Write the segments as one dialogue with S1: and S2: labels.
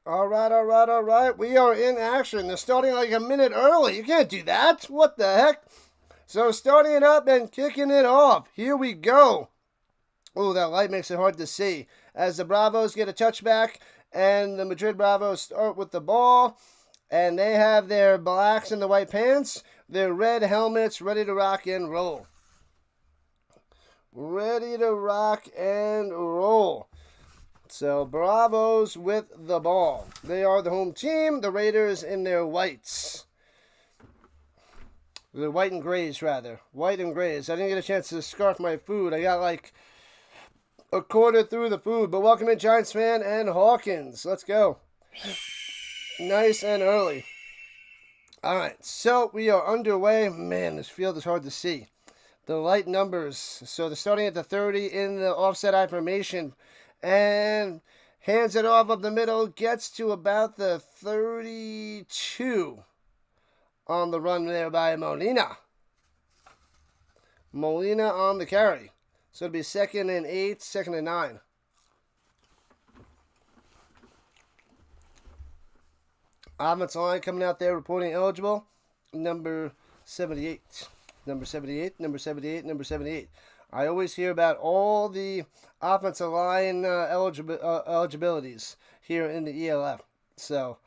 S1: All right, all right, all right. We are in action. They're starting like a minute early. You can't do that. What the heck? So starting it up and kicking it off. Here we go. Oh, that light makes it hard to see. As the Bravos get a touchback, and the Madrid Bravos start with the ball, and they have their blacks and the white pants, their red helmets, ready to rock and roll. Ready to rock and roll. So, Bravos with the ball. They are the home team. The Raiders in their whites. The white and grays, rather. White and grays. I didn't get a chance to scarf my food. I got like a quarter through the food. But welcome in, Giants fan and Hawkins. Let's go. Nice and early. All right, so we are underway. Man, this field is hard to see. The light numbers. So they're starting at the 30 in the offset I formation. And hands it off up the middle. Gets to about the 32 on the run there by Molina. Molina on the carry. So it'll be 2nd and 8, 2nd and 9. Offensive line coming out there reporting eligible. Number 78. Number 78, number 78, number 78. I always hear about all the offensive line eligibilities here in the ELF. So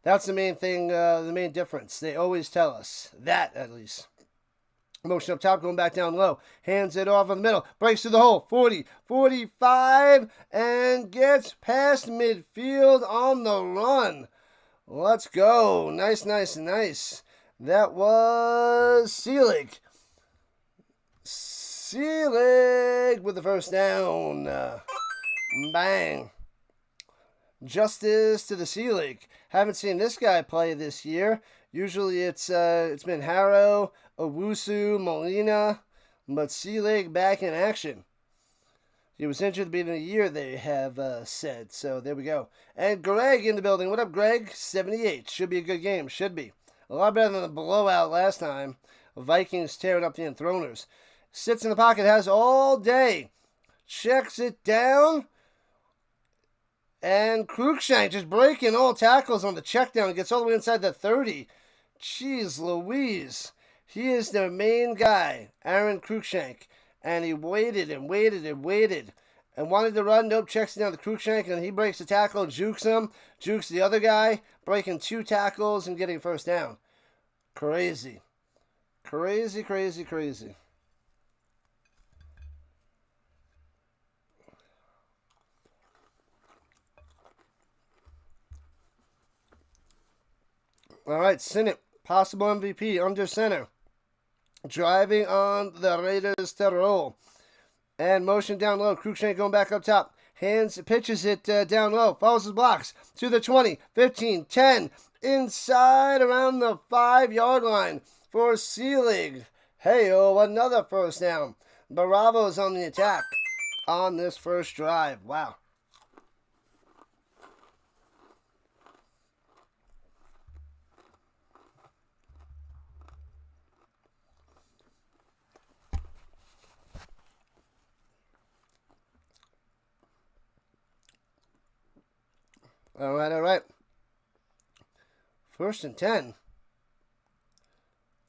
S1: that's the main thing, the main difference. They always tell us that, at least. Motion up top, going back down low. Hands it off in the middle. Breaks through the hole. 40, 45, and gets past midfield on the run. Let's go. Nice, nice, nice. That was Seelig. Seelig with the first down. Bang. Justice to the Seelig. Haven't seen this guy play this year. Usually it's been Harrow, Owusu, Molina, but Seelig back in action. He was injured at the beginning of the year, they have said. So there we go. And Greg in the building. What up, Greg? 78. Should be a good game. Should be. A lot better than the blowout last time. Vikings tearing up the Enthroners. Sits in the pocket, has all day. Checks it down. And Cruikshank just breaking all tackles on the check down. Gets all the way inside the 30. Jeez Louise. He is their main guy, Aaron Cruikshank. And he waited and waited and waited. And wanted to run. Nope, checks it down to Cruikshank. And he breaks the tackle, jukes him. Jukes the other guy. Breaking 2 tackles and getting first down. Crazy. Crazy, crazy, crazy. All right, Sinnott, possible MVP, under center. Driving on the Raiders Tirol. And motion down low. Cruikshank going back up top. Hands, pitches it down low. Follows his blocks to the 20, 15, 10. Inside around the 5-yard line for Seelig. Hey-oh, another first down. Bravos on the attack on this first drive. Wow. All right, all right. 1st and 10.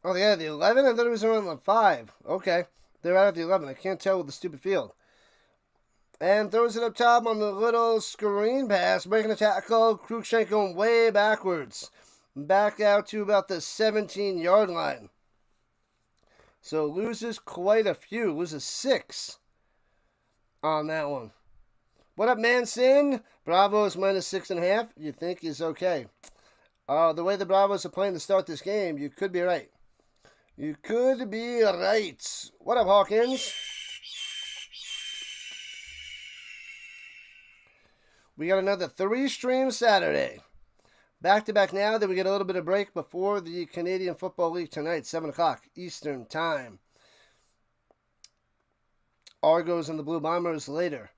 S1: Oh, yeah, the 11? I thought it was around the 5. Okay. They're out at the 11. I can't tell with the stupid field. And throws it up top on the little screen pass. Breaking the tackle. Cruikshank going way backwards. Back out to about the 17-yard line. So loses quite a few. Loses 6 on that one. What up, Manson? Bravos minus 6.5. You think is okay. The way the Bravos are playing to start this game, you could be right. You could be right. What up, Hawkins? We got another 3-stream Saturday. Back-to-back now. Then we get a little bit of break before the Canadian Football League tonight, 7 o'clock Eastern Time. Argos and the Blue Bombers later.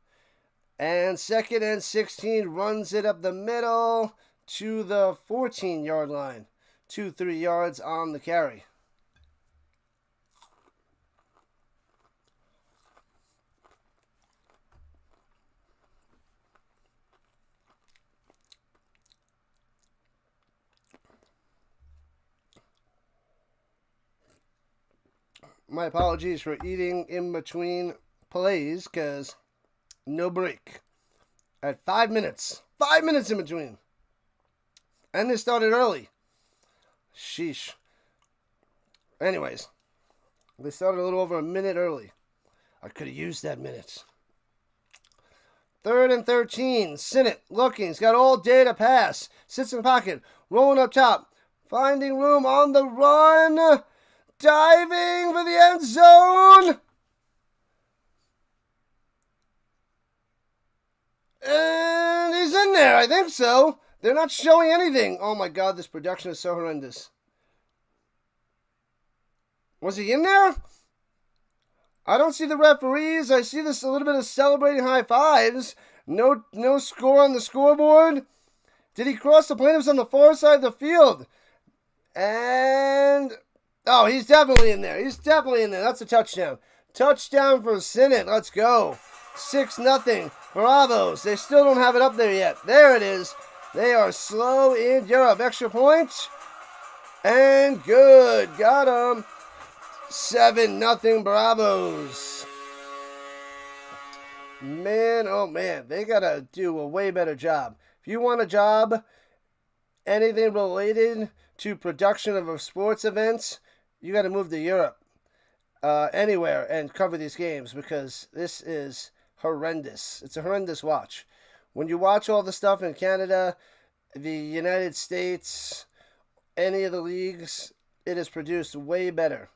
S1: And 2nd and 16, runs it up the middle to the 14-yard line. 2-3 yards on the carry. My apologies for eating in between plays, because no break. At 5 minutes. 5 minutes in between. And they started early. Sheesh. Anyways, they started a little over a minute early. I could have used that minute. 3rd and 13. Sinnott looking. He's got all day to pass. Sits in the pocket. Rolling up top. Finding room on the run. Diving for the end zone. And he's in there. I think so. They're not showing anything. Oh my God, this production is so horrendous. Was he in there? I don't see the referees. I see this a little bit of celebrating high fives. No score on the scoreboard. Did he cross the plaintiffs on the far side of the field? And oh, he's definitely in there. He's definitely in there. That's a touchdown. Touchdown for Sinnott. Let's go. 6-0. Bravos. They still don't have it up there yet. There it is. They are slow in Europe. Extra point. And good. Got him. 7-0 Bravos. Man, oh man. They got to do a way better job. If you want a job, anything related to production of sports events, you got to move to Europe. Anywhere and cover these games, because this is horrendous. It's a horrendous watch. When you watch all the stuff in Canada, the United States, any of the leagues, it is produced way better.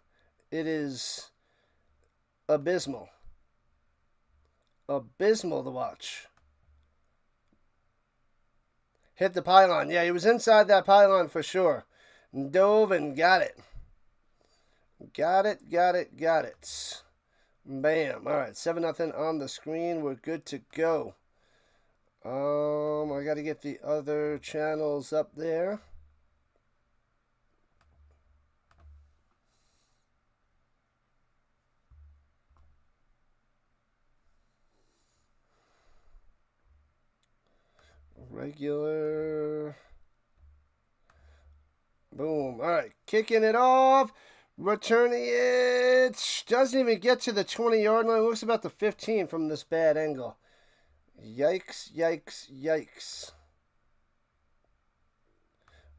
S1: It is abysmal. Abysmal to watch. Hit the pylon. Yeah, he was inside that pylon for sure. Dove and got it. Got it. Bam. All right, 7-0 on the screen. We're good to go. I got to get the other channels up there. Regular. Boom. All right, kicking it off. Returning it. Doesn't even get to the 20-yard line. Looks about the 15 from this bad angle. Yikes.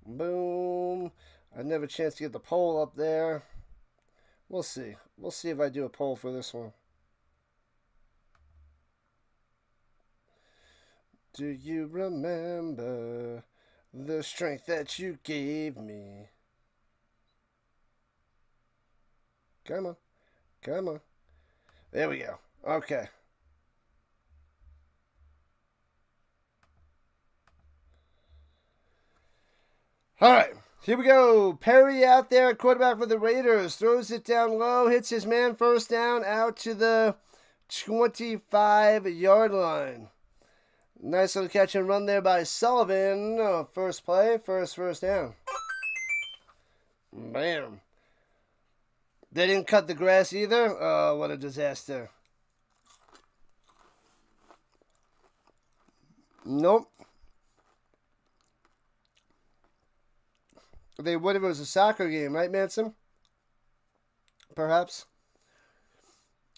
S1: Boom. I never have a chance to get the poll up there. We'll see. We'll see if I do a poll for this one. Do you remember the strength that you gave me? Come on. There we go. Okay. All right. Here we go. Perry out there, quarterback for the Raiders. Throws it down low. Hits his man, first down, out to the 25-yard line. Nice little catch and run there by Sullivan. First play, first down. Bam. They didn't cut the grass either. Oh, what a disaster. Nope. They would if it was a soccer game, right, Manson? Perhaps.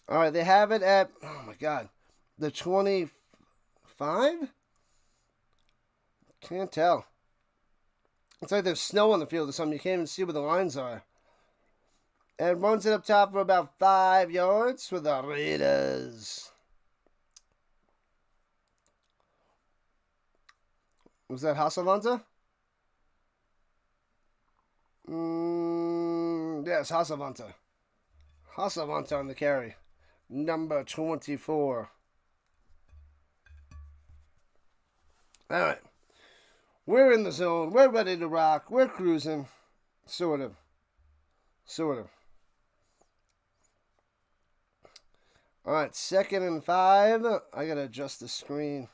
S1: All right, they have it at, oh my God, the 25? Can't tell. It's like there's snow on the field or something. You can't even see where the lines are. And runs it up top for about 5 yards for the Raiders. Was that Hasavanta? Yes, Hasavanta. Hasavanta on the carry. Number 24. All right. We're in the zone. We're ready to rock. We're cruising. Sort of. All right, 2nd and 5. I got to adjust the screen.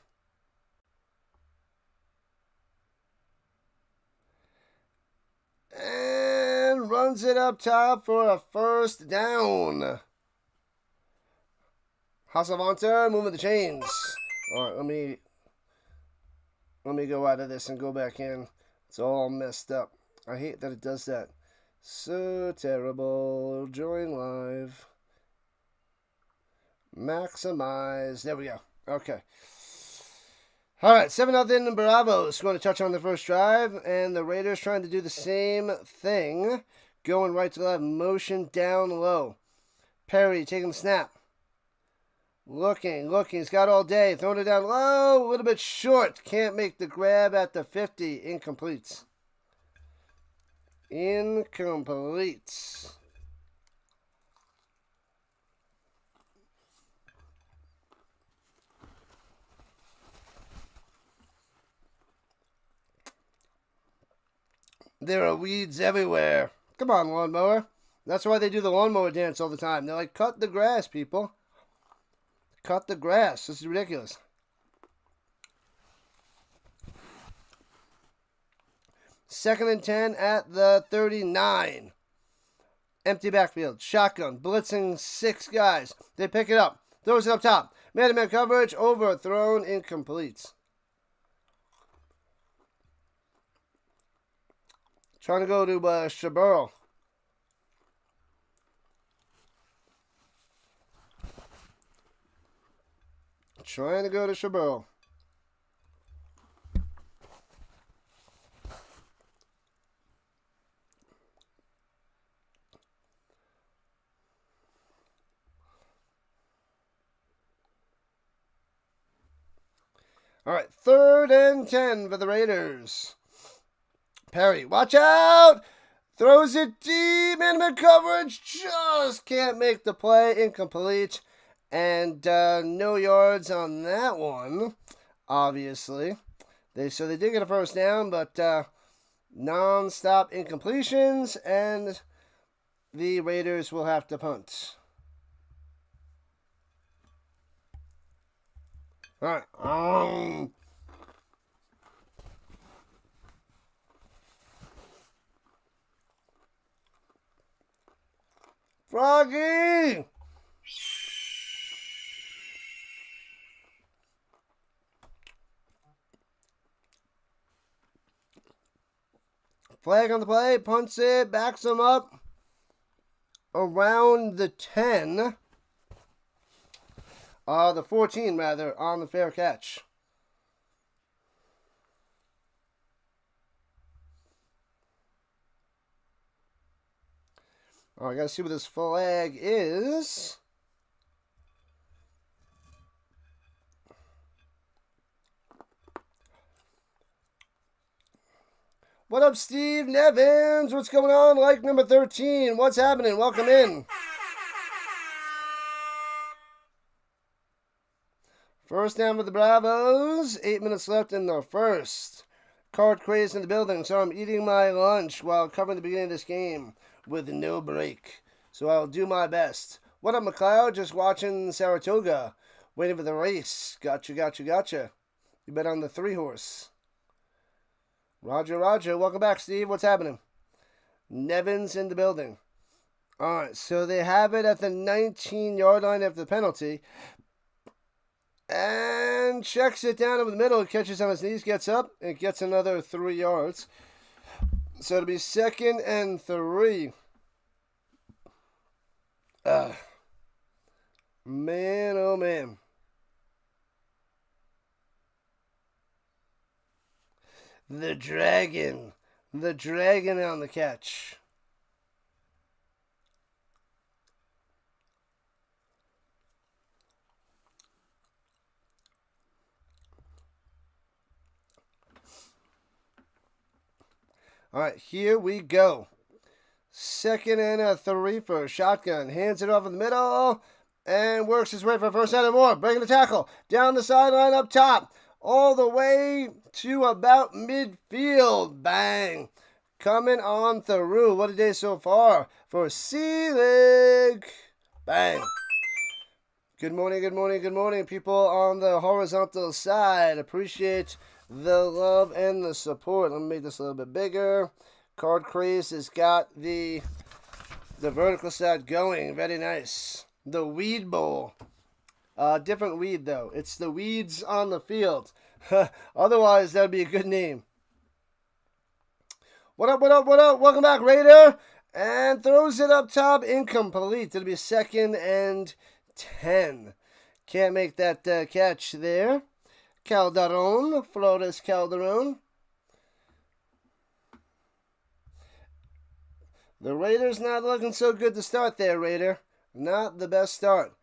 S1: And runs it up top for a first down. Hasavanta moving the chains. All right, let me go out of this and go back in. It's all messed up. I hate that it does that. So terrible. Join live. Maximize. There we go. Okay. All right, 7-0 Bravos. Going to touch on the first drive, and the Raiders trying to do the same thing. Going right to left, motion down low. Perry taking the snap. Looking. He's got all day. Throwing it down low, a little bit short. Can't make the grab at the 50. Incomplete. There are weeds everywhere. Come on, lawnmower. That's why they do the lawnmower dance all the time. They're like, cut the grass, people. Cut the grass. This is ridiculous. Second and 10 at the 39. Empty backfield. Shotgun. Blitzing 6 guys. They pick it up. Throws it up top. Man-to-man coverage. Overthrown. Incomplete. Trying to go to Showdown. Trying to go to Showdown. All right, 3rd and 10 for the Raiders. Perry, watch out! Throws it deep, man coverage, just can't make the play, incomplete. And no yards on that one, obviously. So they did get a first down, but non-stop incompletions, and the Raiders will have to punt. All right. Froggy! Flag on the play, punts it, backs him up around the 10. The 14, rather, on the fair catch. All right, I got to see what this flag is. What up, Steve Nevins? What's going on? Like number 13. What's happening? Welcome in. First down for the Bravos. 8 minutes left in the first. Card craze in the building, so I'm eating my lunch while covering the beginning of this game with no break. So I'll do my best. What up, McLeod? Just watching Saratoga. Waiting for the race. Gotcha. You bet on the 3-horse. Roger. Welcome back, Steve. What's happening? Nevins in the building. All right, so they have it at the 19-yard line after the penalty. And checks it down over the middle. Catches on his knees, gets up, and gets another 3 yards. So it'll be 2nd and 3. Man, oh man. The dragon on the catch. All right, here we go. 2nd and 3 for a shotgun. Hands it off in the middle and works his way for first down and more. Breaking the tackle. Down the sideline up top. All the way to about midfield. Bang. Coming on through. What a day so far for Seelig. Bang. Good morning, people on the horizontal side. Appreciate the love and the support. Let me make this a little bit bigger. Card Craze has got the vertical side going. Very nice. The Weed Bowl. Different weed, though. It's the weeds on the field. Otherwise, that would be a good name. What up? Welcome back, Raider. And throws it up top, incomplete. It'll be 2nd and 10. Can't make that catch there. Calderon, Flores Calderon. The Raiders not looking so good to start there, Raider. Not the best start.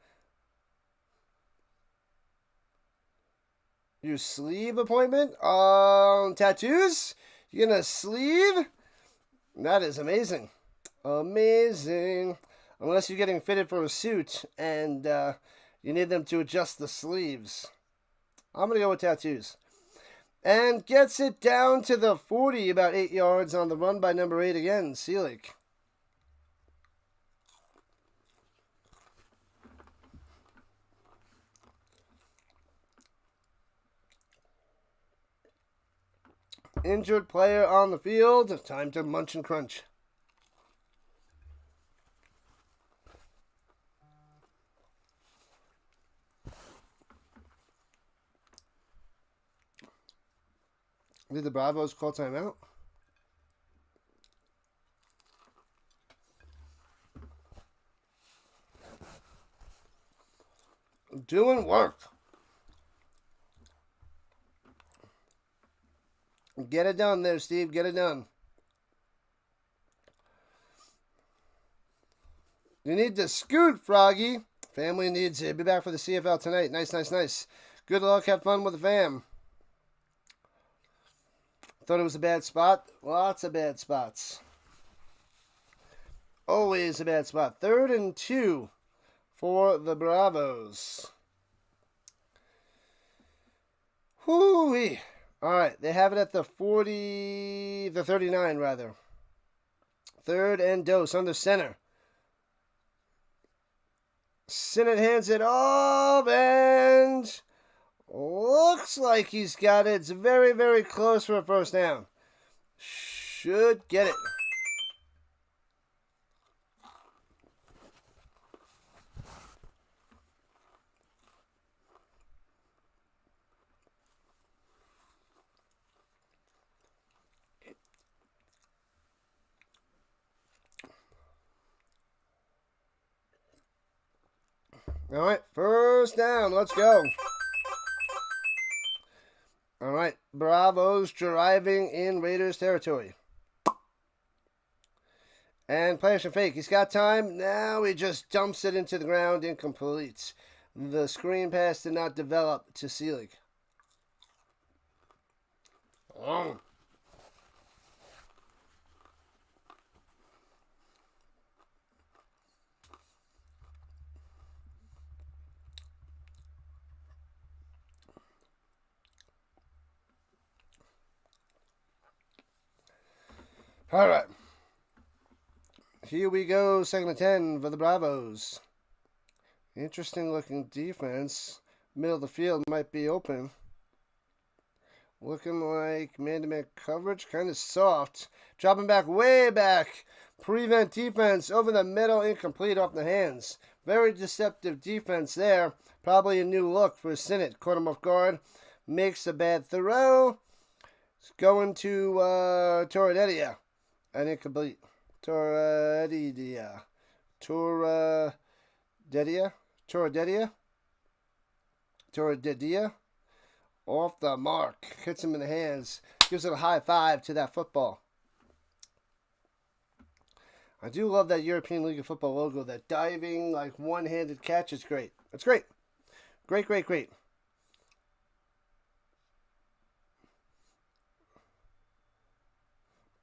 S1: Your sleeve appointment? Tattoos? You gonna sleeve? That is amazing. Amazing. Unless you're getting fitted for a suit and you need them to adjust the sleeves. I'm going to go with tattoos. And gets it down to the 40, about 8 yards on the run by number 8 again, Seelig. Injured player on the field. Time to munch and crunch. Did the Bravos call timeout? Doing work. Get it done there, Steve. Get it done. You need to scoot, Froggy. Family needs it. Be back for the CFL tonight. Nice, nice, nice. Good luck. Have fun with the fam. Thought it was a bad spot. Lots of bad spots. Always a bad spot. 3rd and 2 for the Bravos. Whoo-wee. All right, they have it at the 39 rather. 3rd and dose under center. Sinnott hands it off and looks like he's got it. It's very, very close for a first down. Should get it. All right, first down. Let's go. All right, Bravos driving in Raiders territory. And play action fake. He's got time. Now he just dumps it into the ground, incomplete. The screen pass did not develop to Seelig. Oh. All right. Here we go, 2nd and 10 for the Bravos. Interesting looking defense. Middle of the field might be open. Looking like man-to-man coverage, kind of soft. Dropping back, way back. Prevent defense over the middle, incomplete off the hands. Very deceptive defense there. Probably a new look for Sinnott. Caught him off guard. Makes a bad throw. It's going to Torrededia. And incomplete. Torrededia. Off the mark. Hits him in the hands. Gives it a high five to that football. I do love that European League of Football logo. That diving, like, one-handed catch is great. It's great. Great, great, great.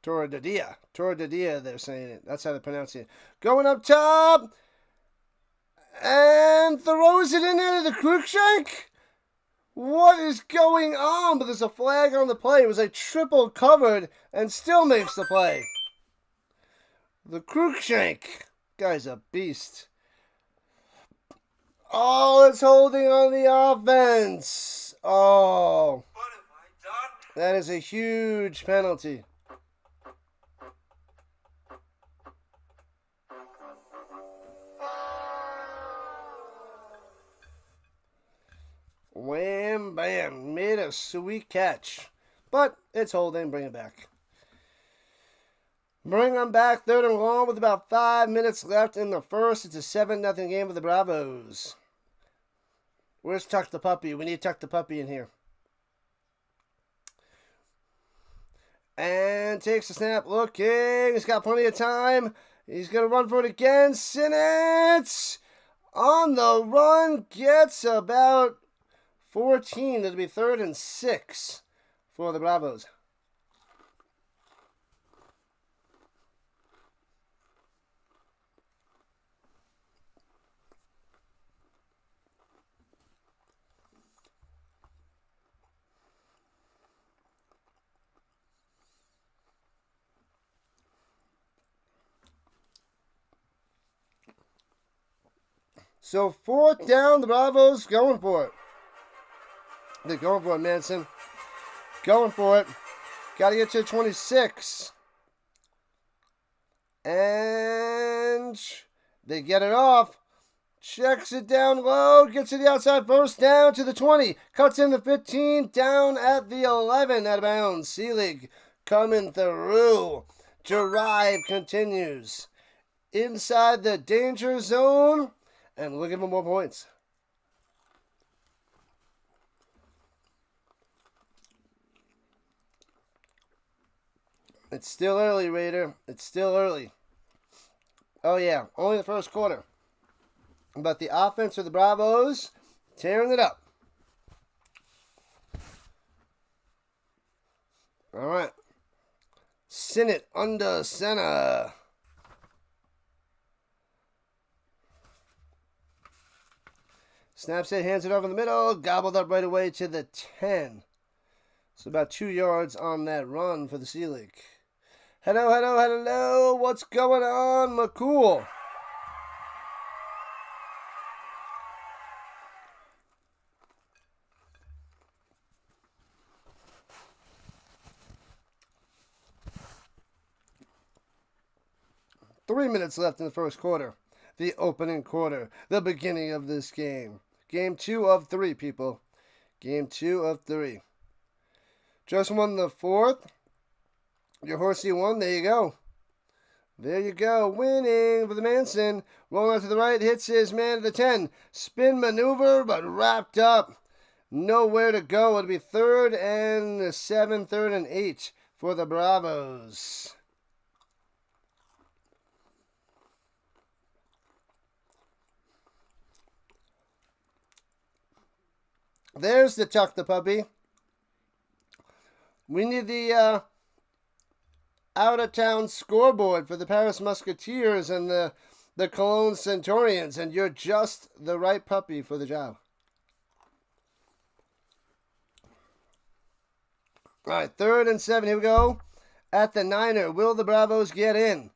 S1: Torrededia, they're saying it. That's how they're pronouncing it. Going up top. And throws it in there to the Cruikshank. What is going on? But there's a flag on the play. It was a triple covered and still makes the play. The Cruikshank. Guy's a beast. Oh, it's holding on the offense. Oh.
S2: What have I done?
S1: That is a huge penalty. Wham, bam. Made a sweet catch. But it's holding. Bring it back. Bring them back 3rd and long with about 5 minutes left in the first. It's a 7-0 game for the Bravos. Where's Tuck the Puppy? We need Tuck the Puppy in here. And takes the snap, looking. He's got plenty of time. He's going to run for it again. Sinnott on the run gets about 14. That'll be 3rd and 6 for the Bravos. So 4th down, the Bravos going for it. They're going for it, Manson. Going for it. Got to get to 26. And they get it off. Checks it down low. Gets to the outside. First down to the 20. Cuts in the 15. Down at the 11. Out of bounds. Seelig coming through. Drive continues. Inside the danger zone. And looking for more points. It's still early, Raider. It's still early. Oh, yeah. Only the first quarter. But the offense for the Bravos, tearing it up. All right. Sinnott under center. Snaps it, hands it over the middle, gobbled up right away to the 10. So about 2 yards on that run for the Seelig. Hello, hello, hello. What's going on, McCool? Three minutes left in the first quarter. The opening quarter. The beginning of this game. Game 2 of 3, people. Game 2 of 3. Just won the 4th. Your horsey won. There you go. There you go. Winning for the Manson. Rolling out to the right. Hits his man to the 10. Spin maneuver, but wrapped up. Nowhere to go. It'll be 3rd and 7, 3rd and 8 for the Bravos. There's the Tuck the Puppy. We need the out-of-town scoreboard for the Paris Musketeers and the Cologne Centurions, and you're just the right puppy for the job. All right, 3rd and 7. Here we go. At the Niner, will the Bravos get in?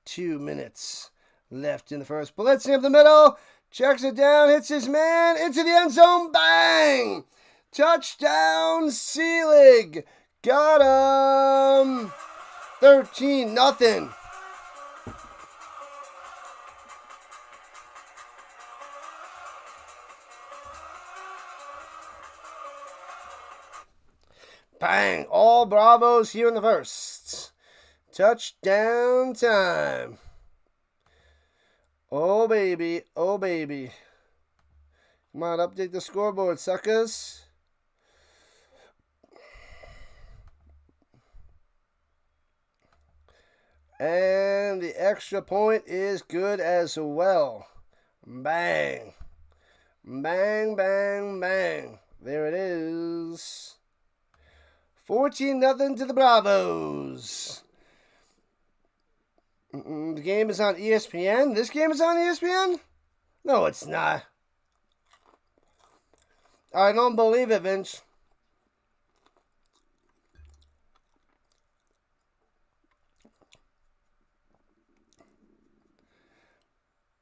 S1: 2 minutes left in the first. Blitzing up the middle. Checks it down, hits his man, into the end zone, bang! Touchdown, Seelig! Got him! 13-0. Bang! All Bravos here in the first. Touchdown time. Oh, baby. Oh, baby. Come on, update the scoreboard, suckers. And the extra point is good as well. Bang. Bang, bang, bang. There it is. 14-0 to the Bravos. The game is on ESPN. This game is on ESPN? No, it's not. I don't believe it, Vince.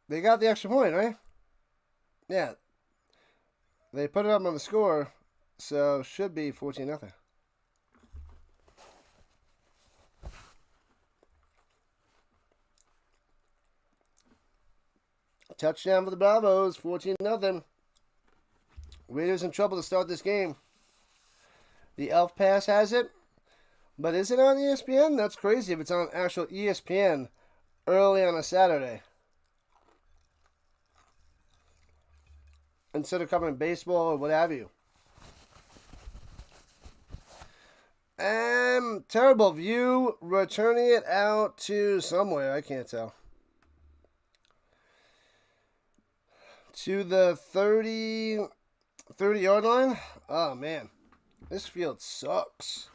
S1: They got the extra point, right? Yeah. They put it up on the score, so should be 14-0. Touchdown for the Bravos, 14-0. Raiders in trouble to start this game. The Elf Pass has it. But is it on ESPN? That's crazy if it's on actual ESPN early on a Saturday. Instead of covering baseball or what have you. Terrible view. Returning it out to somewhere. I can't tell. To the 30-yard line. Oh, man. This field sucks.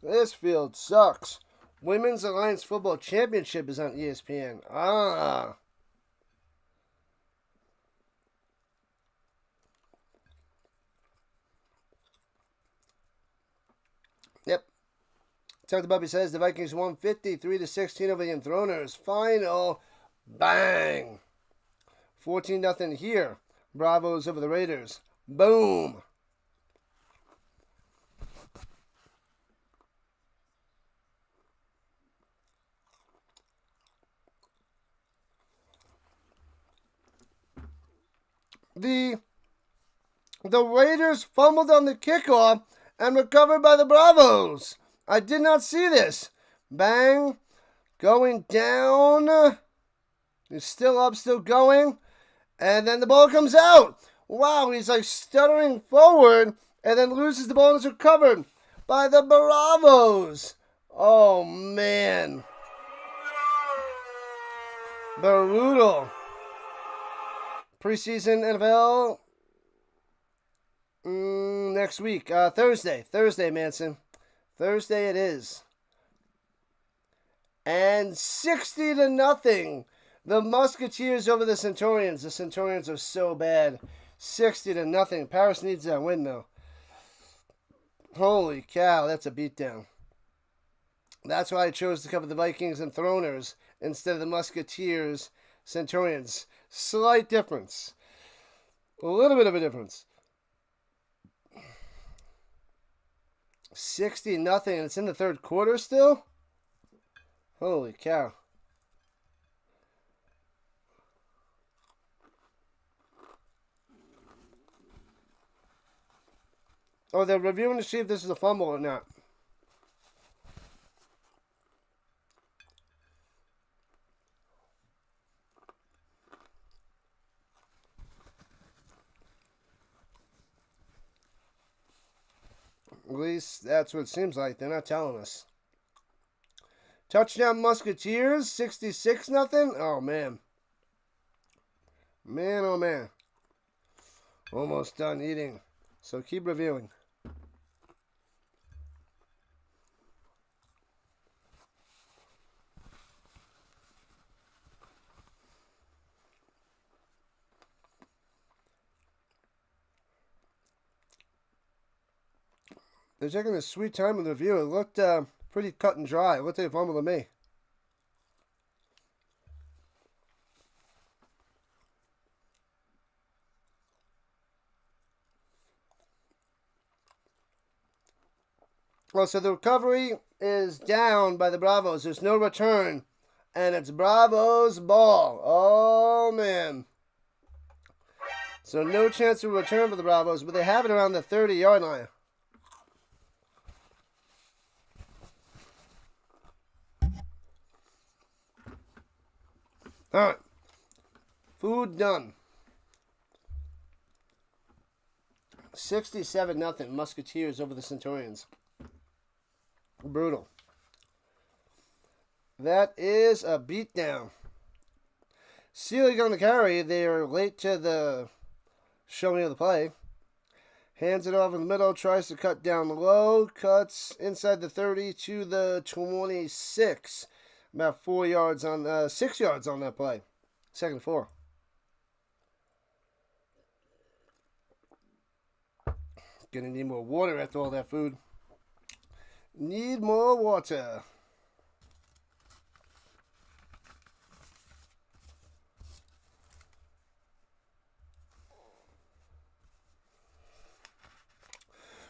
S1: This field sucks. Women's Alliance Football Championship is on ESPN. Yep. Tuck the Puppy says the Vikings won 53-16 over the Enthroners. Final. Bang. 14-0 here. Bravos over the Raiders. Boom. The Raiders fumbled on the kickoff and recovered by the Bravos. I did not see this. Bang. Going down. He's still up, still going. And then the ball comes out. Wow, he's like stuttering forward and then loses the ball and is recovered by the Bravos. Oh, man. Brutal. Preseason NFL next week. Thursday, Manson. Thursday it is. And 60-0. The Musketeers over the Centurions. The Centurions are so bad. 60-0. Paris needs that win, though. Holy cow, that's a beatdown. That's why I chose to cover the Vikings and Throners instead of the Musketeers, Centurions. Slight difference. A little bit of a difference. 60-0, and it's in the third quarter still? Holy cow. Oh, they're reviewing to see if this is a fumble or not. At least that's what it seems like. They're not telling us. Touchdown Musketeers, 66-0. Oh, man. Man, oh, man. Almost done eating. So keep reviewing. They're taking a sweet time with the review. It looked pretty cut and dry. It looked like a fumble to me. Well, so the recovery is down by the Bravos. There's no return. And it's Bravos ball. Oh, man. So no chance of return for the Bravos, but they have it around the 30-yard line. All right. Food done. 67-0 Musketeers over the Centurions. Brutal. That is a beatdown. Sealy on the carry. They are late to the showing of the play. Hands it off in the middle. Tries to cut down low. Cuts inside the 30 to the 26. About 4 yards on, 6 yards on that play. Second and 4. Gonna need more water after all that food. Need more water.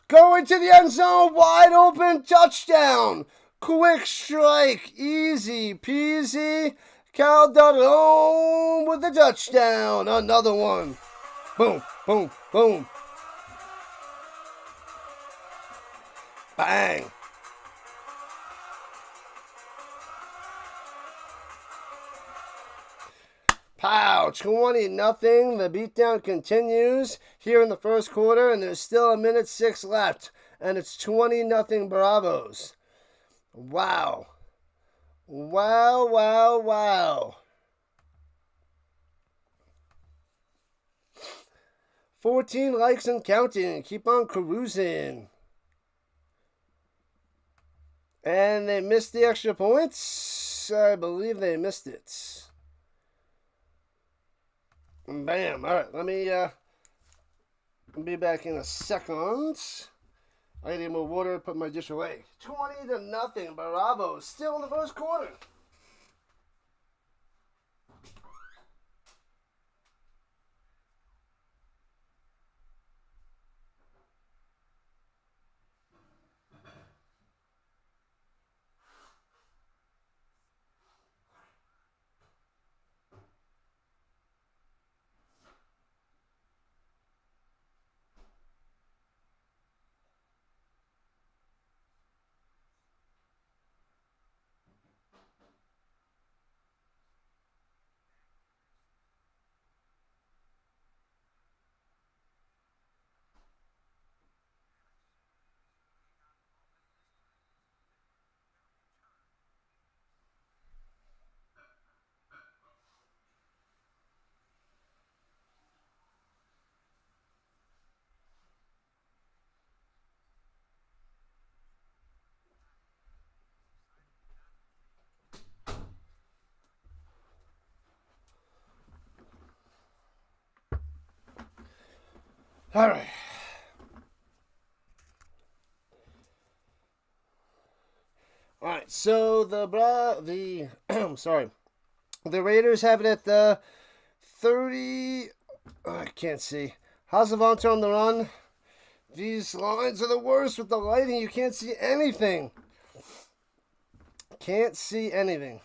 S1: Going to the end zone, wide open touchdown. Quick strike, easy peasy. Calderon with the touchdown. Another one. Boom, boom, boom. Bang. Pow! 20-0. The beatdown continues here in the first quarter, and there's still 1:06 left. And it's 20-0 Bravos. Wow. Wow, wow, wow. 14 likes and counting. Keep on cruising. And they missed the extra points. I believe they missed it. Bam. All right, let me be back in a second. I need more water, put my dish away. 20-0, Bravo. Still in the first quarter. All right. All right. So the Raiders have it at the 30. I can't see. Hasavant on the run. These lines are the worst with the lighting. You can't see anything. Can't see anything.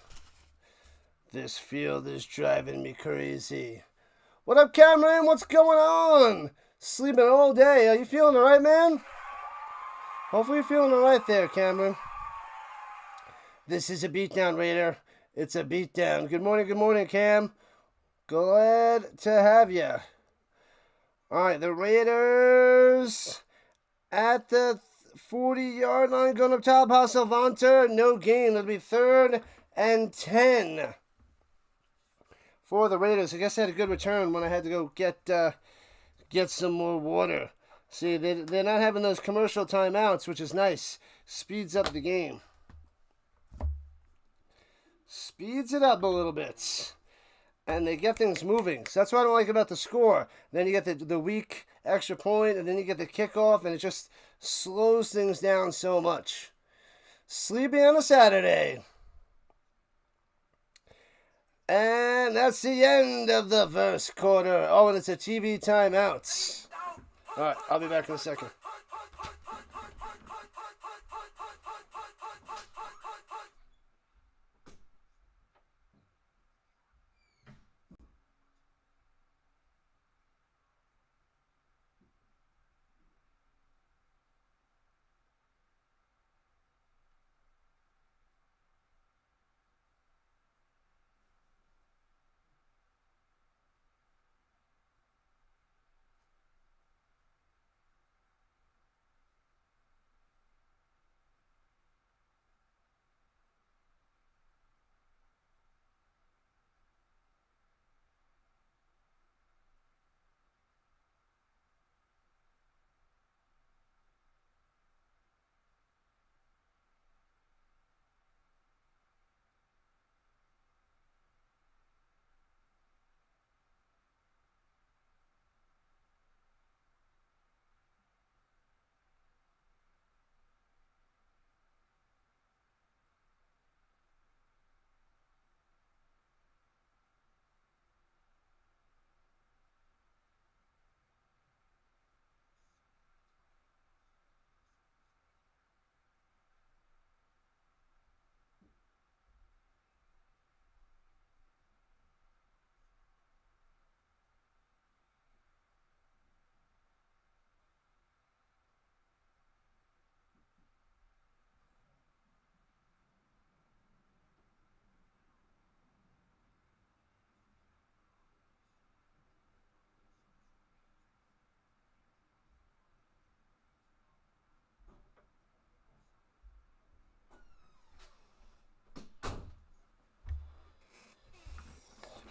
S1: This field is driving me crazy. What up, Cameron? What's going on? Sleeping all day. Are you feeling alright, man? Hopefully you're feeling alright there, Cameron. This is a beatdown, Raider. It's a beatdown. Good morning, Cam. Glad to have you. Alright, the Raiders at the 40-yard line going up top. Hasselvanter, no gain. It'll be 3rd and 10 for the Raiders. I guess I had a good return when I had to go get some more water. See, they're not having those commercial timeouts, which is nice. Speeds up the game. Speeds it up a little bit. And they get things moving. So that's what I don't like about the score. Then you get the weak extra point, and then you get the kickoff, and it just slows things down so much. Sleepy on a Saturday. And that's the end of the first quarter. Oh, and it's a TV timeout. All right, I'll be back in a second.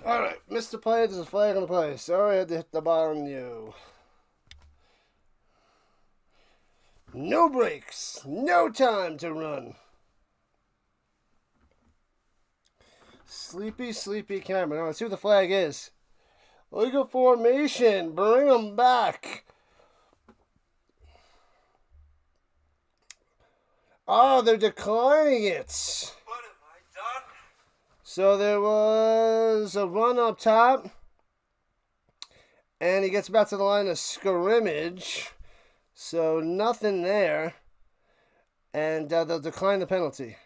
S1: Alright, Mr. Play, there's a flag on the play. Sorry I had to hit the bar on you. No breaks. No time to run. Sleepy, sleepy camera. Now let's see what the flag is. Legal formation. Bring them back. Oh, they're declining it.
S2: What have I done?
S1: So there was a run up top. And he gets back to the line of scrimmage. So nothing there. And they'll decline the penalty.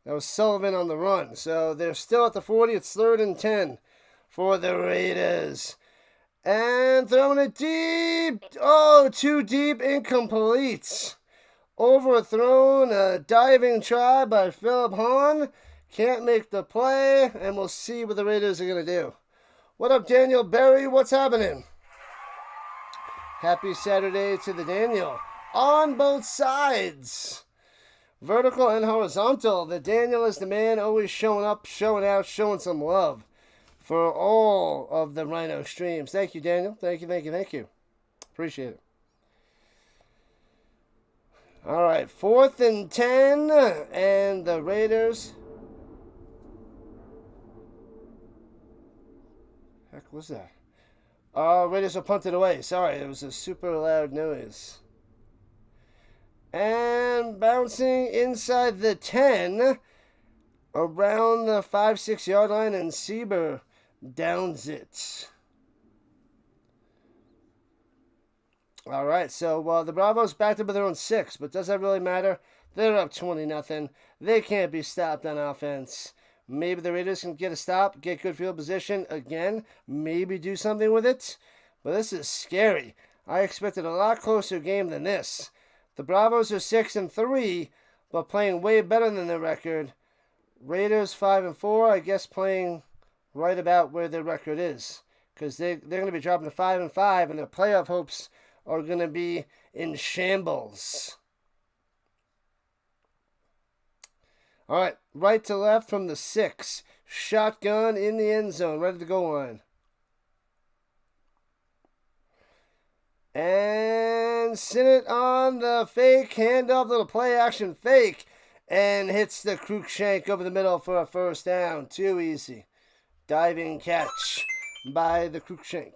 S1: That was Sullivan on the run. So they're still at the 40. It's 3rd and 10 for the Raiders. And throwing it deep. Oh, too deep. Incomplete. Overthrown. A diving try by Philip Hahn. Can't make the play. And we'll see what the Raiders are going to do. What up, Daniel Berry? What's happening? Happy Saturday to the Daniel. On both sides. Vertical and horizontal. The Daniel is the man, always showing up, showing out, showing some love for all of the Rhino streams. Thank you, Daniel. Thank you, thank you, thank you. Appreciate it. All right, 4th and 10, and the Raiders. Heck was that? Raiders are punted away. Sorry, it was a super loud noise. And bouncing inside the 10, around the 5-6 yard line, and Sieber downs it. All right, so the Bravos backed up with their own 6, but does that really matter? They're up 20-0. They can't be stopped on offense. Maybe the Raiders can get a stop, get good field position again, maybe do something with it. But this is scary. I expected a lot closer game than this. The Bravos are 6-3, but playing way better than their record. Raiders 5-4, I guess playing right about where their record is. Because they're going to be dropping to 5-5, and their playoff hopes are going to be in shambles. All right, right to left from the 6. Shotgun in the end zone, ready to go line. And Sinnott on the fake handoff, little play action fake, and hits the Cruikshank over the middle for a 1st down. Too easy. Diving catch by the Cruikshank.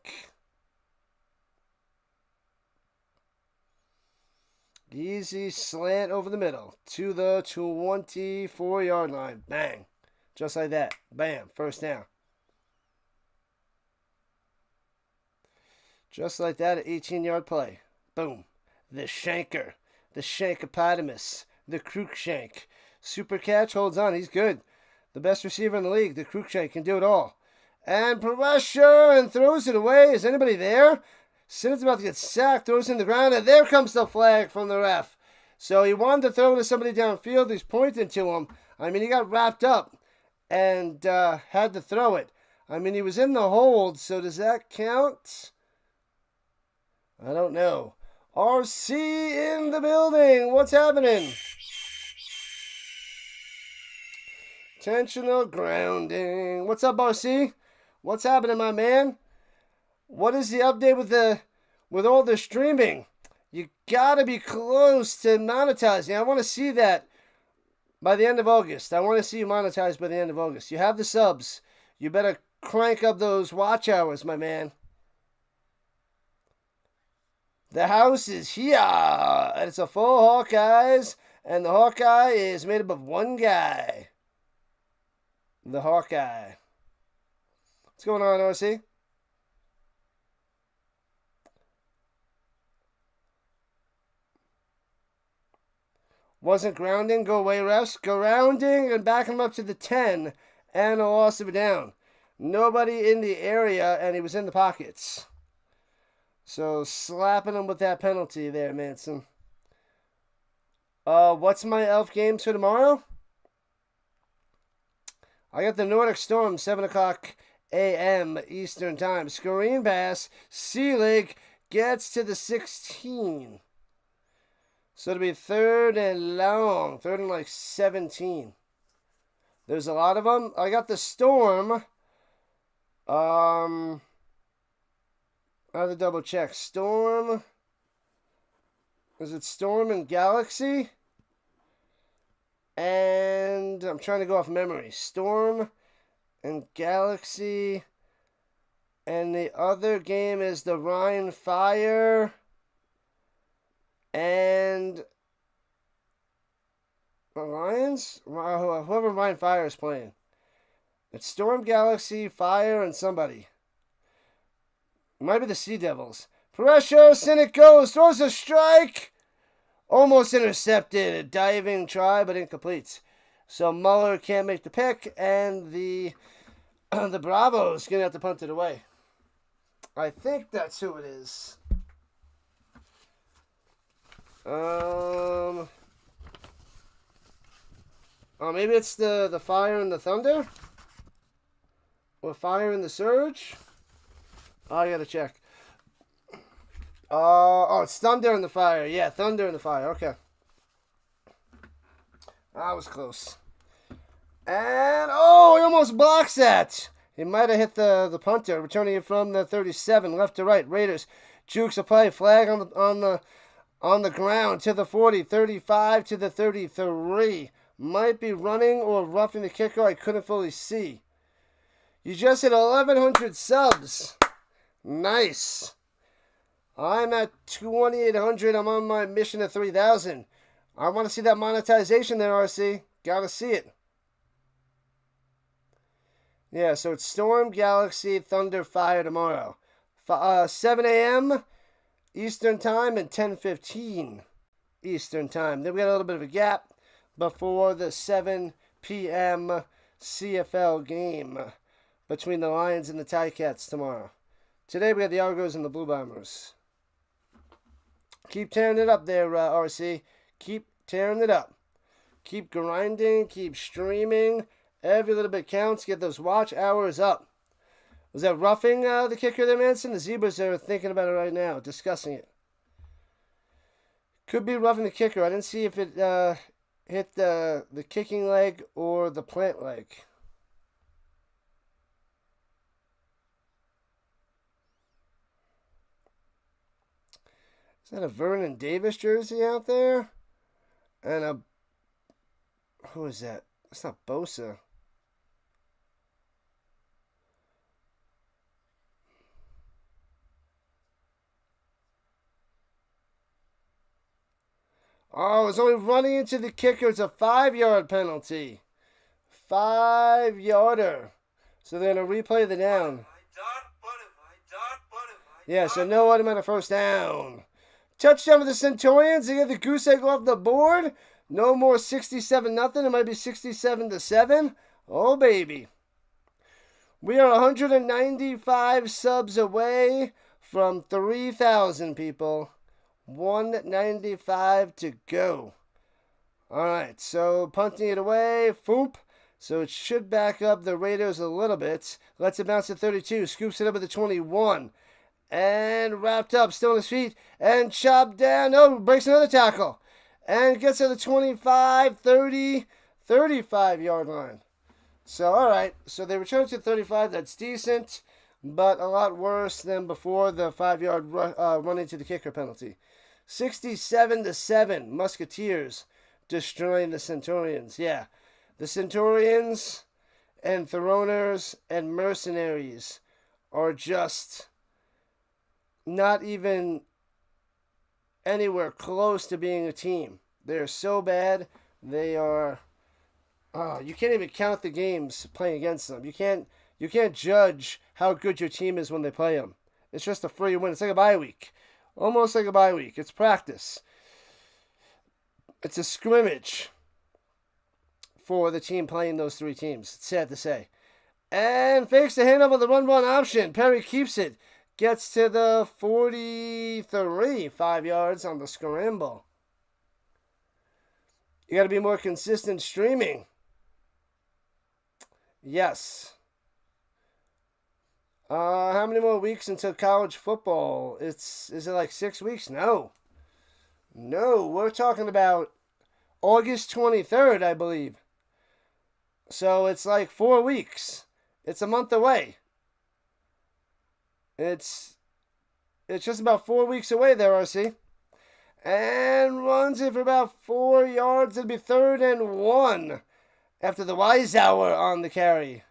S1: Easy slant over the middle to the 24 yard line. Bang. Just like that. Bam. 1st down. Just like that, an 18-yard play. Boom. The Shanker. The Shankopotamus. The Cruikshank. Super catch. Holds on. He's good. The best receiver in the league. The Cruikshank can do it all. And pressure and throws it away. Is anybody there? Sinnett's about to get sacked. Throws it in the ground. And there comes the flag from the ref. So he wanted to throw to somebody downfield. He's pointing to him. I mean, he got wrapped up and had to throw it. I mean, he was in the hold. So does that count? I don't know. RC in the building. What's happening? Intentional grounding. What's up, RC? What's happening, my man? What is the update with all the streaming? You gotta be close to monetizing. I want to see that by the end of August. I want to see you monetized by the end of August. You have the subs. You better crank up those watch hours, my man. The house is here, and it's a full Hawkeyes, and the Hawkeye is made up of one guy. The Hawkeye. What's going on, RC? Wasn't grounding. Go away, refs. Grounding and backing him up to the 10, and a loss of a down. Nobody in the area, and he was in the pockets. So, slapping him with that penalty there, Manson. What's my elf games for tomorrow? I got the Nordic Storm, 7 o'clock a.m. Eastern Time. Screen pass. Seelig gets to the 16. So it'll be 3rd and long. 3rd and like 17. There's a lot of them. I got the Storm. I have to double check. Storm. Is it Storm and Galaxy? And I'm trying to go off memory. Storm and Galaxy. And the other game is the Rhine Fire. And Lions? Whoever Rhine Fire is playing. It's Storm, Galaxy, Fire, and somebody. It might be the Sea Devils. Precious, and it goes. Throws a strike. Almost intercepted. A diving try, but incomplete. So Muller can't make the pick, and the Bravos going to have to punt it away. I think that's who it is. Oh, maybe it's the Fire and the Thunder? Or Fire and the Surge? Oh, I gotta check. It's Thunder and the Fire. Yeah, Thunder and the Fire. Okay. That was close. And, he almost blocks that. He might have hit the punter, returning it from the 37, left to right. Raiders jukes a play, flag on the ground to the 40, 35 to the 33. Might be running or roughing the kicker. I couldn't fully see. You just hit 1,100 subs. Nice. I'm at 2,800. I'm on my mission to 3,000. I want to see that monetization there, RC. Gotta see it. Yeah, so it's Storm, Galaxy, Thunder, Fire tomorrow. 7 a.m. Eastern Time and 10:15 Eastern Time. Then we got a little bit of a gap before the 7 p.m. CFL game between the Lions and the Ticats tomorrow. Today we got the Argos and the Blue Bombers. Keep tearing it up there, RC. Keep tearing it up. Keep grinding. Keep streaming. Every little bit counts. Get those watch hours up. Was that roughing the kicker there, Manson? The Zebras are thinking about it right now, discussing it. Could be roughing the kicker. I didn't see if it hit the kicking leg or the plant leg. Is that a Vernon Davis jersey out there? And who is that? That's not Bosa. Oh, it's only running into the kicker. It's a 5-yard penalty. 5-yarder. So they're going to replay the down. Yeah, so no automatic first down. Touchdown for the Centurions. They get the goose egg off the board. No more 67-0. It might be 67-7. Oh, baby. We are 195 subs away from 3,000 people. 195 to go. Alright, so punting it away. Foop. So it should back up the Raiders a little bit. Lets it bounce to 32. Scoops it up at the 21. And wrapped up. Still on his feet. And chopped down. No, breaks another tackle. And gets to the 25, 30, 35-yard line. So, alright. So they return to 35. That's decent. But a lot worse than before the 5-yard run into the kicker penalty. 67-7. Musketeers destroying the Centurions. Yeah. The Centurions and Throners and Mercenaries are just not even anywhere close to being a team. They're so bad. They are... you can't even count the games playing against them. You can't judge how good your team is when they play them. It's just a free win. It's like a bye week. Almost like a bye week. It's practice. It's a scrimmage for the team playing those three teams. It's sad to say. And fakes the handoff of the run option. Perry keeps it. Gets to the 43. 5 yards on the scramble. You got to be more consistent streaming. Yes. How many more weeks until college football? Is it like 6 weeks? No, we're talking about August 23rd, I believe. So it's like 4 weeks. It's a month away. It's just about 4 weeks away there, RC. And runs it for about 4 yards. It'll be 3rd and 1 after the Wiseauer on the carry.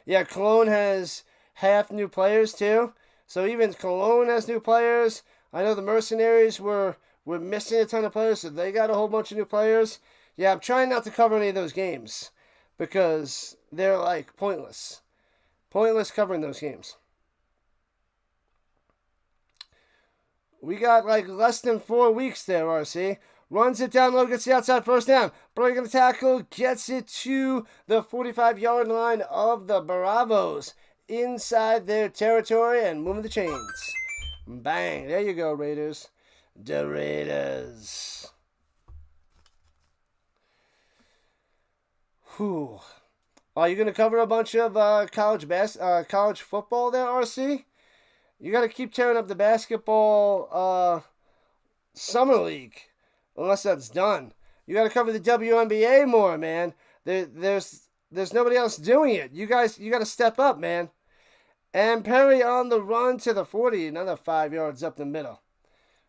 S1: Yeah, Cologne has half new players too. So even Cologne has new players. I know the Mercenaries were missing a ton of players, so they got a whole bunch of new players. Yeah, I'm trying not to cover any of those games because they're like pointless. Pointless covering those games. We got like less than 4 weeks there, RC. Runs it down low, gets the outside first down. Breaking the tackle, gets it to the 45-yard line of the Bravos. Inside their territory and moving the chains. Bang. There you go, Raiders. The Raiders. Whew. Are you going to cover a bunch of college football there, RC? You got to keep tearing up the basketball summer league. Unless that's done. You got to cover the WNBA more, man. There's nobody else doing it. You got to step up, man. And Perry on the run to the 40, another 5 yards up the middle.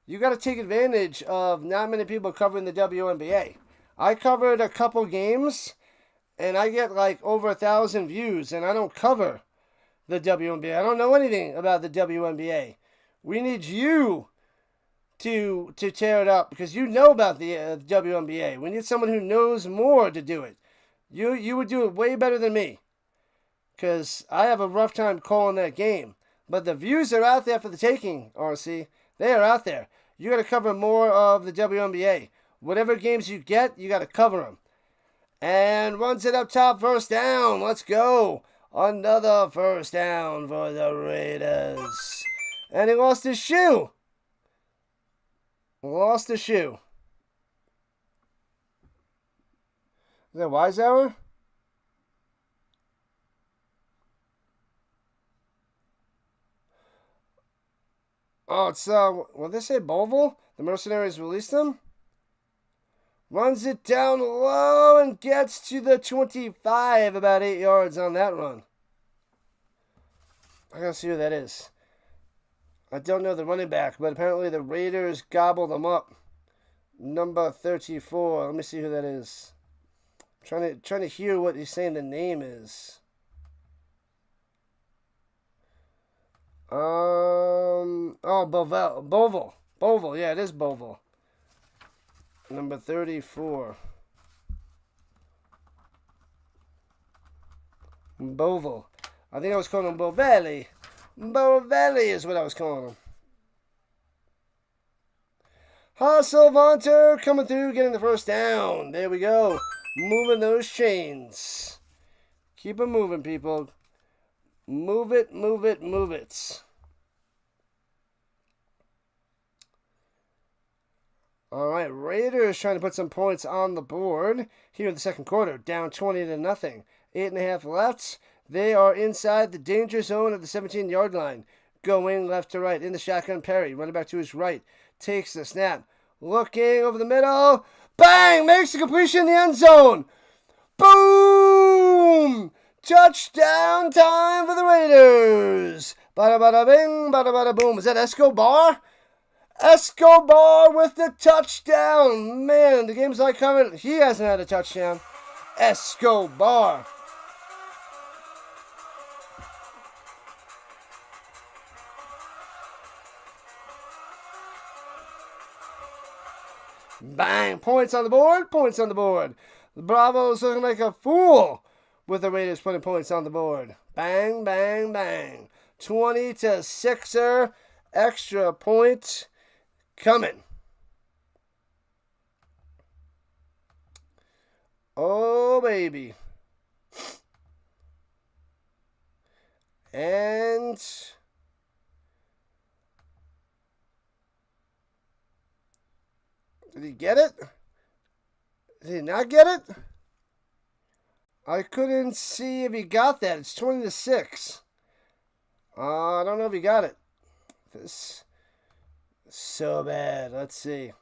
S1: You got to take advantage of not many people covering the WNBA. I covered a couple games, and I get like over 1,000 views, and I don't cover the WNBA. I don't know anything about the WNBA. We need you to tear it up because you know about the WNBA. We need someone who knows more to do it. You would do it way better than me because I have a rough time calling that game. But the views are out there for the taking, RC. They are out there. You got to cover more of the WNBA. Whatever games you get, you got to cover them. And runs it up top, first down. Let's go. Another first down for the Raiders. And he lost his shoe. Lost the shoe. Is that Wiseauer? Oh, it's, what did they say, Boval? The Mercenaries released him? Runs it down low and gets to the 25, about 8 yards on that run. I gotta see who that is. I don't know the running back, but apparently the Raiders gobbled him up. Number 34. Let me see who that is. I'm trying to hear what he's saying the name is. Boval. Boval. Yeah, it is Boval. Number 34. Boval. I think I was calling him Bovelli. Bovelli is what I was calling him. Hasselvanter coming through, getting the first down. There we go. Moving those chains. Keep them moving, people. Move it, move it, move it. All right, Raiders trying to put some points on the board here in the second quarter. Down 20-0. 8.5 left. They are inside the danger zone of the 17-yard line. Going left to right in the shotgun. Perry running back to his right. Takes the snap. Looking over the middle. Bang! Makes the completion in the end zone. Boom! Touchdown time for the Raiders. Bada bada bing, bada bada boom. Is that Escobar? Escobar with the touchdown. Man, the games I covered, he hasn't had a touchdown. Escobar. Bang! Points on the board. Points on the board. The Bravos looking like a fool with the Raiders putting points on the board. Bang, bang, bang. 20-6er. Extra point coming. Oh, baby. And did he get it? Did he not get it? I couldn't see if he got that. It's 20-6. I don't know if he got it. This is so bad. Let's see.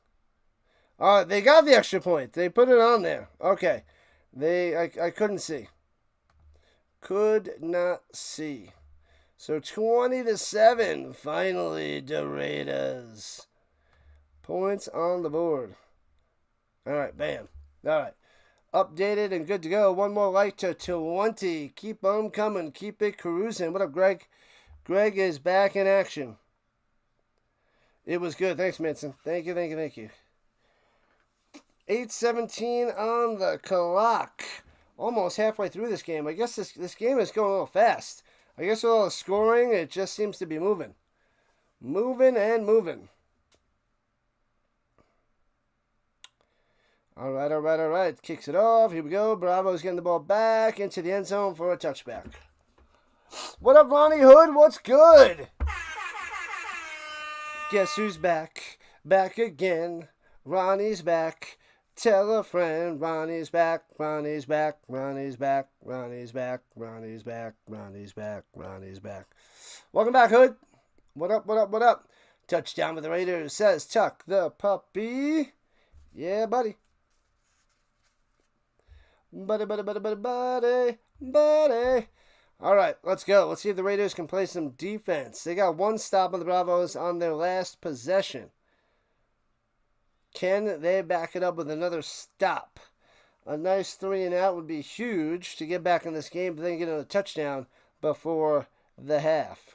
S1: They got the extra point. They put it on there. Okay. I couldn't see. Could not see. So 20-7, finally, the Raiders. Points on the board. All right, bam. All right. Updated and good to go. One more like to 20. Keep them coming. Keep it cruising. What up, Greg? Greg is back in action. It was good. Thanks, Manson. Thank you. 8:17 on the clock. Almost halfway through this game. I guess this game is going a little fast. I guess with all the scoring, it just seems to be moving. Moving and moving. All right. Kicks it off. Here we go. Bravo's getting the ball back into the end zone for a touchback. What up, Ronnie Hood? What's good? Guess who's back? Back again. Ronnie's back. Tell a friend. Ronnie's back. Ronnie's back. Ronnie's back. Ronnie's back. Ronnie's back. Ronnie's back. Ronnie's back. Welcome back, Hood. What up? Touchdown with the Raiders, says Tuck the puppy. Yeah, buddy. Buddy. All right, let's go. Let's see if the Raiders can play some defense. They got one stop on the Bravos on their last possession. Can they back it up with another stop? A nice 3 and out would be huge to get back in this game, but then get another touchdown before the half.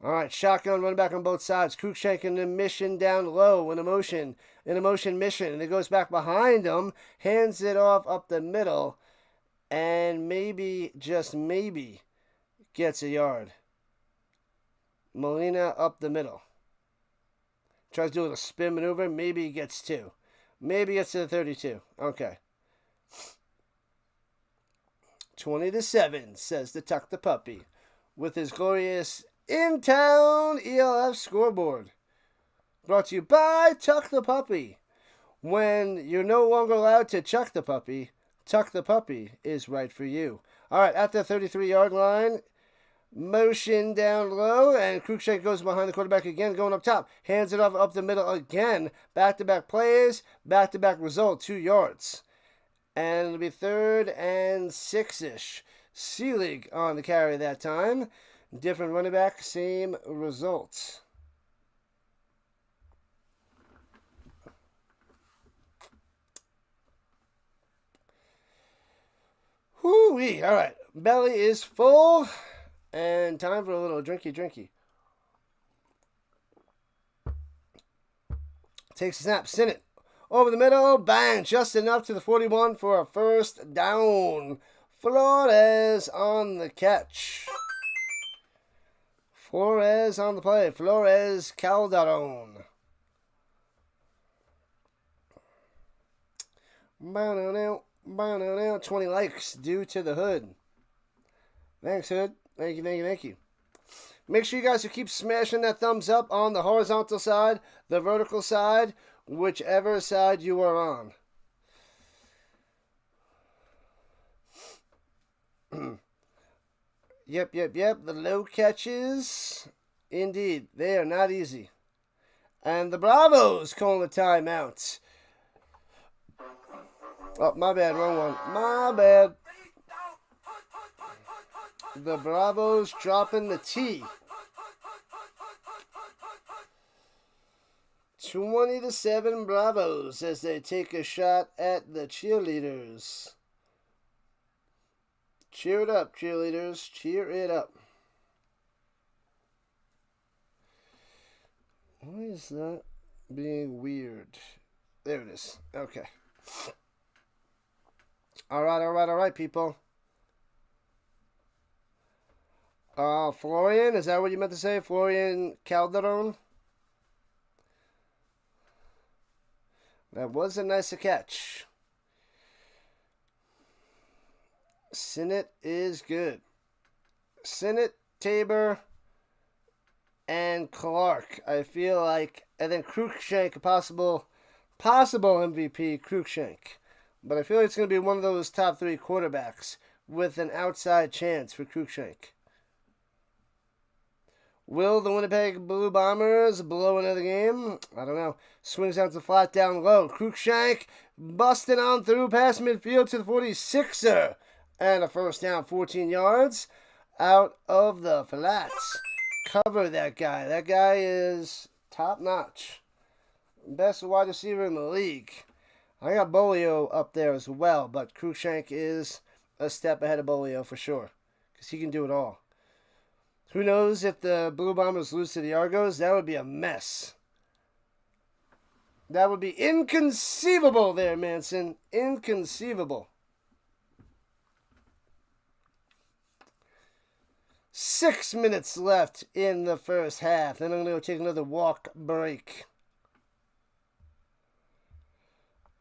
S1: All right, shotgun running back on both sides. Cruikshank in a mission down low in a motion mission, and it goes back behind him, hands it off up the middle, and maybe, just maybe, gets a yard. Molina up the middle. Tries to do a little spin maneuver. Maybe he gets 2. Maybe gets to the 32. Okay. 20-7, says the Tuck the Puppy, with his glorious in-town ELF scoreboard. Brought to you by Tuck the Puppy. When you're no longer allowed to chuck the puppy, Tuck the Puppy is right for you. All right, at the 33-yard line, motion down low, and Cruikshank goes behind the quarterback again, going up top. Hands it off up the middle again. Back-to-back plays, back-to-back result, 2 yards. And it'll be 3rd and 6-ish. Seelig on the carry that time. Different running back, same results. Whoo-wee. All right. Belly is full. And time for a little drinky. Takes a snap. Sinnott. Over the middle. Bang. Just enough to the 41 for a first down. Flores on the catch. Flores on the play. Flores Calderon. 20 likes due to the Hood. Thanks, Hood. Thank you. Make sure you guys keep smashing that thumbs up on the horizontal side, the vertical side, whichever side you are on. Yep. The low catches, indeed, they are not easy. And the Bravos calling the timeout. Oh, my bad, wrong one. My bad. The Bravos dropping the T. 20-7 Bravos as they take a shot at the cheerleaders. Cheer it up, cheerleaders. Cheer it up. Why is that being weird? There it is. Okay. All right, people. Florian, is that what you meant to say? Florian Calderon? That was a nice catch. Sinnott is good. Sinnott, Tabor, and Clark. I feel like, and then Cruikshank, possible MVP, Cruikshank. But I feel like it's going to be one of those top 3 quarterbacks with an outside chance for Cruikshank. Will the Winnipeg Blue Bombers blow another game? I don't know. Swings out to flat down low. Cruikshank busting on through past midfield to the 46er. And a first down, 14 yards out of the flats. Cover that guy. That guy is top notch. Best wide receiver in the league. I got Bolio up there as well, but Cruikshank is a step ahead of Bolio for sure, because he can do it all. Who knows if the Blue Bombers lose to the Argos? That would be a mess. That would be inconceivable there, Manson. Inconceivable. 6 minutes left in the first half. Then I'm going to go take another walk break.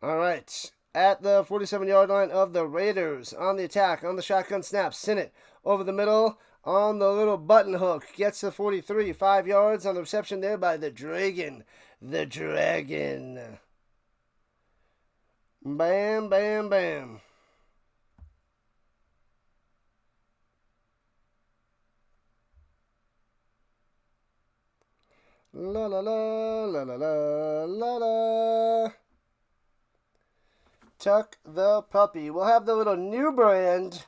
S1: All right. At the 47-yard line of the Raiders. On the attack. On the shotgun snap. Sinnott over the middle. On the little button hook. Gets to 43. 5 yards on the reception there by the Dragon. The Dragon. Bam, bam, bam. La la la la la la la la. Tuck the puppy. We'll have the little new brand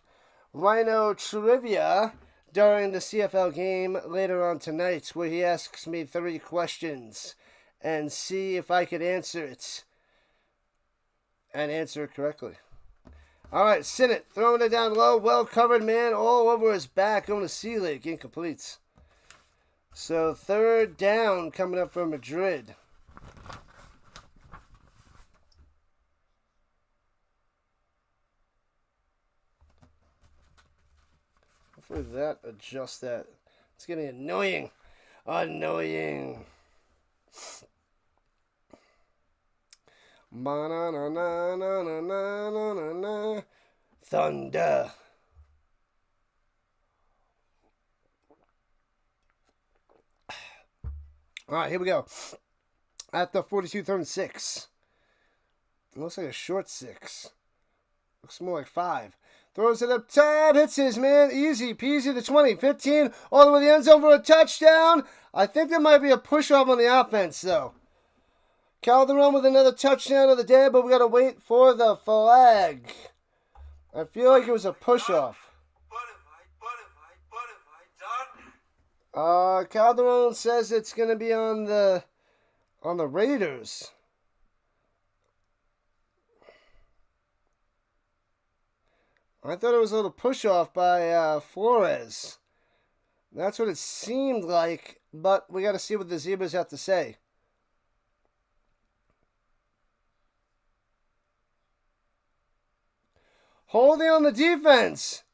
S1: Rhino trivia during the CFL game later on tonight, where he asks me 3 questions and see if I could answer it and answer it correctly. All right, Sinnott throwing it down low, well covered man all over his back, going to C-Leg, incomplete. So 3rd down coming up for Madrid. Hopefully that adjusts that. It's getting annoying. Annoying. Ba-na-na-na-na-na-na-na-na. Thunder. All right, here we go. At the 42, 3rd and 6. It looks like a short 6. Looks more like 5. Throws it up top, hits his man, easy peasy to 20, 15, all the way to the end zone for a touchdown. I think there might be a push-off on the offense, though. Calderon with another touchdown of the day, but we got to wait for the flag. I feel like it was a push-off. Calderon says it's going to be on the Raiders. I thought it was a little push-off by Flores. That's what it seemed like, but we got to see what the Zebras have to say. Holding on the defense.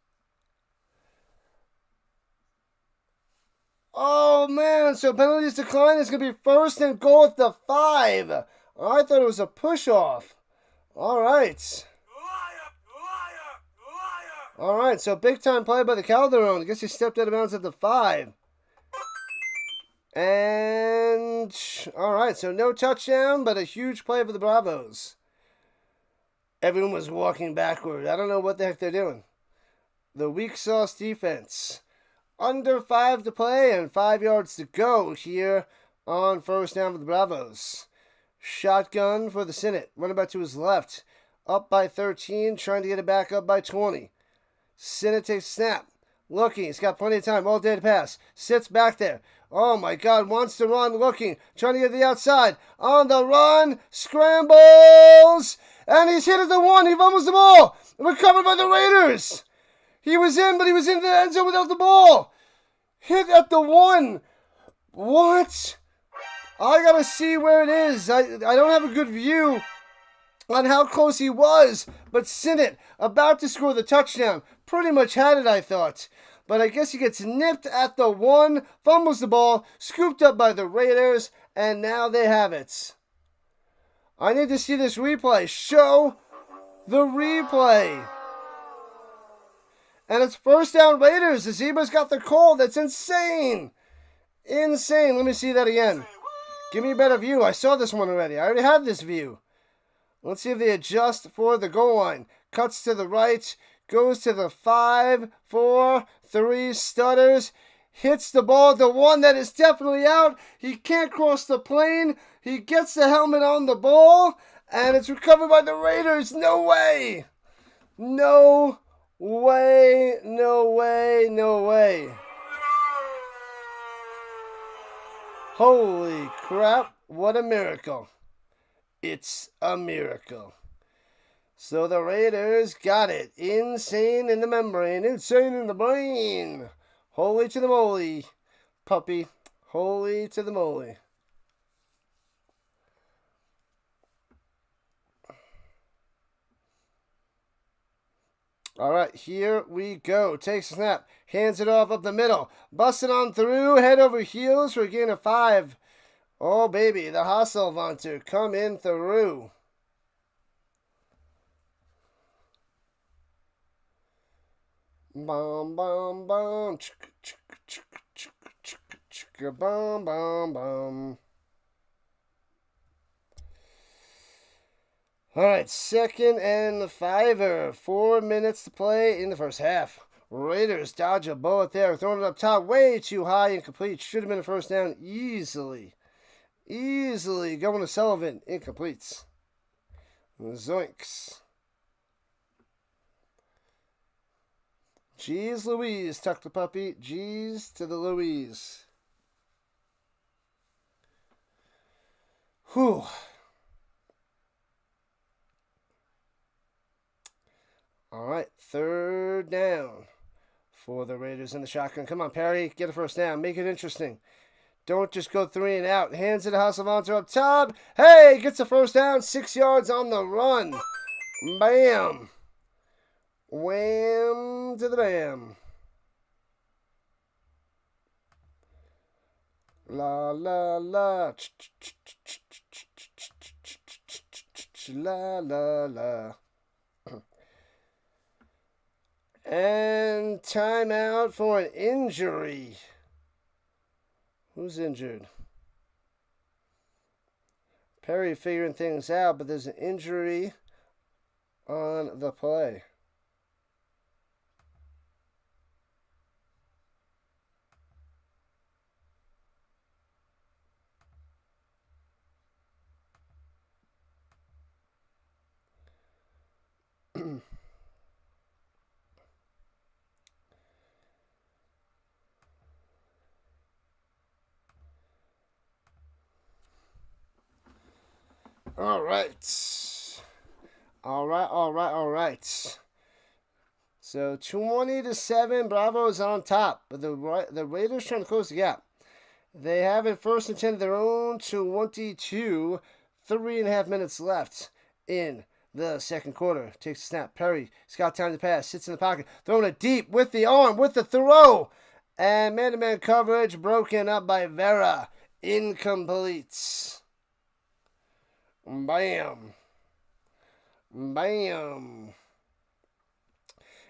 S1: Oh, man, so penalties decline. It's going to be 1st and goal at the 5. I thought it was a push-off. All right. All right, so big-time play by the Calderon. I guess he stepped out of bounds at the 5. And, all right, so no touchdown, but a huge play for the Bravos. Everyone was walking backward. I don't know what the heck they're doing. The weak sauce defense. Under 5 to play and 5 yards to go here on 1st down for the Bravos. Shotgun for the Sinnott. Running back to his left. Up by 13, trying to get it back up by 20. Sinnott takes snap. Looking. He's got plenty of time all day to pass. Sits back there. Oh my God. Wants to run. Looking. Trying to get to the outside. On the run. Scrambles. And he's hit at the 1. He fumbles the ball. Recovered by the Raiders. He was in, but he was in the end zone without the ball. Hit at the 1. What? I got to see where it is. I don't have a good view on how close he was. But Sinnott, about to score the touchdown, pretty much had it, I thought. But I guess he gets nipped at the 1, fumbles the ball, scooped up by the Raiders, and now they have it. I need to see this replay. Show the replay. And it's 1st down Raiders. The Zebras got the call. That's insane. Insane. Let me see that again. Give me a better view. I saw this one already. I already have this view. Let's see if they adjust for the goal line. Cuts to the right. Goes to the 5, 4, 3. Stutters. hits the ball, the one that is definitely out. He can't cross the plane. He gets the helmet on the ball, and it's recovered by the Raiders. No way. No way, no way, no way. Holy crap, what a miracle. It's a miracle. So the Raiders got it. Insane in the membrane. Insane in the brain. Holy to the moly, puppy. Holy to the moly. All right, here we go. Takes a snap. Hands it off up the middle. Busting on through. Head over heels for a gain of 5. Oh, baby. The Hasselvanter come in through. Bum, bum, bum. Bum, bum, bum. All right, 2nd and 5. 4 minutes to play in the first half. Raiders dodge a bullet there. Throwing it up top way too high, incomplete. Should have been a first down easily. Easily going to Sullivan. Incompletes. Zoinks. Jeez Louise, tuck the puppy. Jeez to the Louise. Whew. All right, 3rd down for the Raiders in the shotgun. Come on, Perry, get a first down. Make it interesting. Don't just go 3 and out. Hands it to Hasselvanter up top. Hey, gets a first down. 6 yards on the run. Bam. Wham to the bam. La, la, la. La, la, la. And timeout for an injury. Who's injured? Perry figuring things out, but there's an injury on the play. All right. So 20-7, Bravos on top, but the Raiders trying to close the gap. They have it 1st and 10 of their own. 22, 3.5 minutes left in the second quarter. Takes a snap. Perry, he's got time to pass. Sits in the pocket, throwing it deep with the arm, with the throw, and man-to-man coverage broken up by Vera. Incomplete. Bam. Bam.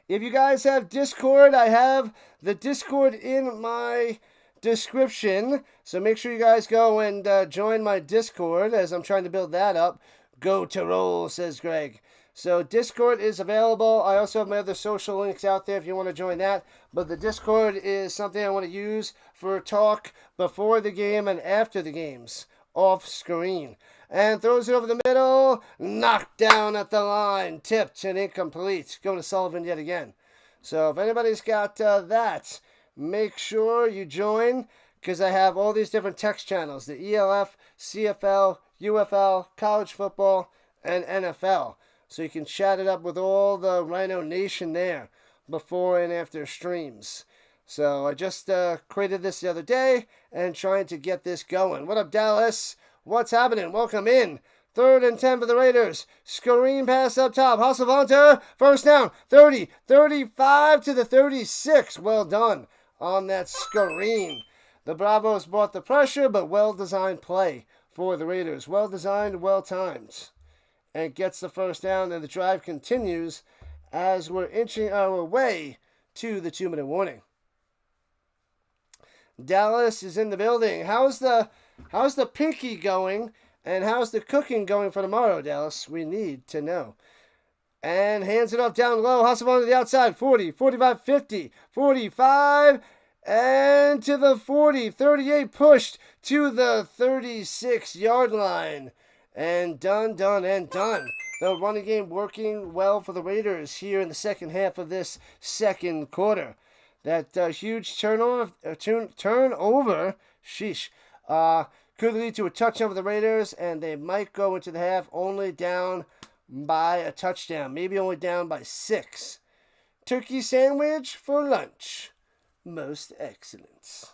S1: If you guys have Discord, I have the Discord in my description. So make sure you guys go and join my Discord as I'm trying to build that up. Go Tirol, says Greg. So Discord is available. I also have my other social links out there if you want to join that. But the Discord is something I want to use for talk before the game and after the games. Off screen. And throws it over the middle. Knocked down at the line. Tipped and incomplete. Going to Sullivan yet again. So if anybody's got that, make sure you join. Because I have all these different text channels. The ELF, CFL, UFL, college football, and NFL. So you can chat it up with all the Rhino Nation there. Before and after streams. So I just created this the other day. And trying to get this going. What up, Dallas? What's happening? Welcome in. 3rd and 10 for the Raiders. Screen pass up top. Hasselvanter. First down. 30. 35 to the 36. Well done on that screen. The Bravos brought the pressure, but well-designed play for the Raiders. Well-designed, well-timed. And gets the first down, and the drive continues as we're inching our way to the 2-minute warning. Dallas is in the building. How's the pinky going? And how's the cooking going for tomorrow, Dallas? We need to know. And hands it off down low. Hasselvanter to the outside. 40, 45, 50, 45. And to the 40, 38, pushed to the 36-yard line. And done, and done. The running game working well for the Raiders here in the second half of this second quarter. That huge turnover, sheesh, could lead to a touchdown for the Raiders, and they might go into the half only down by a touchdown, maybe only down by 6. Turkey sandwich for lunch. Most excellent.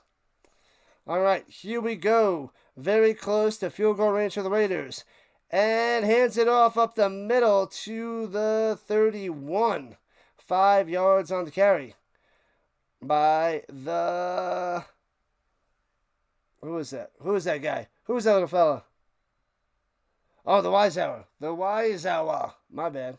S1: All right, here we go. Very close to field goal range for the Raiders. And hands it off up the middle to the 31. 5 yards on the carry by the... Who is that? Who is that guy? Who is that little fella? Oh, the Wiseauer. The Wiseauer. My bad.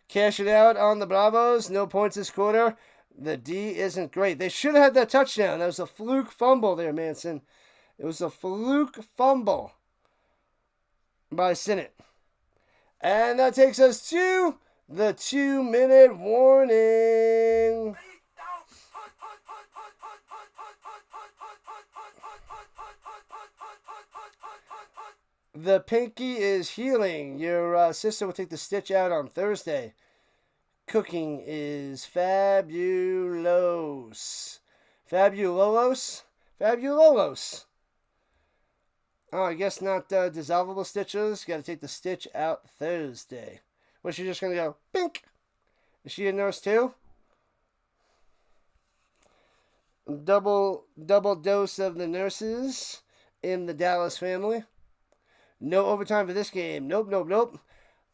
S1: Cash it out on the Bravos. No points this quarter. The D isn't great. They should have had that touchdown. That was a fluke fumble there, Manson. It was a fluke fumble by Sinnott. And that takes us to the 2-minute warning. The pinky is healing. Your sister will take the stitch out on Thursday. Cooking is fabulous. Fabulolos? Fabulolos. Oh, I guess not dissolvable stitches. Got to take the stitch out Thursday. Was she just going to go, pink? Is she a nurse too? Double dose of the nurses in the Dallas family. No overtime for this game. Nope.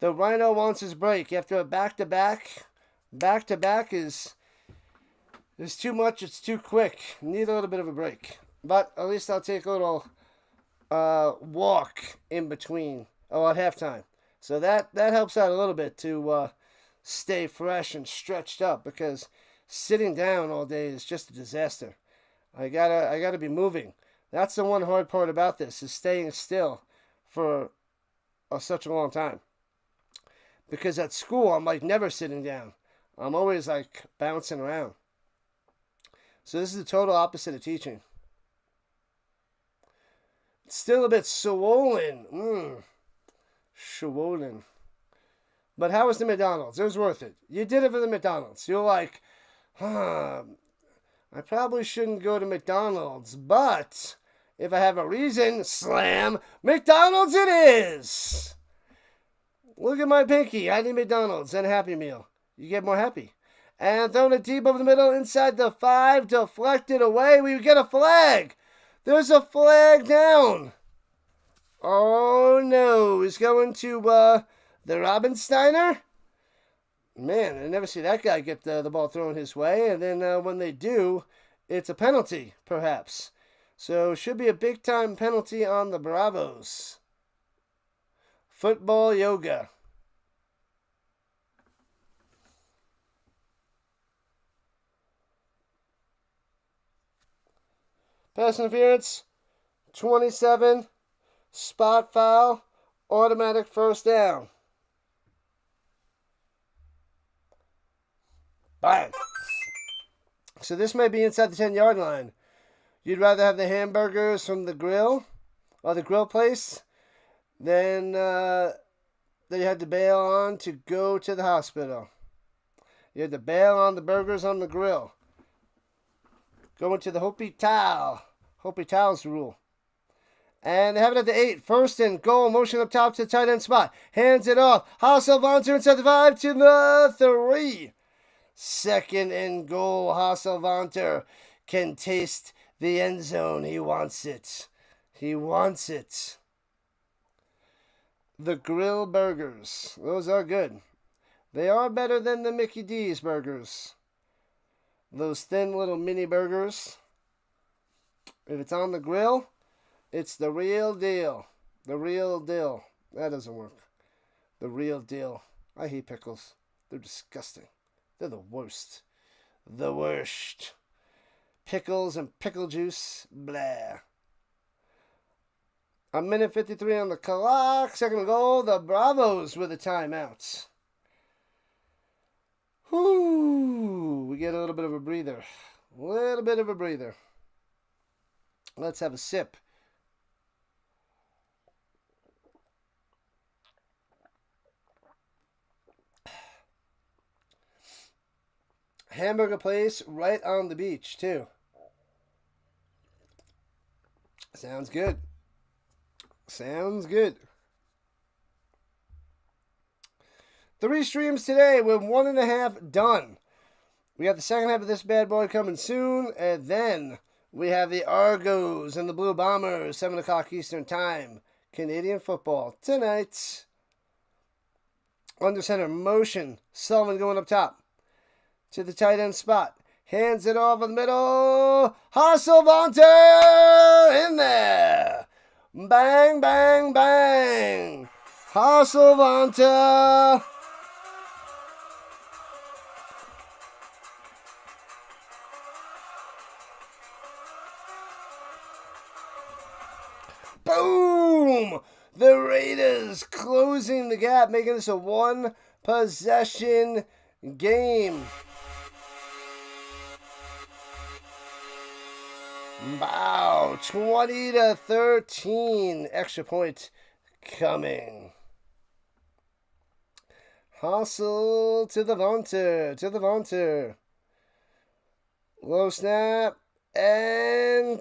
S1: The Rhino wants his break after a back-to-back. Back-to-back is too much. It's too quick. Need a little bit of a break. But at least I'll take a little walk in between. Oh, at halftime. So that helps out a little bit to stay fresh and stretched up, because sitting down all day is just a disaster. I gotta be moving. That's the one hard part about this, is staying still for such a long time. Because at school, I'm like never sitting down. I'm always like bouncing around. So this is the total opposite of teaching. It's still a bit swollen. Swollen. But how was the McDonald's? It was worth it. You did it for the McDonald's. You're like, I probably shouldn't go to McDonald's, but if I have a reason, slam, McDonald's it is! Look at my pinky. I need McDonald's and a Happy Meal. You get more happy. And throwing it deep over the middle, inside the 5, deflected away. We get a flag. There's a flag down. Oh, no. He's going to the Robinsteiner. Man, I never see that guy get the ball thrown his way. And then when they do, it's a penalty, perhaps. So should be a big-time penalty on the Bravos. Football yoga. Pass interference, 27, spot foul, automatic first down. Bang. So this may be inside the 10-yard line. You'd rather have the hamburgers from the grill, or the grill place, than that you had to bail on to go to the hospital. You had to bail on the burgers on the grill. Going to the Hospital. Hospital's rule. And they have it at the 8. First and goal. Motion up top to the tight end spot. Hands it off. Hasselvanter inside the 5 to the 3. Second and goal. Hasselvanter can taste the end zone. He wants it. He wants it. The grill burgers. Those are good. They are better than the Mickey D's burgers. Those thin little mini burgers. If it's on the grill, it's the real deal. The real deal. That doesn't work. The real deal. I hate pickles. They're disgusting. They're the worst. The worst. Pickles and pickle juice. Blah. 1:53 on the clock. Second goal. The Bravos with a timeout. Whoo! We get a little bit of a breather. A little bit of a breather. Let's have a sip. Hamburger place right on the beach, too. Sounds good. Sounds good. 3 streams today with 1.5 done. We got the second half of this bad boy coming soon, and then we have the Argos and the Blue Bombers, 7 o'clock Eastern Time. Canadian football tonight. Under center motion. Sullivan going up top to the tight end spot. Hands it off in the middle. Hasselvanter in there. Bang, bang, bang. Hasselvanter. Boom! The Raiders closing the gap, making this a 1-possession game. Wow, 20-13. Extra point coming. Hustle to the Vonter. Low snap. And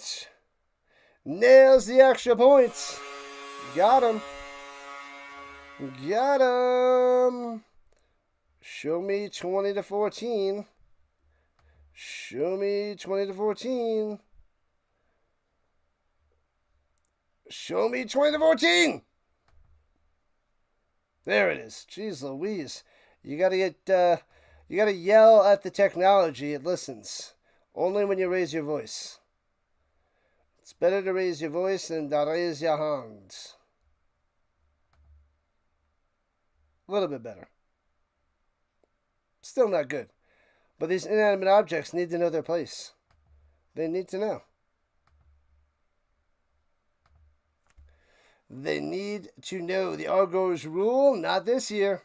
S1: nails the extra points. Got him. Show me 20-14. Show me 20-14. Show me 20-14. There it is. Jeez Louise. You gotta yell at the technology. It listens. Only when you raise your voice. It's better to raise your voice than to raise your hands. A little bit better. Still not good. But these inanimate objects need to know their place. They need to know. They need to know the Argos rule. Not this year.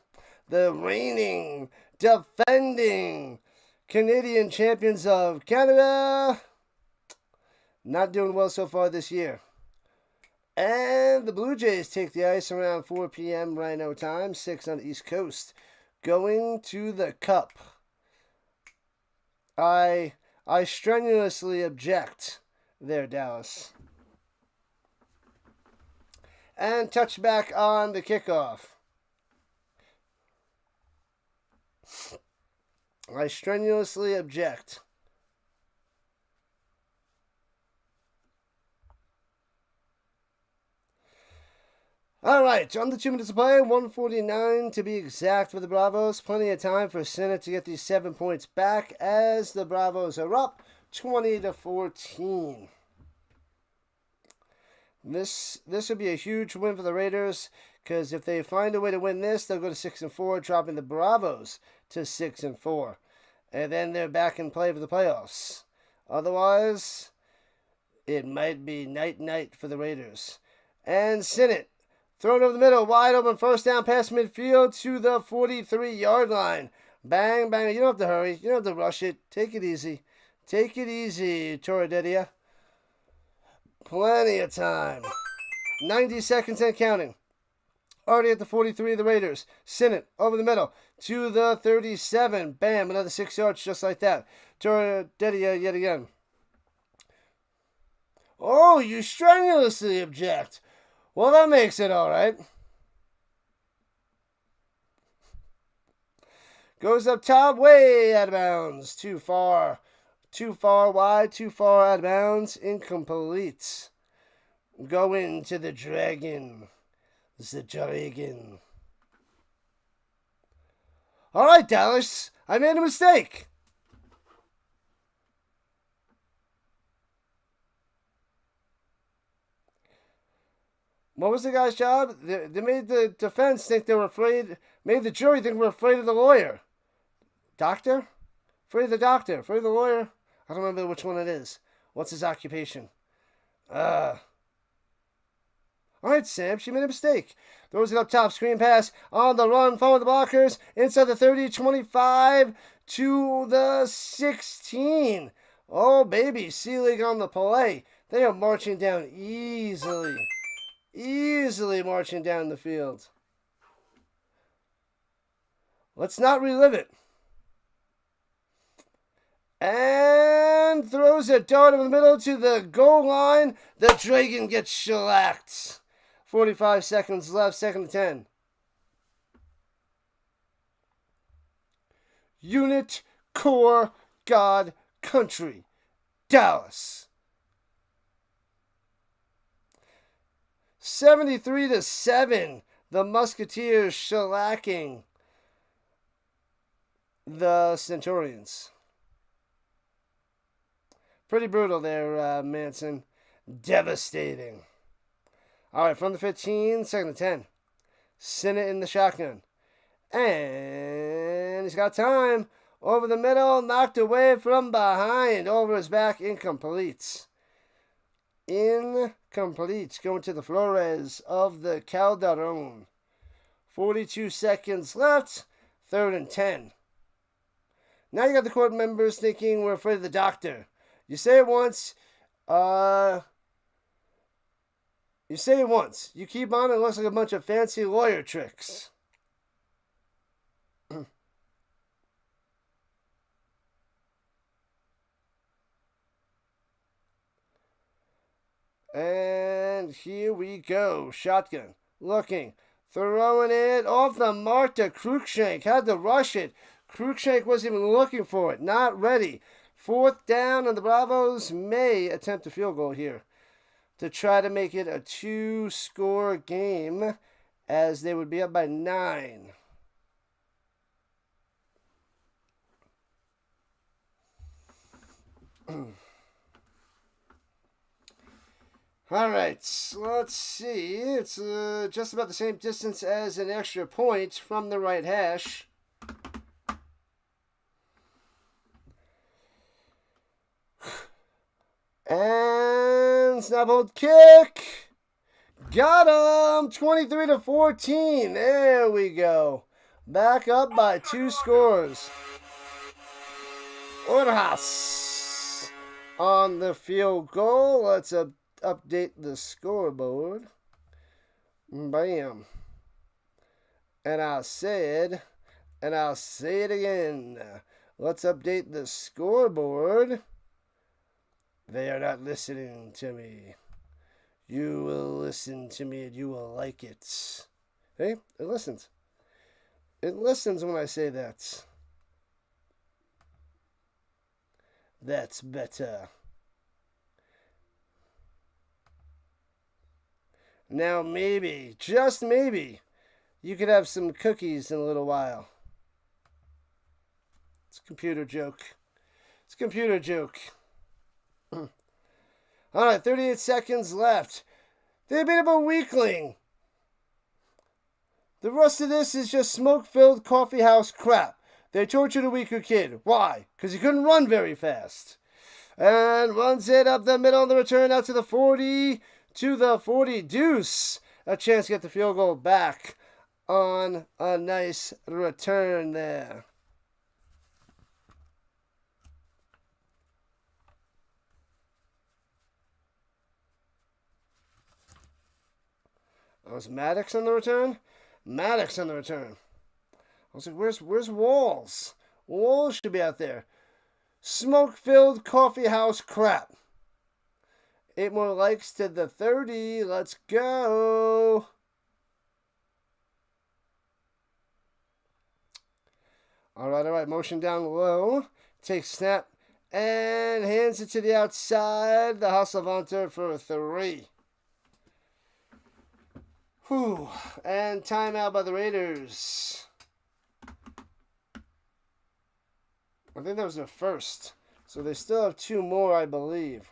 S1: The reigning, defending Canadian champions of Canada. Not doing well so far this year. And the Blue Jays take the ice around 4 p.m. Rhino time, 6 on the East Coast. Going to the Cup. I strenuously object there, Dallas. And touchback on the kickoff. I strenuously object. All right, under 2 minutes to play, 1:49 to be exact for the Bravos. Plenty of time for Senate to get these 7 points back as the Bravos are up 20-14. This would be a huge win for the Raiders because if they find a way to win this, they'll go to 6-4, dropping the Bravos to 6-4, and then they're back in play for the playoffs. Otherwise, it might be night for the Raiders. And Senate. Thrown over the middle, wide open, first down past midfield to the 43-yard line. Bang, bang. You don't have to hurry. You don't have to rush it. Take it easy. Take it easy, Torrededia. Plenty of time. 90 seconds and counting. Already at the 43 of the Raiders. Sinnott over the middle to the 37. Bam, another 6 yards just like that. Torrededia yet again. Oh, you strenuously object. Well, that makes it all right. Goes up top, way out of bounds. Too far wide, too far out of bounds. Incomplete. Going to the Dragon. The Dragon. All right, Dallas. I made a mistake. What was the guy's job? They made the defense think they were afraid. Made the jury think we're afraid of the lawyer. Doctor? Afraid of the doctor. Afraid of the lawyer? I don't remember which one it is. What's his occupation? All right, Sam, she made a mistake. Throws it up top, screen pass, on the run, following the blockers, inside the 30, 25 to the 16. Oh, baby, C-League on the play. They are marching down easily. Easily marching down the field. Let's not relive it. And throws a dart in the middle to the goal line. The Dragon gets shellacked. 45 seconds left, second and 10. Unit, Core, God, Country. Dallas. 73-7. The Musketeers shellacking the Centurions. Pretty brutal there, Manson. Devastating. All right, from the 15, second and 10. Sinnott in the shotgun. And he's got time. Over the middle, knocked away from behind. Over his back, incomplete. Incomplete. Going to the Flores of the Calderon. 42 seconds left. Third and 10. Now you got the court members thinking we're afraid of the doctor. You say it once. You say it once. You keep on, it looks like a bunch of fancy lawyer tricks. And here we go. Shotgun. Looking. Throwing it off the mark to Cruikshank. Had to rush it. Cruikshank wasn't even looking for it. Not ready. Fourth down, and the Bravos may attempt a field goal here to try to make it a 2-score game, as they would be up by 9. All right, let's see. It's just about the same distance as an extra point from the right hash. And snap hold kick. Got him. 23-14. There we go. Back up by 2 scores. Orhaus on the field goal. Let's update the scoreboard. Bam. And I'll say it again. Let's update the scoreboard. They are not listening to me. You will listen to me and you will like it. Hey, it listens. It listens when I say that. That's better. Now maybe, just maybe, you could have some cookies in a little while. It's a computer joke. It's a computer joke. All right, 38 seconds left. They're a bit of a weakling. The rest of this is just smoke-filled coffeehouse crap. They tortured a weaker kid. Why? Because he couldn't run very fast. And runs it up the middle of the return out to the 40, to the 40 deuce. A chance to get the field goal back on a nice return there. Was Maddox on the return? Maddox on the return. I was like, where's Walls? Walls should be out there. Smoke-filled coffeehouse crap. 8 more likes to the 30. Let's go. All right. Motion down low. Takes snap and hands it to the outside. The Hasselvanter for a 3. Whew. And timeout by the Raiders. I think that was their first. So they still have 2 more, I believe.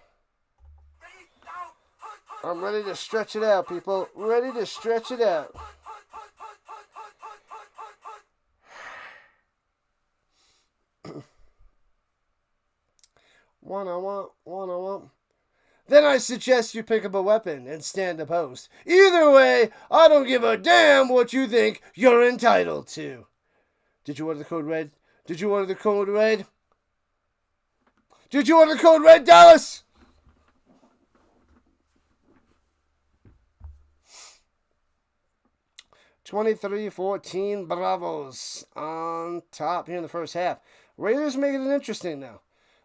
S1: I'm ready to stretch it out, people. Ready to stretch it out. One on one. then I suggest you pick up a weapon and stand opposed. Either way, I don't give a damn what you think you're entitled to. Did you order the code red? Did you order the code red? Did you order the code red, Dallas? (23-14) Bravos on top here in the first half. Raiders making it interesting now.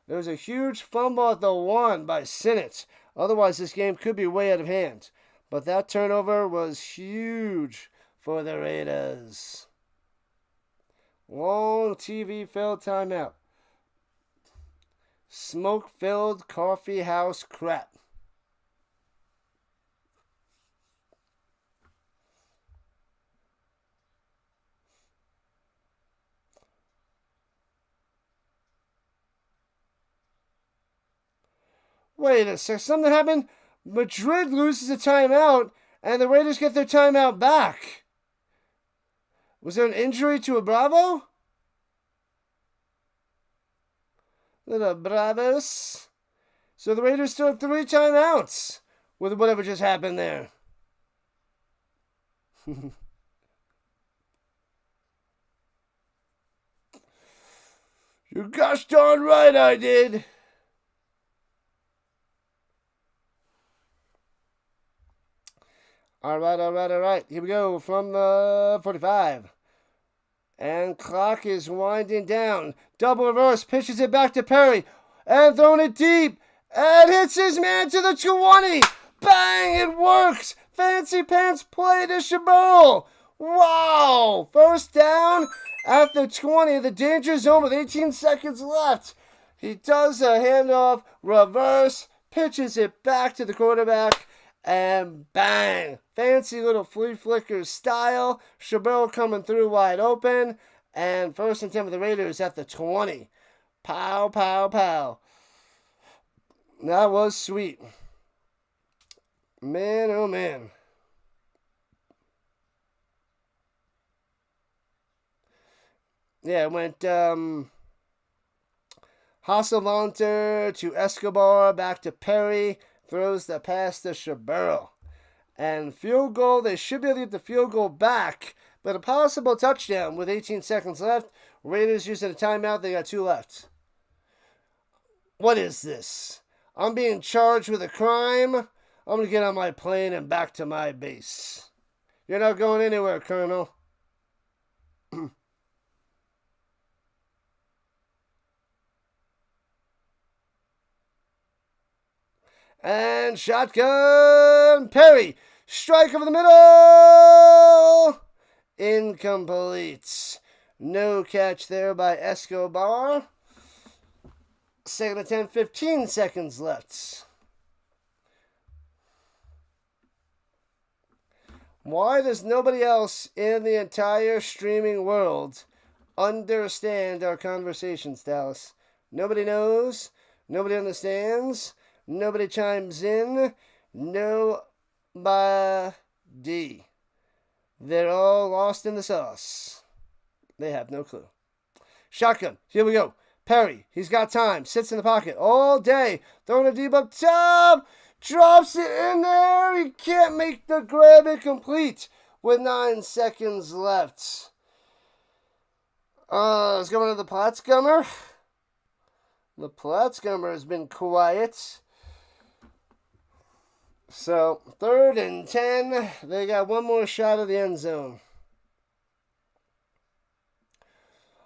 S1: There was a huge fumble at the 1 by Sinnott. Otherwise, this game could be way out of hand. But that turnover was huge for the Raiders. Long TV-filled timeout. Smoke-filled coffee house crap. Wait a sec. Something happened. Madrid loses a timeout, and the Raiders get their timeout back. Was there an injury to a Bravo? The Bravos. So the Raiders still have 3 timeouts with whatever just happened there. You're gosh darn right I did. All right. Here we go from the 45. And clock is winding down. Double reverse, pitches it back to Perry. And throwing it deep. And hits his man to the 20. Bang, it works. Fancy pants play to Showdown. Wow. First down at the 20. The danger zone with 18 seconds left. He does a handoff, reverse, pitches it back to the quarterback. And bang! Fancy little flea flicker style. Showdown coming through wide open. And first and 10 for the Raiders at the 20. Pow, pow, pow. That was sweet. Man, oh man. Yeah, it went Hasselvanter to Escobar, back to Perry. Throws the pass to Showdown. And field goal, they should be able to get the field goal back. But a possible touchdown with 18 seconds left. Raiders using a timeout, they got 2 left. What is this? I'm being charged with a crime. I'm going to get on my plane and back to my base. You're not going anywhere, Colonel. And shotgun, Perry. Strike over the middle. Incomplete. No catch there by Escobar. Second and 10, 15 seconds left. Why does nobody else in the entire streaming world understand our conversations, Dallas? Nobody knows. Nobody understands. Nobody chimes in. Nobody. They're all lost in the sauce. They have no clue. Shotgun. Here we go. Perry. He's got time. Sits in the pocket all day. Throwing a deep up top. Drops it in there. He can't make the grab incomplete with 9 seconds left. Let's go into the Platzgummer. The Platzgummer has been quiet. So, 3rd and 10. They got one more shot of the end zone.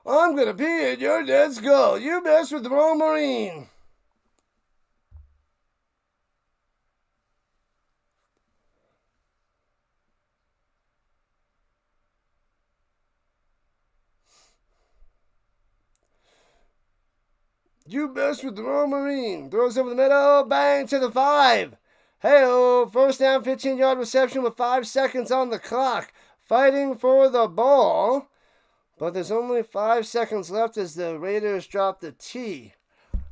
S1: I'm going to pee in your dead skull. You mess with the wrong Marine. You mess with the wrong Marine. Throws over the middle. Bang to the 5. Hey-oh, first down, 15-yard reception with 5 seconds on the clock. Fighting for the ball. But there's only 5 seconds left as the Raiders drop the T.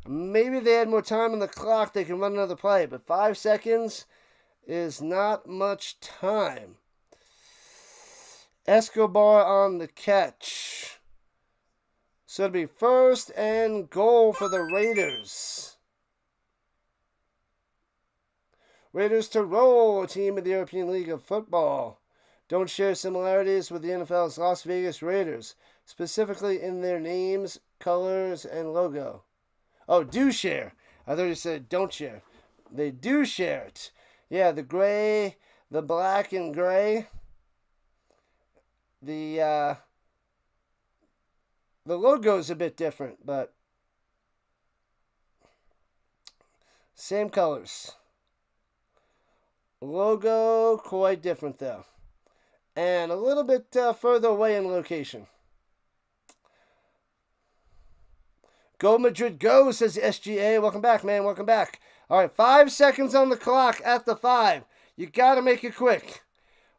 S1: Maybe they had more time on the clock. They can run another play. But 5 seconds is not much time. Escobar on the catch. So it'll be 1st and goal for the Raiders. Raiders Tirol, a team in the European League of Football. Don't share similarities with the NFL's Las Vegas Raiders, specifically in their names, colors, and logo. Oh, do share. I thought you said don't share. They do share it. Yeah, the gray, the black and gray. The logo's a bit different, but same colors. Logo quite different though, and a little bit further away in location. Go Madrid, go, says SGA. Welcome back, man. Welcome back. All right, 5 seconds on the clock at the 5. You got to make it quick.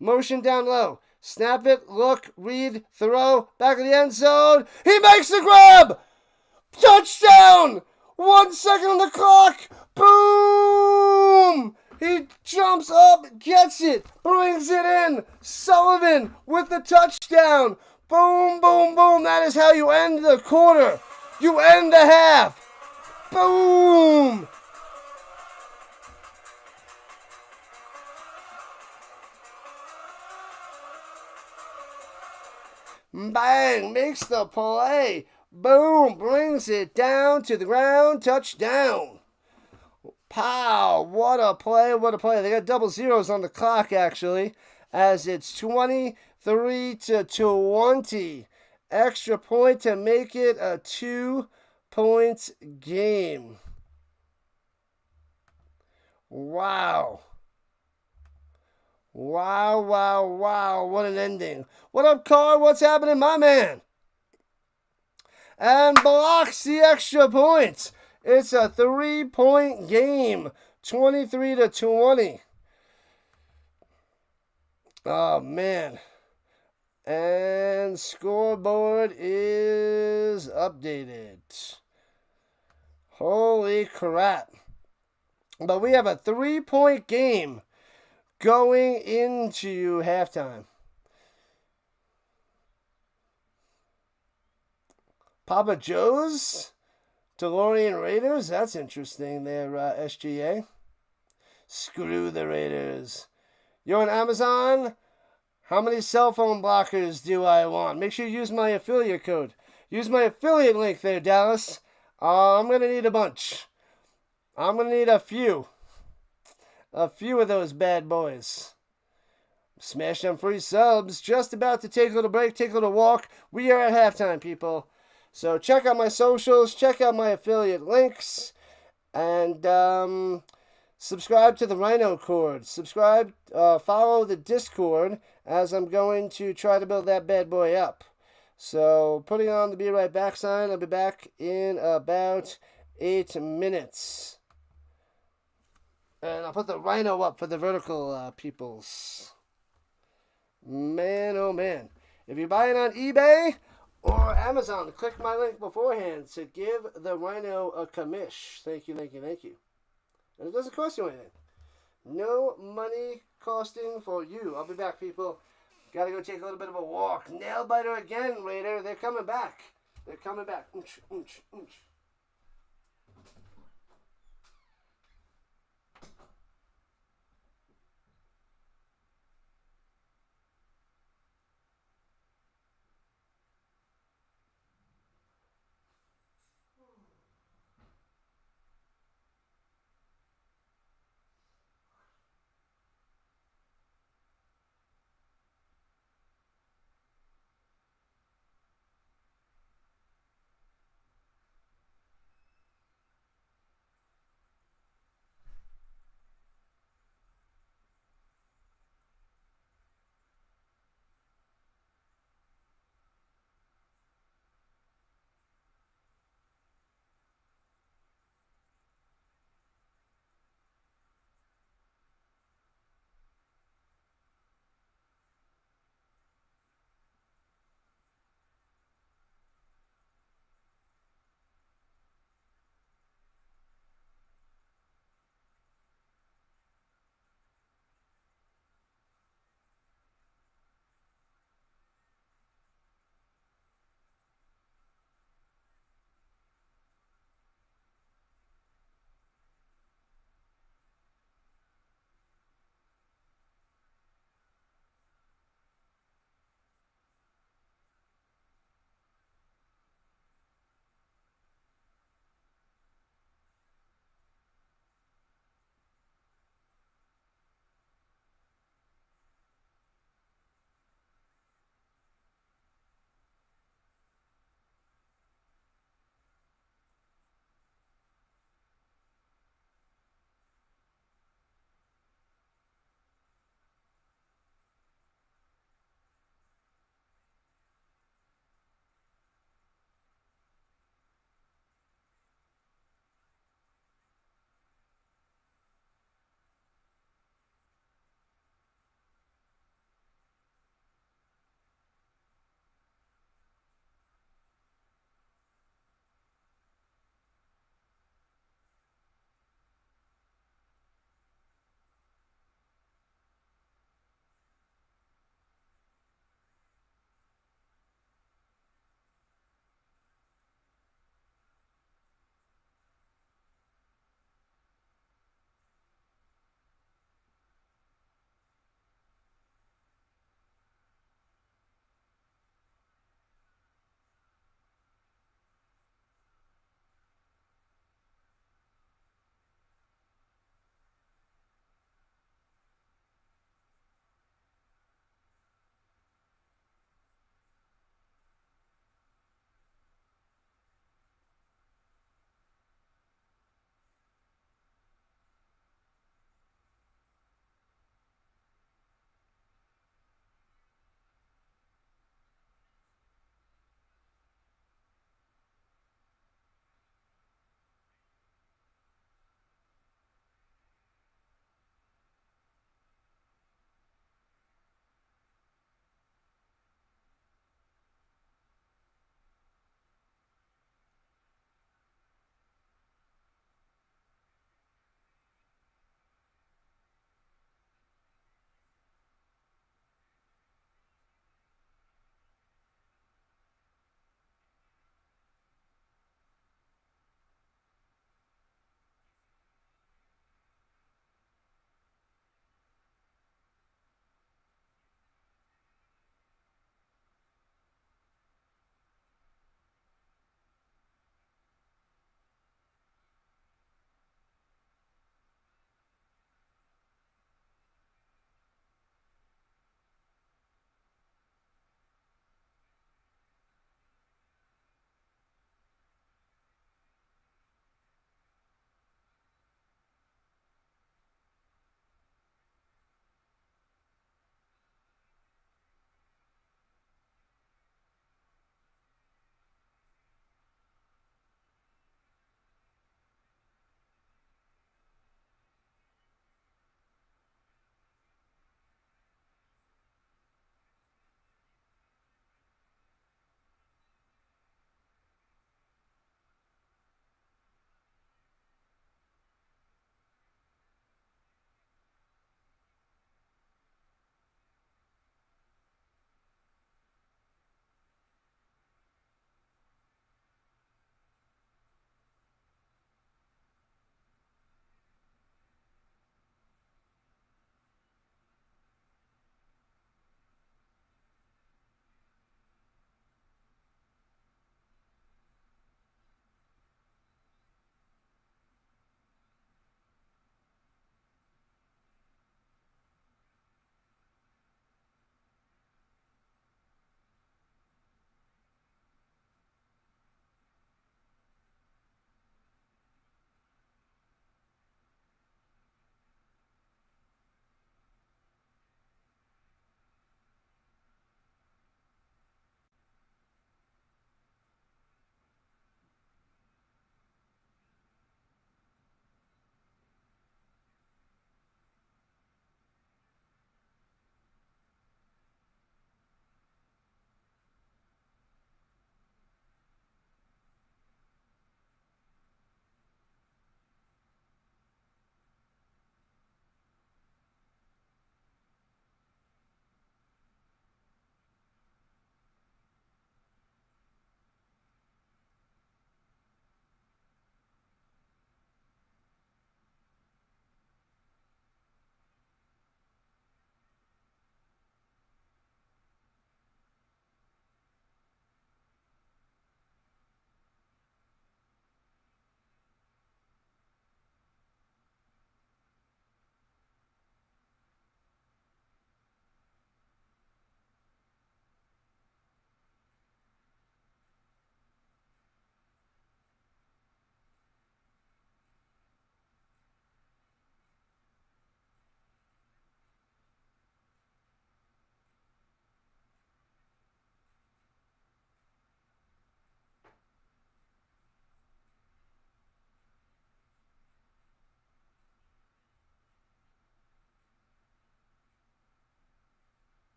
S1: Motion down low. Snap it, look, read, throw, back of the end zone. He makes the grab! Touchdown! 1 second on the clock. Boom! He jumps up, gets it, brings it in. Sullivan with the touchdown. Boom, boom, boom. That is how you end the quarter. You end the half. Boom! Bang! Makes the play. Boom! Brings it down to the ground. Touchdown. Pow! What a play, what a play. They got double zeros on the clock, actually, as it's 23-20. Extra point to make it a 2-point game. Wow. Wow, wow, wow. What an ending. What up, Carr? What's happening, my man? And blocks the extra points. It's a 3-point game. 23-20. Oh, man. And scoreboard is updated. Holy crap. But we have a 3-point game going into halftime. Papa Joe's DeLorean Raiders? That's interesting there, SGA. Screw the Raiders. You're on Amazon? How many cell phone blockers do I want? Make sure you use my affiliate code. Use my affiliate link there, Dallas. I'm going to need a bunch. I'm going to need a few. A few of those bad boys. Smash them free subs. Just about to take a little break, take a little walk. We are at halftime, people. So check out my socials. Check out my affiliate links. And subscribe to the Rhino Cord. Subscribe, follow the Discord as I'm going to try to build that bad boy up. So putting on the be right back sign. I'll be back in about 8 minutes. And I'll put the Rhino up for the vertical peoples. Man, oh man. If you're buying on eBay or Amazon, click my link beforehand to give the Rhino a commish. Thank you, thank you, thank you. And it doesn't cost you anything. No money costing for you. I'll be back, people. Gotta go take a little bit of a walk. Nail biter again, Raider. They're coming back. They're coming back. Oonch, oonch, oonch.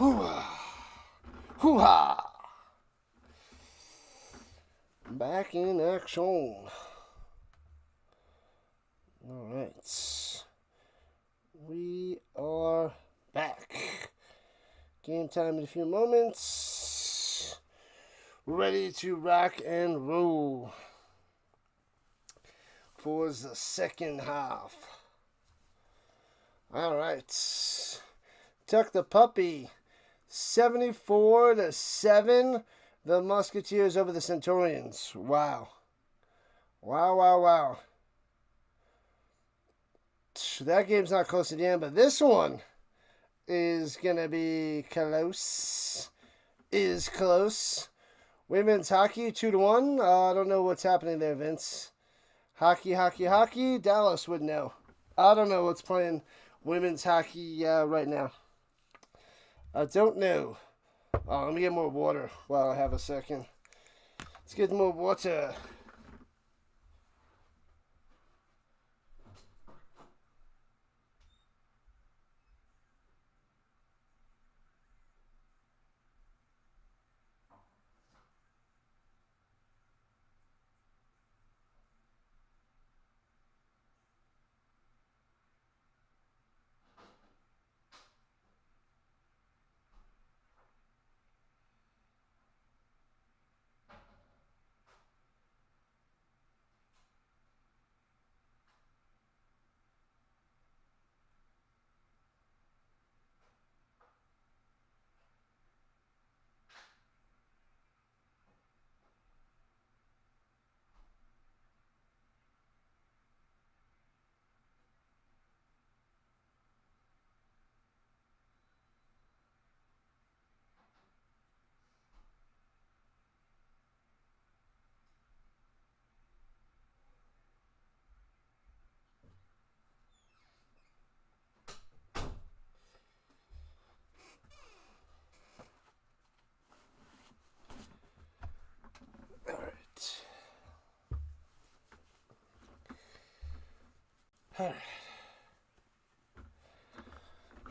S1: Hoo-ha! Hoo-ha! Back in action. Alright. We are back. Game time in a few moments. Ready to rock and roll for the second half. Alright. Tuck the puppy. 74-7. The Musketeers over the Centurions. Wow. Wow. That game's not close to the end, but this one is going to be close. Is close. Women's hockey, 2-1. I don't know what's happening there, Vince. Hockey. Dallas would know. I don't know what's playing women's hockey right now. I don't know. Oh, let me get more water while I have a second. Let's get more water.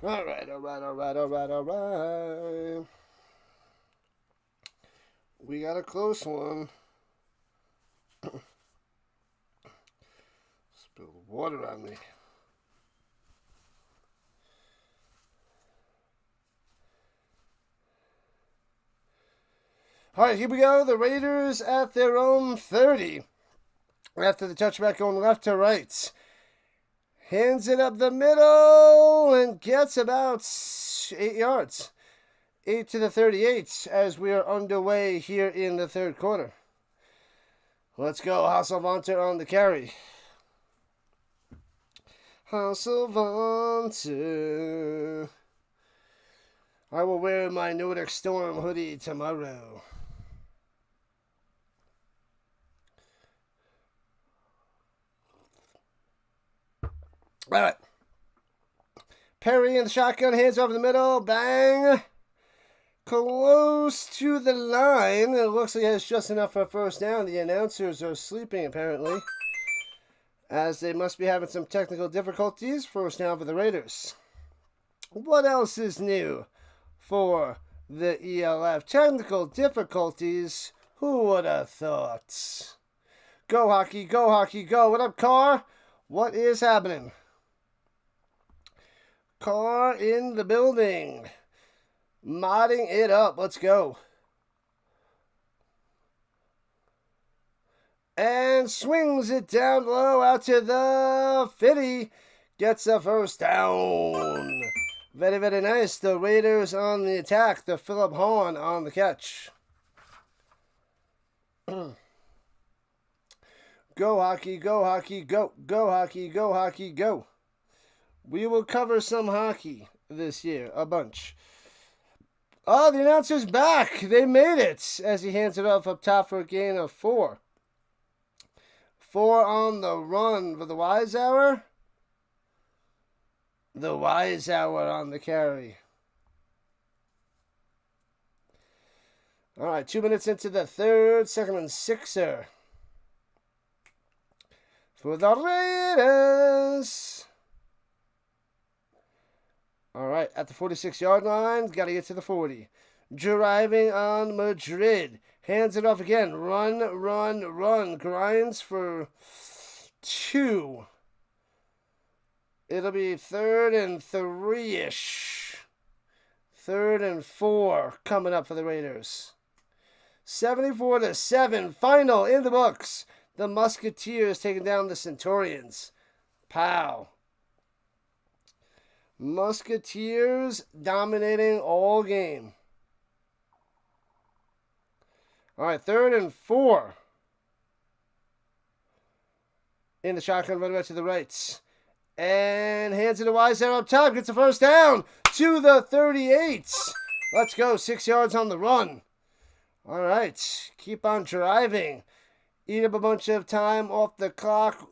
S1: All right. We got a close one. Spilled water on me. All right, here we go. The Raiders at their own 30. After the touchback going left to right. Hands it up the middle and gets about 8 yards. 8 to the 38 as we are underway here in the third quarter. Let's go. Hasselvanter on the carry. Hasselvanter. I will wear my Nordic Storm hoodie tomorrow. All right. Perry in the shotgun, hands over the middle, bang. Close to the line. It looks like it's just enough for a first down. The announcers are sleeping, apparently, as they must be having some technical difficulties. First down for the Raiders. What else is new for the ELF? Technical difficulties. Who would have thought? Go, hockey, go, hockey, go. What up, Carr? What is happening? Carr in the building. Modding it up. Let's go. And swings it down low out to the 50. Gets a first down. Very, very nice. The Raiders on the attack. The Philip Hahn on the catch. Go hockey, go hockey, go. Go hockey, go hockey, go. We will cover some hockey this year. A bunch. Oh, the announcer's back. They made it as he hands it off up top for a gain of 4. 4 on the run for the Wise Hour. The Wise Hour on the carry. All right, 2 minutes into the third. 2nd and 6er. For the Raiders. All right, at the 46-yard line, got to get to the 40. Driving on Madrid. Hands it off again. Run, run, run. Grinds for 2. It'll be 3rd and 3-ish. 3rd and 4 coming up for the Raiders. 74-7. Final in the books. The Musketeers taking down the Centurions. Pow. Musketeers dominating all game. All right, 3rd and 4. In the shotgun, run right to the right. And hands it to Wiseau up top. Gets the first down to the 38. Let's go. 6 yards on the run. All right. Keep on driving. Eat up a bunch of time off the clock.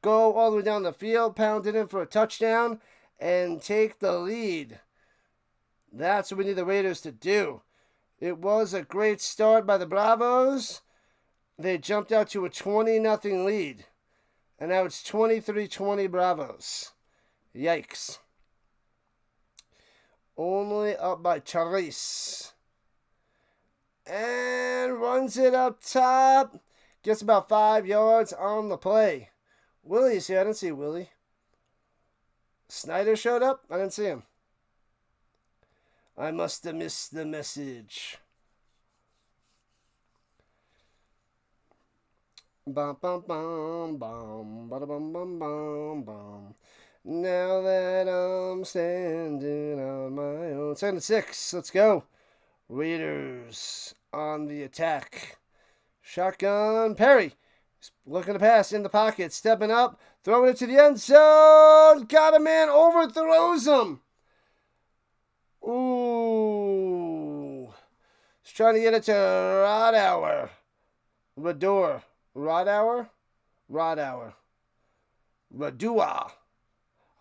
S1: Go all the way down the field. Pound it in for a touchdown. And take the lead. That's what we need the Raiders to do. It was a great start by the Bravos. They jumped out to a 20-0 lead. And now it's 23-20 Bravos. Yikes. Only up by Charisse. And runs it up top. Gets about 5 yards on the play. Willie's here. I didn't see Willie. Snyder showed up? I didn't see him. I must have missed the message. Bum bum bum bum bada bum bum bum bum. Now that I'm standing on my own. 2nd and 6. Let's go. Raiders on the attack. Shotgun. Perry. Looking to pass in the pocket. Stepping up. Throwing it to the end zone. Got a man. Overthrows him. Ooh. He's trying to get it to Rodauer. Rador. Rodauer? Rodauer. Radua.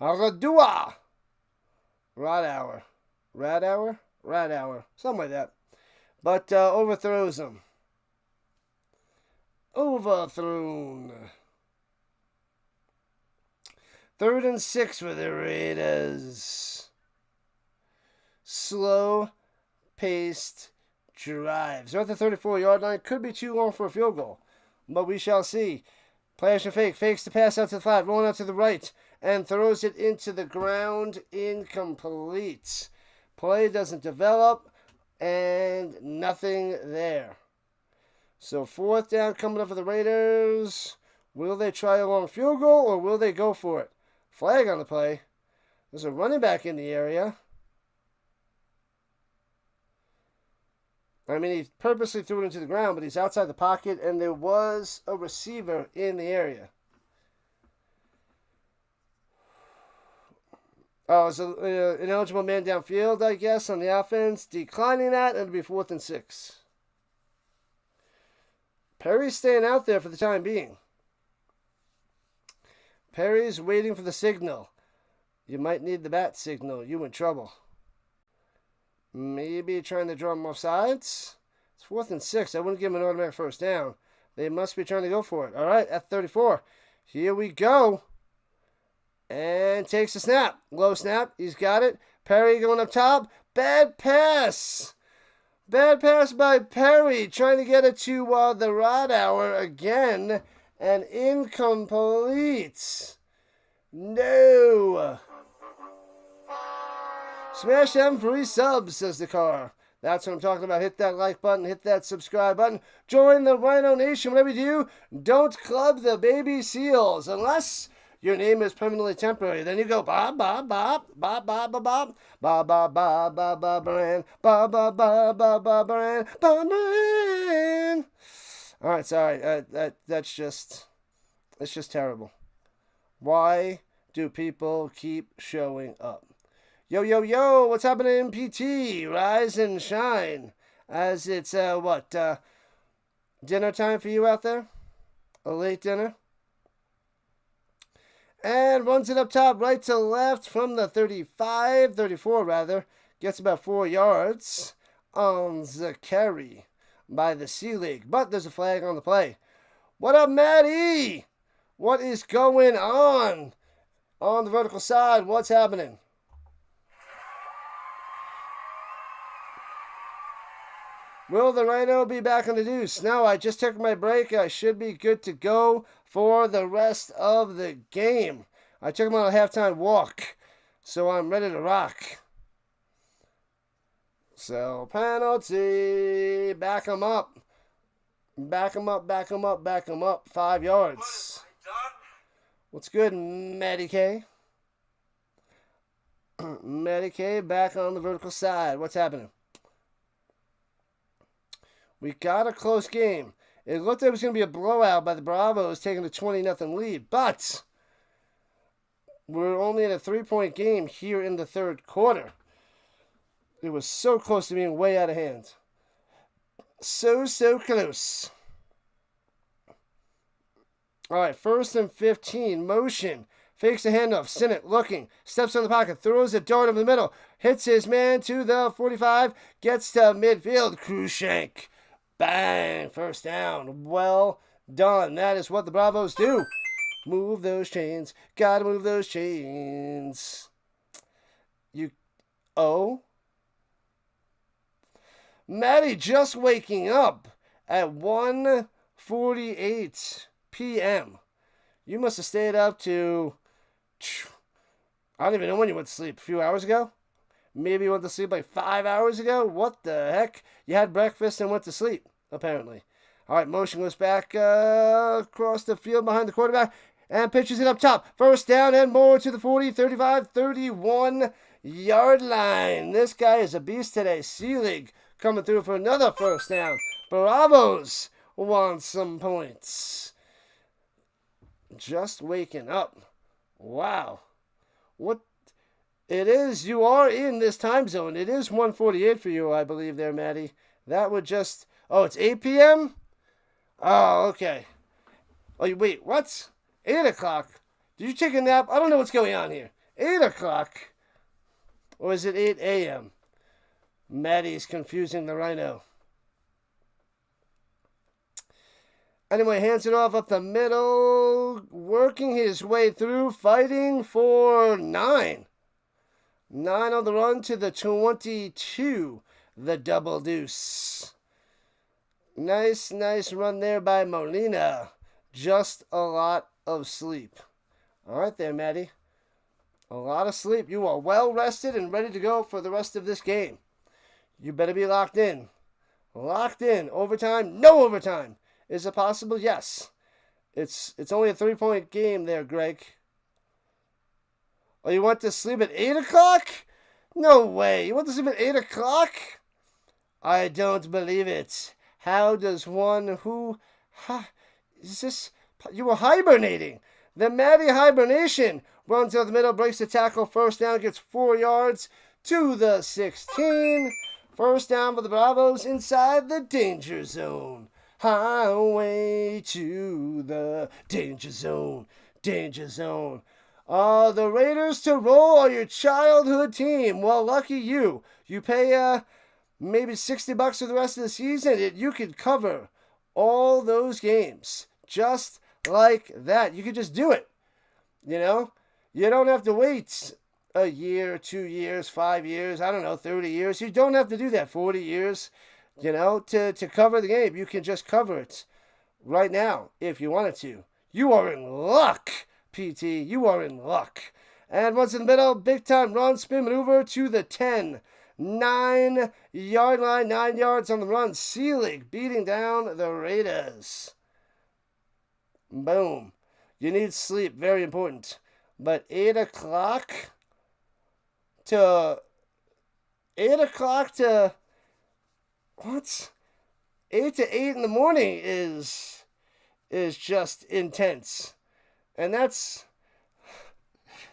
S1: Radua. Rodauer. Radauer? Radauer. Something like that. But overthrows him. Overthrown. 3rd and 6 for the Raiders. Slow-paced drives. They're at the 34-yard line. Could be too long for a field goal. But we shall see. Play action fake. Fakes the pass out to the flat. Rolling out to the right. And throws it into the ground. Incomplete. Play doesn't develop. And nothing there. So 4th down coming up for the Raiders. Will they try a long field goal or will they go for it? Flag on the play. There's a running back in the area. I mean, he purposely threw it into the ground, but he's outside the pocket, and there was a receiver in the area. Oh, it's an ineligible man downfield, I guess, on the offense. Declining that, and it'll be 4th and 6. Perry's staying out there for the time being. Perry's waiting for the signal. You might need the bat signal. You in trouble. Maybe trying to draw him off sides. It's 4th and 6. I wouldn't give him an automatic first down. They must be trying to go for it. All right, at 34. Here we go. And takes a snap. Low snap. He's got it. Perry going up top. Bad pass. Bad pass by Perry. Trying to get it to the Rodauer again. And incomplete. No. Smash them free subs, says the car. That's what I'm talking about. Hit that like button. Hit that subscribe button. Join the Rhino Nation. Whatever you do, don't club the baby seals. Unless your name is permanently temporary. Then you go Bob, Bob, Bob, Bob, Bob, Bob, Bob, Bob, Bob, Bob, Bob, Bob, Brand, Bob, Bob, Bob, Bob, Bob, Brand, Bob, Brand. All right, sorry. It's just terrible. Why do people keep showing up? Yo, yo, yo, what's happening in PT? Rise and shine. As it's, dinner time for you out there? A late dinner? And runs it up top, right to left from the 34 rather. Gets about 4 yards on the carry by the C-League. But there's a flag on the play. What up, Matty? What is going on the vertical side? What's happening? Will the Rhino be back on the deuce? No, I just took my break. I should be good to go for the rest of the game. I took him on a halftime walk, so I'm ready to rock. So, penalty. Back him up. Back him up, back him up, back him up. 5 yards. What's good, Matty K? Matty K back on the vertical side. What's happening? We got a close game. It looked like it was going to be a blowout by the Bravos taking a 20-0 lead, but we're only in a 3-point game here in the third quarter. It was so close to being way out of hand. So close. All right, 1st and 15. Motion. Fakes the handoff. Sinnott looking. Steps on the pocket. Throws a dart over the middle. Hits his man to the 45. Gets to midfield. Krushank. Bang. First down. Well done. That is what the Bravos do. Move those chains. Gotta move those chains. Matty just waking up at 1:48 p.m. You must have stayed up to, I don't even know when you went to sleep. A few hours ago? Maybe you went to sleep like 5 hours ago? What the heck? You had breakfast and went to sleep, apparently. All right, motion goes back across the field behind the quarterback and pitches it up top. First down and more to the 40, 35, 31-yard line. This guy is a beast today. Seelig coming through for another first down. Bravos want some points. Just waking up. Wow. What it is, you are in this time zone. It is 1:48 for you, I believe there, Maddie. That would just, it's 8 p.m.? Oh, okay. Oh, wait, what? 8 o'clock? Did you take a nap? I don't know what's going on here. 8 o'clock? Or is it 8 a.m.? Maddie's confusing the Rhino. Anyway, hands it off up the middle, working his way through, fighting for 9. 9 on the run to the 22, the double deuce. Nice run there by Molina. Just a lot of sleep. All right there, Maddie. A lot of sleep. You are well rested and ready to go for the rest of this game. You better be locked in. Locked in. Overtime? No overtime. Is it possible? Yes. It's only a 3-point game there, Greg. Oh, you went to sleep at 8 o'clock? No way. You went to sleep at 8 o'clock? I don't believe it. How does one who... is this... You were hibernating. The Matty hibernation. Runs out the middle, breaks the tackle, first down, gets 4 yards to the 16. First down for the Bravos inside the danger zone. Highway to the danger zone. Danger zone. The Raiders Tirol are your childhood team. Well, lucky you. You pay maybe $60 for the rest of the season. You could cover all those games just like that. You could just do it. You know? You don't have to wait a year, 2 years, 5 years, 30 years. You don't have to do that, 40 years, to cover the game. You can just cover it right now if you wanted to. You are in luck, PT. You are in luck. And once in the middle, big time run, spin maneuver to the 10. 9-yard line, 9 yards on the run. Seelig beating down the Raiders. Boom. You need sleep, very important. But 8 o'clock to what? 8 to 8 in the morning is just intense. And that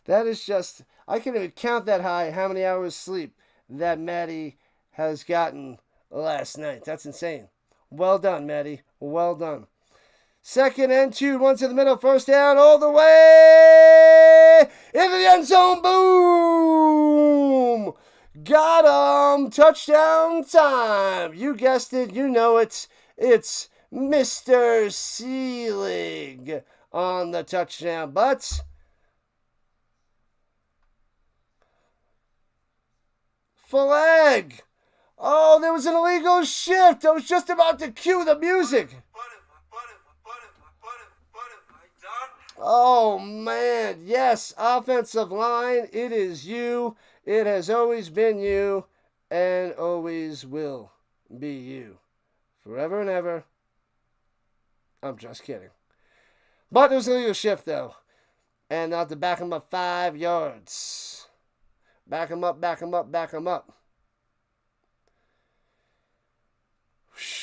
S1: is just, I can't even count that high how many hours sleep that Maddie has gotten last night. That's insane. Well done, Maddie. Well done. 2nd and 2, runs to the middle, first down, all the way into the end zone. Boom! Got him! Touchdown time! You guessed it, you know it. It's Mr. Seelig on the touchdown, but flag! Oh, there was an illegal shift. I was just about to cue the music. Oh, man. Yes, offensive line. It is you. It has always been you and always will be you. Forever and ever. I'm just kidding. But there was an illegal shift, though. And now to back him up 5 yards. Back him up, back him up, back him up.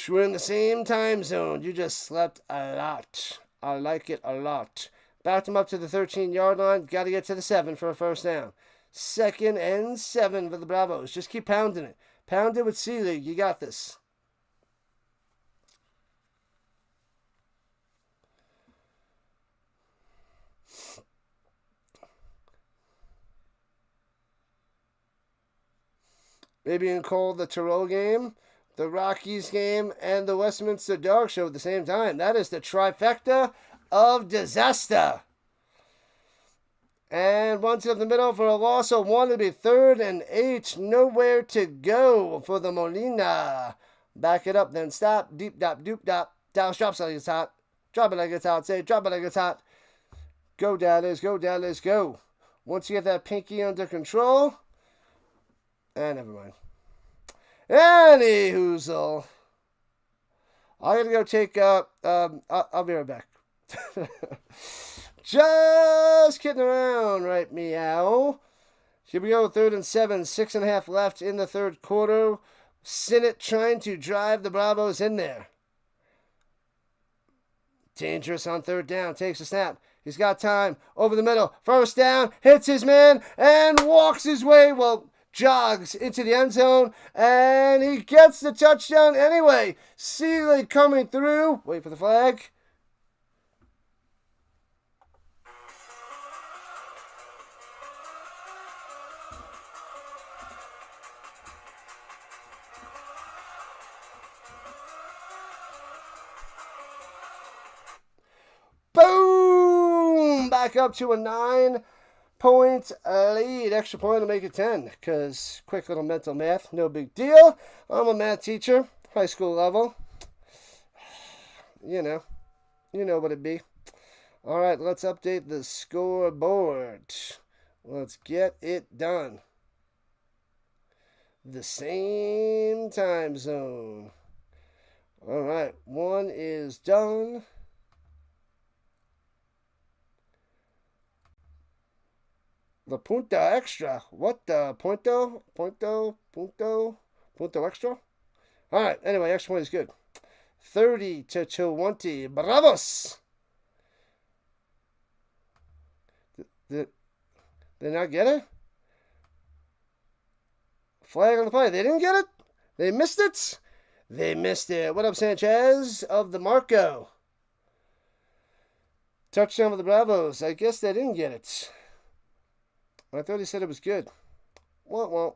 S1: We're in the same time zone. You just slept a lot. I like it a lot. Backed him up to the 13-yard line. Got to get to the 7 for a first down. 2nd and 7 for the Bravos. Just keep pounding it. Pound it with C-League. You got this. Maybe you can call the Tirol game, the Rockies game, and the Westminster Dog Show at the same time. That is the trifecta of disaster. And one to the middle for a loss of 1. It'll be 3rd and 8. Nowhere to go for the Molina. Back it up, then stop. Deep dop, doop dop. Dallas drops it like it's hot. Drop it like it's hot. Say, drop it like it's hot. Go, Dallas. Go, Dallas. Go. Once you get that pinky under control. Never mind. Any hoozle. I gotta go take I'll be right back. Just kidding around, right, meow. Here we go, 3rd and 7, 6.5 left in the 3rd quarter. Sinnott trying to drive the Bravos in there. Dangerous on 3rd down, takes a snap. He's got time, over the middle, first down, hits his man, and walks his way, jogs into the end zone, and he gets the touchdown anyway. Seeley coming through. Wait for the flag. Boom! Back up to a 9-point lead. Extra point to make it 10. Because quick little mental math, no big deal. I'm a math teacher, high school level. You know what it be. All right, let's update the scoreboard. Let's get it done. The same time zone. All right, 1 is done. The punto extra. What the? Punto extra? All right, anyway, extra point is good. 30-20. Bravos! Did they not get it? Flag on the play. They didn't get it? They missed it? They missed it. What up, Sanchez of the Marco? Touchdown for the Bravos. I guess they didn't get it. I thought he said it was good. Well.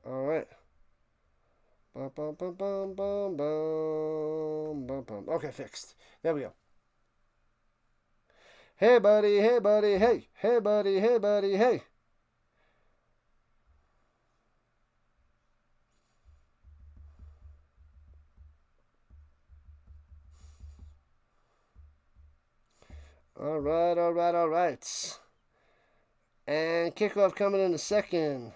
S1: All right. Okay, fixed. There we go. Hey, buddy. Hey, buddy. Hey. Hey, buddy. Hey, buddy. Hey. All right. And kickoff coming in a second.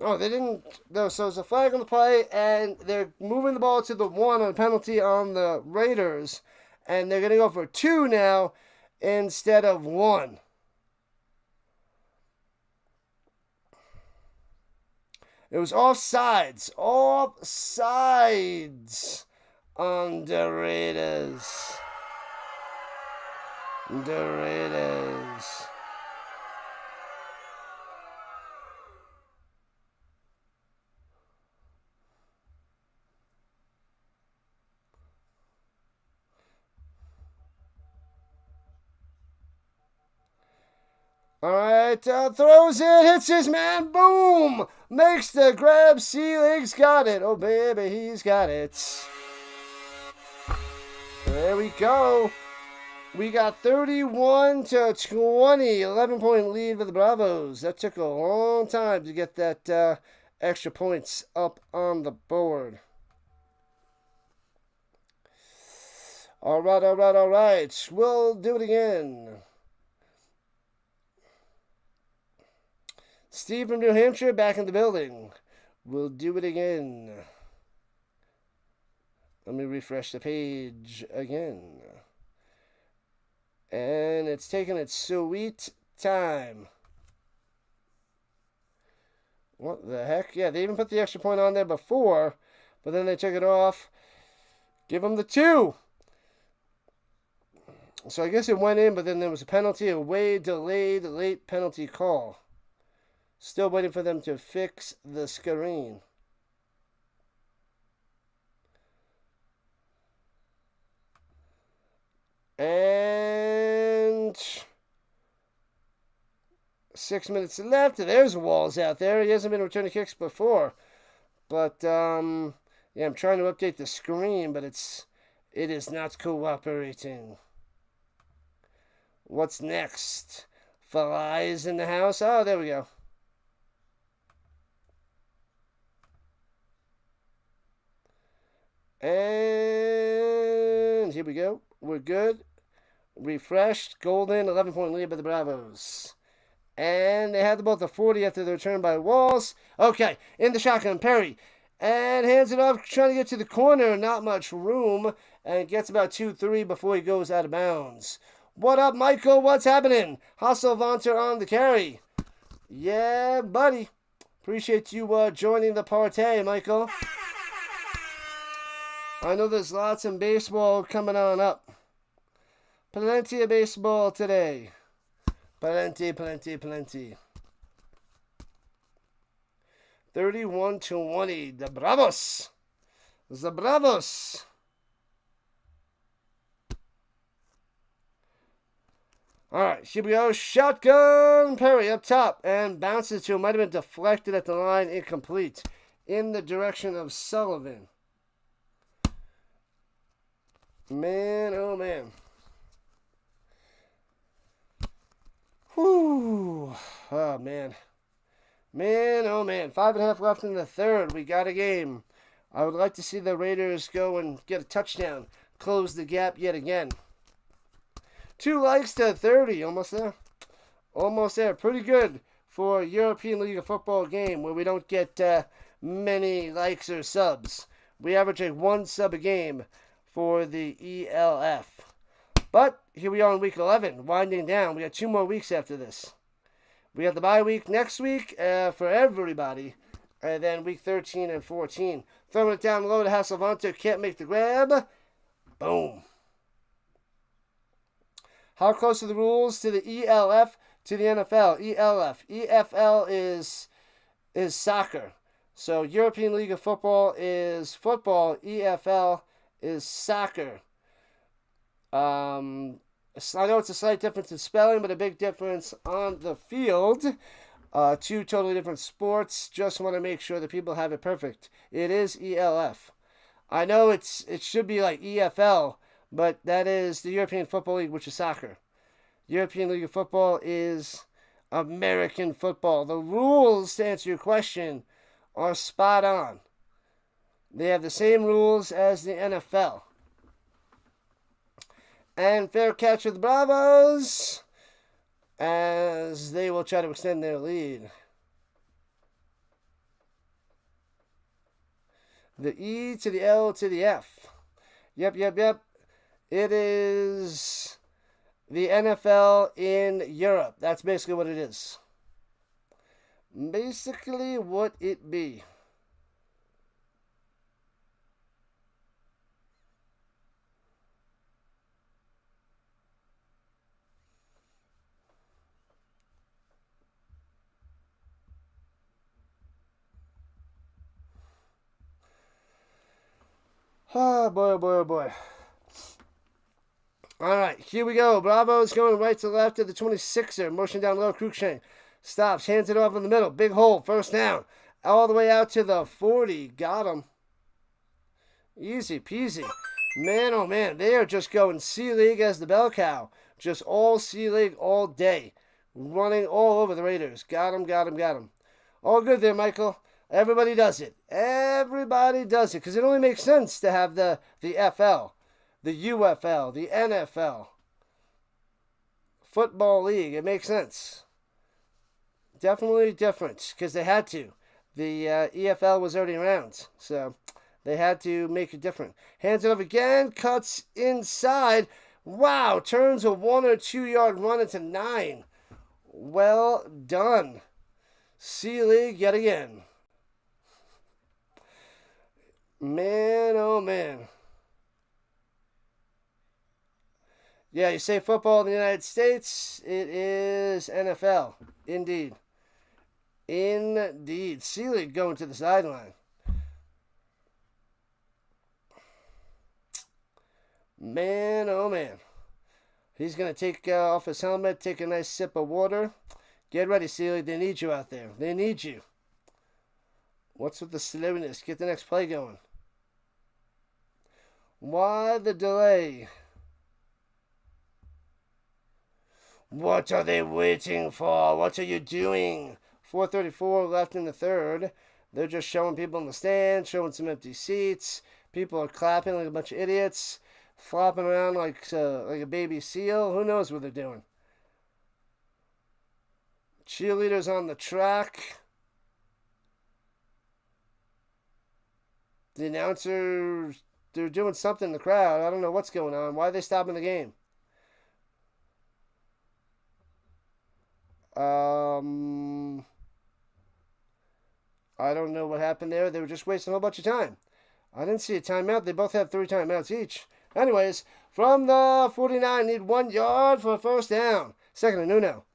S1: Oh, they didn't. So it's a flag on the play, and they're moving the ball to the 1 on a penalty on the Raiders, and they're going to go for 2 now instead of 1. It was offsides. Offsides on the Raiders. The Raiders. All right, throws it, hits his man, boom! Makes the grab, Selig's got it. Oh, baby, he's got it. There we go. We got 31 to 20, 11-point lead for the Bravos. That took a long time to get that extra points up on the board. All right. We'll do it again. Steve from New Hampshire back in the building. We'll do it again. Let me refresh the page again. And it's taking its sweet time. What the heck? Yeah, they even put the extra point on there before, but then they took it off. Give them the 2. So I guess it went in, but then there was a penalty, a way delayed late penalty call. Still waiting for them to fix the screen. And 6 minutes left. There's Walls out there. He hasn't been returning kicks before. But, yeah, I'm trying to update the screen, but it is not cooperating. What's next? Flies in the house. Oh, there we go. And here we go. We're good. Refreshed. Golden. 11-point lead by the Bravos. And they had the ball at the 40 after the return by Walls. Okay. In the shotgun. Perry. And hands it off. Trying to get to the corner. Not much room. And gets about 2-3 before he goes out of bounds. What up, Michael? What's happening? Hustle Vonter on the carry. Yeah, buddy. Appreciate you joining the party, Michael. I know there's lots of baseball coming on up. Plenty of baseball today. Plenty. 31-20. The Bravos. The Bravos. All right, here we go. Shotgun. Perry up top and bounces to. Might have been deflected at the line. Incomplete. In the direction of Sullivan. Man, oh man. Whew. Oh man. Man, oh man. 5.5 left in the third. We got a game. I would like to see the Raiders go and get a touchdown. Close the gap yet again. 2 likes to 30. Almost there. Almost there. Pretty good for a European League of Football game where we don't get many likes or subs. We average like 1 sub a game for the ELF. But here we are in week 11, winding down. We got 2 more weeks after this. We got the bye week next week for everybody. And then week 13 and 14. Throwing it down low to Hasselvanter. Can't make the grab. Boom. How close are the rules to the ELF to the NFL? ELF. EFL is soccer. So European League of Football is football. EFL is soccer. I know it's a slight difference in spelling, but a big difference on the field. 2 totally different sports. Just want to make sure that people have it perfect. It is ELF. I know it should be like EFL, but that is the European Football League, which is soccer. European League of Football is American football. The rules, to answer your question, are spot on. They have the same rules as the NFL. And fair catch with the Bravos as they will try to extend their lead. The E to the L to the F. Yep. It is the NFL in Europe. That's basically what it is. Basically what it be. Oh boy. All right, here we go. Bravos going right to left of the 26er. Motion down low. Cruikshank stops. Hands it off in the middle. Big hole. First down. All the way out to the 40. Got him. Easy peasy. Man, oh man. They are just going C-League as the bell cow. Just all C-League all day. Running all over the Raiders. Got him, got him, got him. All good there, Michael. Everybody does it. Everybody does it. Because it only makes sense to have the FL, the UFL, the NFL, Football League. It makes sense. Definitely different. Because they had to. The EFL was already around. So they had to make it different. Hands it up again. Cuts inside. Wow. Turns a 1 or 2 yard run into 9. Well done. C-League yet again. Man, oh man. Yeah, you say football in the United States, it is NFL. Indeed. Indeed. C-League going to the sideline. Man, oh man. He's going to take off his helmet, take a nice sip of water. Get ready, C-League. They need you out there. They need you. What's with the slowness? Get the next play going. Why the delay? What are they waiting for? What are you doing? 4:34 left in the third. They're just showing people in the stand, showing some empty seats. People are clapping like a bunch of idiots, flopping around like a baby seal. Who knows what they're doing? Cheerleaders on the track. The announcers, they're doing something in the crowd. I don't know what's going on. Why are they stopping the game? I don't know what happened there. They were just wasting a whole bunch of time. I didn't see a timeout. They both have 3 timeouts each. Anyways, from the 49, need 1 yard for a first down. Second and Nuno.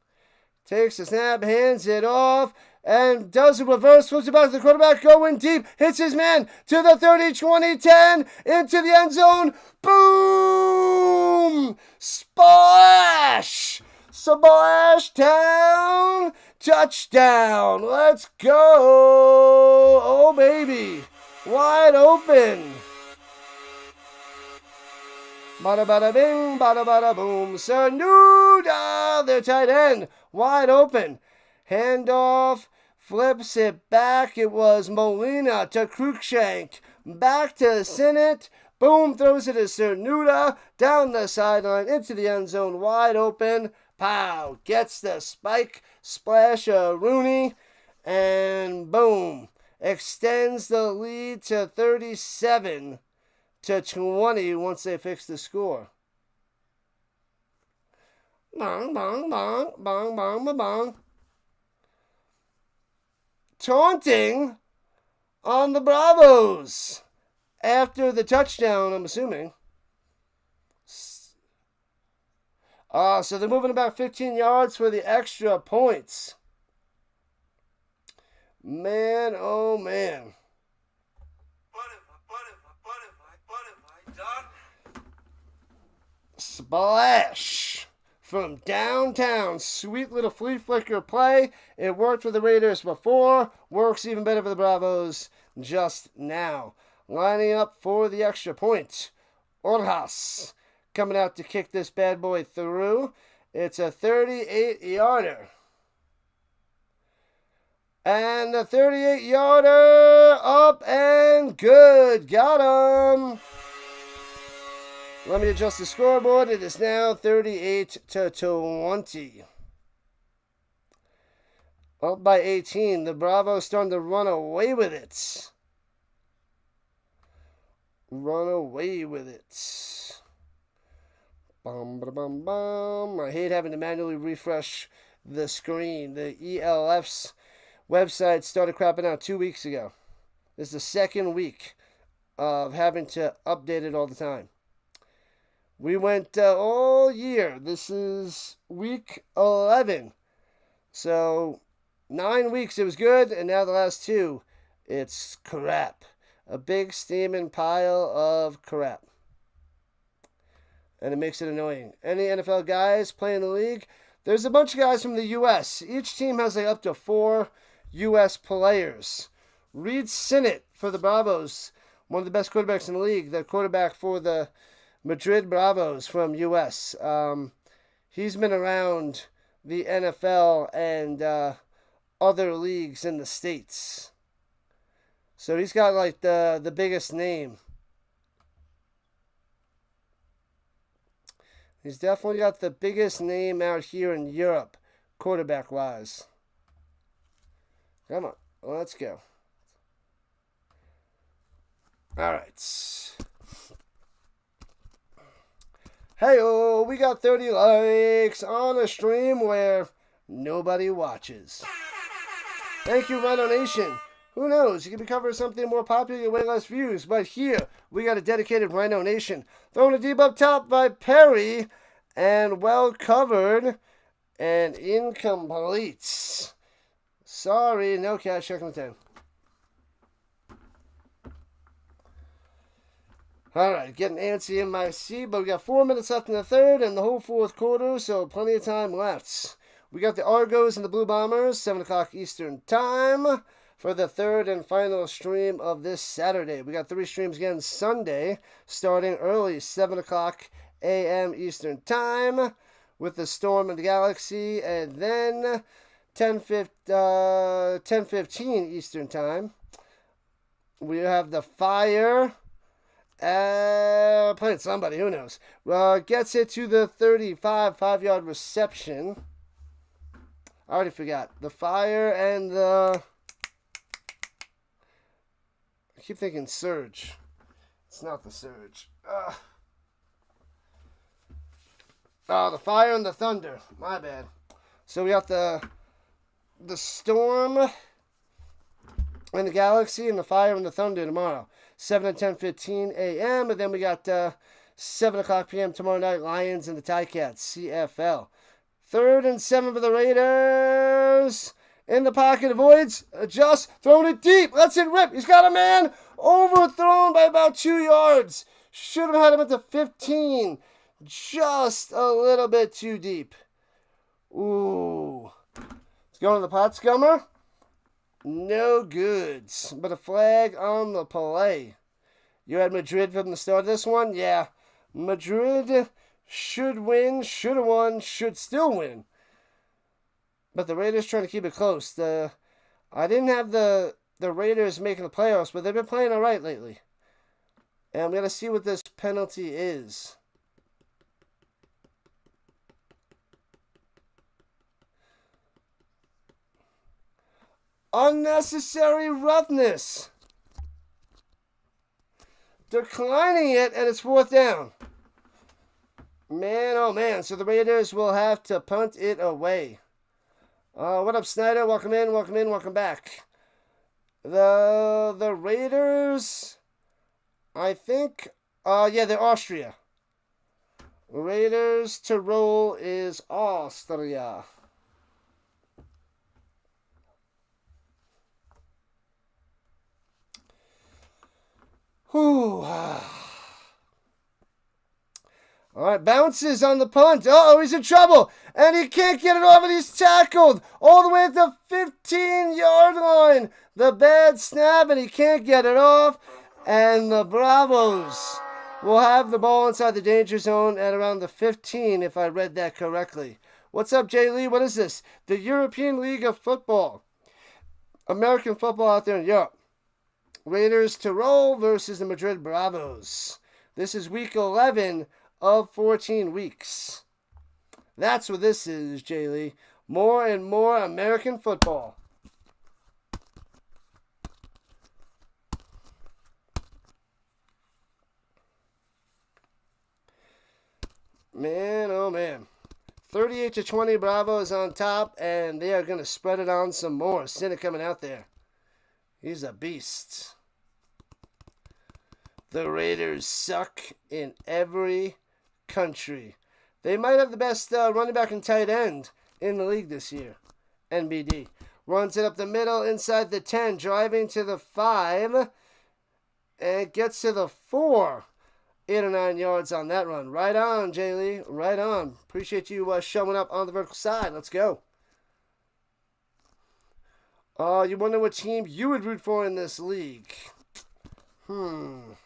S1: Takes the snap, hands it off, and does a reverse, flips it back to the quarterback, going deep, hits his man to the 30, 20, 10, into the end zone. Boom! Splash! Splash down! Touchdown! Let's go! Oh, baby! Wide open! Bada bada bing, bada bada boom. Sanuda, their tight end, wide open. Handoff, flips it back. It was Molina to Cruikshank. Back to Sinnott. Boom, throws it to Cernuda. Down the sideline, into the end zone, wide open. Pow, gets the spike. Splash of Rooney. And boom, extends the lead to 37. To 20 once they fix the score. Bong, bong, bong, bong, bong, bong, bong. Taunting on the Bravos after the touchdown, I'm assuming. So they're moving about 15 yards for the extra points. Man, oh man. Splash from downtown. Sweet little flea flicker play. It worked for the Raiders before. Works even better for the Bravos just now. Lining up for the extra point. Orjas coming out to kick this bad boy through. It's a 38-yarder. And the 38-yarder up and good. Got him. Let me adjust the scoreboard. It is now 38-20. Up by 18. The Bravos starting to run away with it. Run away with it. Bum, ba, bum, bum. I hate having to manually refresh the screen. The ELF's website started crapping out 2 weeks ago. This is the second week of having to update it all the time. We went all year. This is week 11. So 9 weeks it was good, and now the last 2, it's crap. A big steaming pile of crap. and it makes it annoying. Any NFL guys play in the league? There's a bunch of guys from the U.S. Each team has like up to 4 U.S. players. Reed Sinnott for the Bravos, one of the best quarterbacks in the league. The quarterback for the Madrid Bravos from U.S. He's been around the NFL and other leagues in the States. So he's got like the biggest name. He's definitely got the biggest name out here in Europe, quarterback-wise. Come on, let's go. All right. Hey-oh, we got 30 likes on a stream where nobody watches. Thank you, Rhino Nation. Who knows? You could be covering something more popular, you get way less views. But here, we got a dedicated Rhino Nation. Throwing a deep up top by Perry. And well covered. And incomplete. Sorry, no cash. Checking the 10. Alright, getting antsy in my seat. But we got 4 minutes left in the third and the whole fourth quarter. So plenty of time left. We got the Argos and the Blue Bombers. 7 o'clock Eastern Time. For the third and final stream of this Saturday. We got 3 streams again Sunday, starting early, 7 o'clock a.m. Eastern Time, with the Storm and the Galaxy, and then 10:15 Eastern Time. We have the Fire, playing somebody, who knows, gets it to the 35, 5-yard reception. I already forgot. The Fire and the... I keep thinking Surge. It's not the Surge. The Fire and the Thunder. My bad. So we got the Storm and the Galaxy and the Fire and the Thunder tomorrow. 7 and 10:15 a.m. And then we got 7 o'clock p.m. tomorrow night, Lions and the Ticats, CFL. 3rd and 7 for the Raiders. In the pocket, avoids, adjusts, throwing it deep, lets it rip. He's got a man overthrown by about 2 yards. Should have had him at the 15. Just a little bit too deep. Ooh. It's going to the pot scummer. No goods. But a flag on the play. You had Madrid from the start of this one? Yeah. Madrid should win, should have won, should still win. But the Raiders trying to keep it close. I didn't have the Raiders making the playoffs, but they've been playing all right lately. And I'm going to see what this penalty is. Unnecessary roughness. Declining it, and it's 4th down. Man, oh man. So the Raiders will have to punt it away. What up, Snyder? Welcome in, welcome back. The Raiders, I think, they're Austria. Raiders Tirol is Austria. Whew. All right, bounces on the punt. Uh-oh, he's in trouble. And he can't get it off, and he's tackled all the way at the 15-yard line. The bad snap, and he can't get it off. And the Bravos will have the ball inside the danger zone at around the 15, if I read that correctly. What's up, Jay Lee? What is this? The European League of Football. American football out there in Europe. Raiders Tirol versus the Madrid Bravos. This is week 11 of 14 weeks. That's what this is, Jay Lee. More and more American football. Man, oh man. 38-20, Bravos on top, and they are going to spread it on some more. Sinnott coming out there. He's a beast. The Raiders suck in every country. They might have the best running back and tight end in the league this year. NBD. Runs it up the middle inside the 10, driving to the 5, and gets to the 4. 8 or 9 yards on that run. Right on, Jay Lee. Right on. Appreciate you showing up on the vertical side. Let's go. You wonder what team you would root for in this league? Man,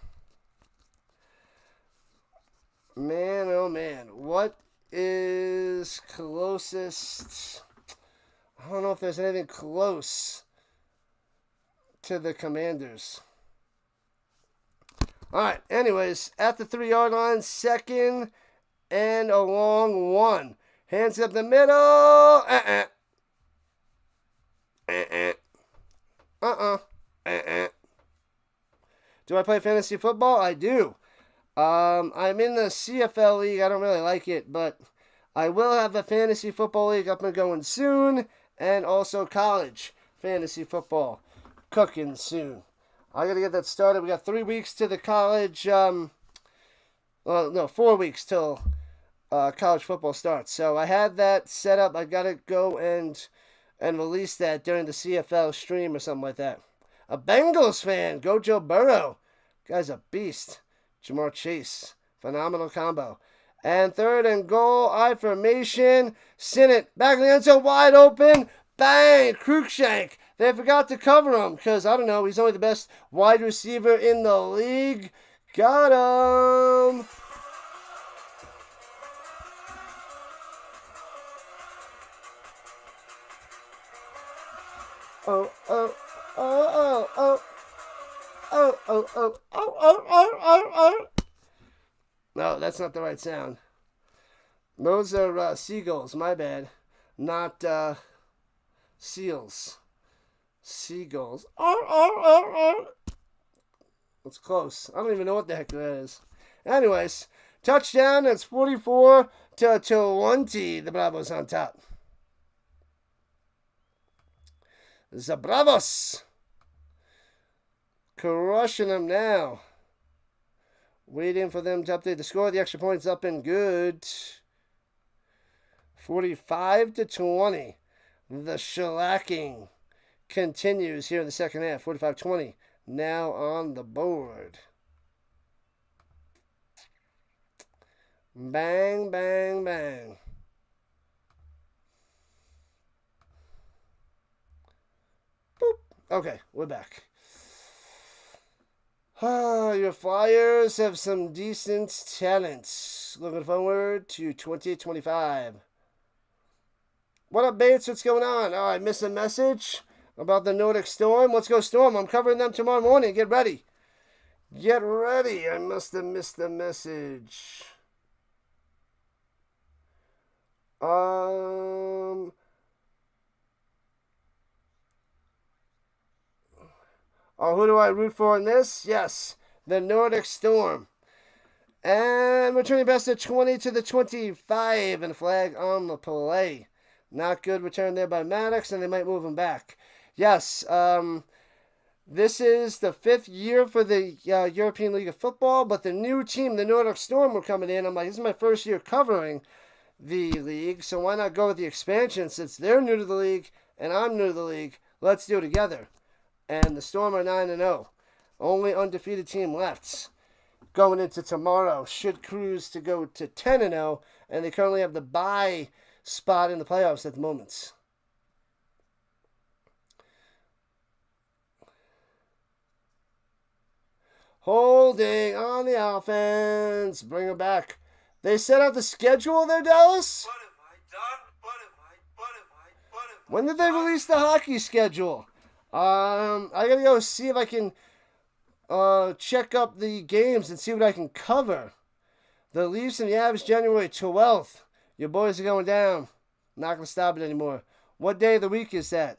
S1: oh man. What is closest? I don't know if there's anything close to the Commanders. All right, anyways, at the 3-yard line, 2nd and a long 1. Hands up the middle. Do I play fantasy football? I do. I'm in the CFL league. I don't really like it, but I will have a fantasy football league up and going soon, and also college fantasy football cooking soon. I got to get that started. We got 3 weeks to the college. 4 weeks till college football starts. So I had that set up. I got to go and release that during the CFL stream or something like that. A Bengals fan. Go Joe Burrow. Guy's a beast. Jamar Chase. Phenomenal combo. And 3rd and goal. I formation. Sinnott. Back in the end zone. Wide open. Bang. Cruikshank. They forgot to cover him because, I don't know, he's only the best wide receiver in the league. Got him. Oh, oh, oh, oh, oh. Oh, oh, oh, oh, oh, oh, oh, oh. No, that's not the right sound. Those are seagulls, my bad. Not seals. Seagulls. It's close. I don't even know what the heck that is. Anyways, touchdown. It's 44-20. The Bravos on top. The Bravos. Crushing them now. Waiting for them to update the score. The extra point's up and good. 45-20. The shellacking continues here in the second half. 45-20. Now on the board. Bang, bang, bang. Boop. Okay, we're back. Your Flyers have some decent talents. Looking forward to 2025. What up, Bates? What's going on? Oh, I missed a message about the Nordic Storm. Let's go, Storm. I'm covering them tomorrow morning. Get ready. Get ready. I must have missed the message. Oh, who do I root for in this? Yes, the Nordic Storm. And returning best of 20 to the 25 and flag on the play. Not good return there by Maddox, and they might move him back. Yes, this is the 5th year for the European League of Football, but the new team, the Nordic Storm, were coming in. I'm like, this is my first year covering the league, so why not go with the expansion since they're new to the league and I'm new to the league? Let's do it together. And the Storm are 9-0. Only undefeated team left. Going into tomorrow, should cruise to go to 10-0, and they currently have the bye spot in the playoffs at the moment. Holding on the offense. Bring her back. They set out the schedule there, Dallas?
S2: What have I done?
S1: When did they release the hockey schedule? I gotta go see if I can check up the games and see what I can cover. The Leafs and the Avs, January 12th. Your boys are going down. Not gonna stop it anymore. What day of the week is that?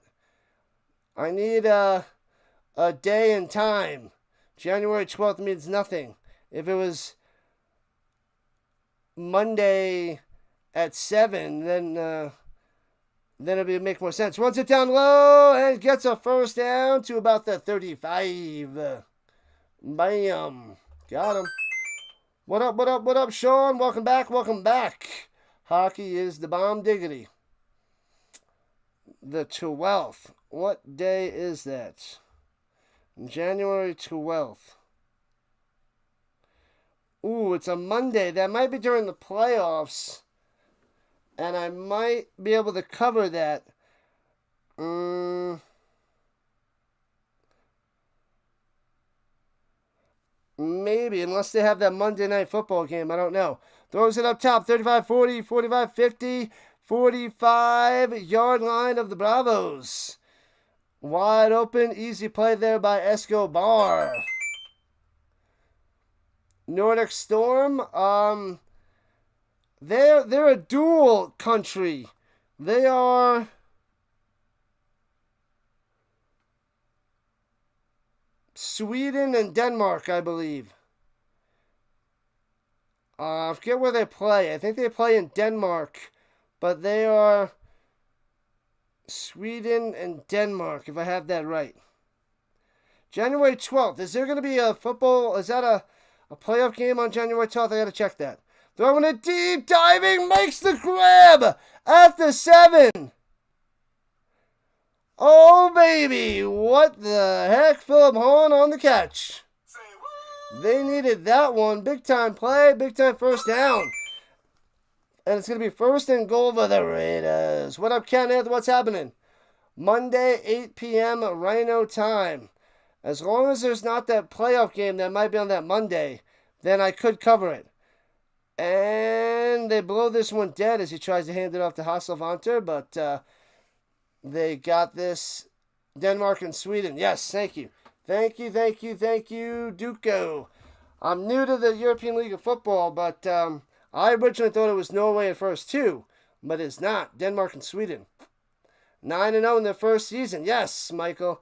S1: I need a day and time. January 12th means nothing. If it was Monday at 7, then it would make more sense. Runs it down low and gets a first down to about the 35. Bam. Got him. What up, Sean? Welcome back. Hockey is the bomb diggity. The 12th. What day is that? January 12th. Ooh, it's a Monday. That might be during the playoffs. And I might be able to cover that. Maybe, unless they have that Monday Night Football game. I don't know. Throws it up top. 35-40, 45-50, 45-yard line of the Bravos. Wide open. Easy play there by Escobar. Nordic Storm. They're a dual country. They are Sweden and Denmark, I believe. I forget where they play. I think they play in Denmark, but they are Sweden and Denmark, if I have that right. January 12th. Is there going to be a football? Is that a playoff game on January 12th? I got to check that. Throwing it deep, diving, makes the grab at the 7. Oh, baby. What the heck? Philip Horn on the catch. They needed that one. Big time play, big time first down. And it's going to be first and goal for the Raiders. What up, Kenneth? What's happening? Monday, 8 p.m. Rhino time. As long as there's not that playoff game that might be on that Monday, then I could cover it. And they blow this one dead as he tries to hand it off to Hasselvanter, but they got this. Denmark and Sweden. Yes, thank you. Thank you, Duco. I'm new to the European League of Football, but I originally thought it was Norway at first too, but it's not. Denmark and Sweden. 9-0 in their first season. Yes, Michael.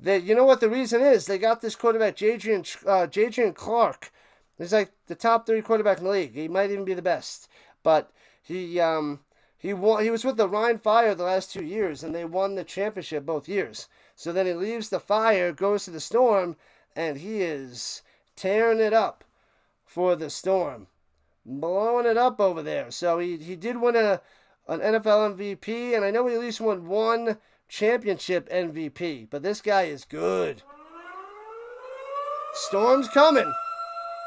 S1: You know what the reason is? They got this quarterback, Jadrian Clark. He's like the top 3 quarterback in the league. He might even be the best. But he won. He was with the Rhine Fire the last 2 years, and they won the championship both years. So then he leaves the Fire, goes to the Storm, and he is tearing it up for the Storm. Blowing it up over there. So he did win an NFL MVP, and I know he at least won one championship MVP. But this guy is good. Storm's coming.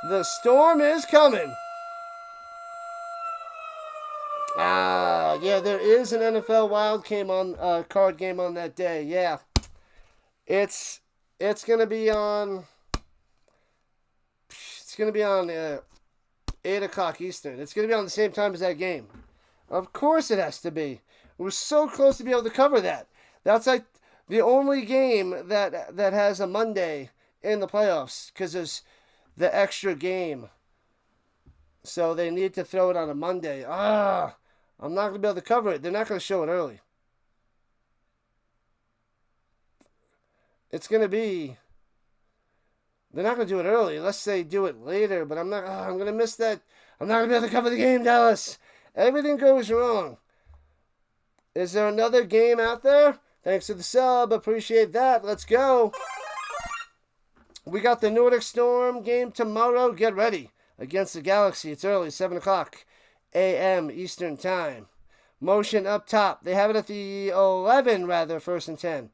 S1: The Storm is coming. Yeah, there is an NFL wild card game on that day. Yeah, it's gonna be on. It's gonna be on 8 o'clock Eastern. It's gonna be on the same time as that game. Of course, it has to be. We're so close to be able to cover that. That's like the only game that has a Monday in the playoffs because there's the extra game. So they need to throw it on a Monday. I'm not going to be able to cover it. They're not going to show it early. It's going to be... They're not going to do it early unless they do it later. But I'm going to miss that. I'm not going to be able to cover the game, Dallas. Everything goes wrong. Is there another game out there? Thanks for the sub. Appreciate that. Let's go. We got the Nordic Storm game tomorrow. Get ready. Against the Galaxy. It's early, 7 o'clock a.m. Eastern Time. Motion up top. They have it at the 11, rather, first and 10.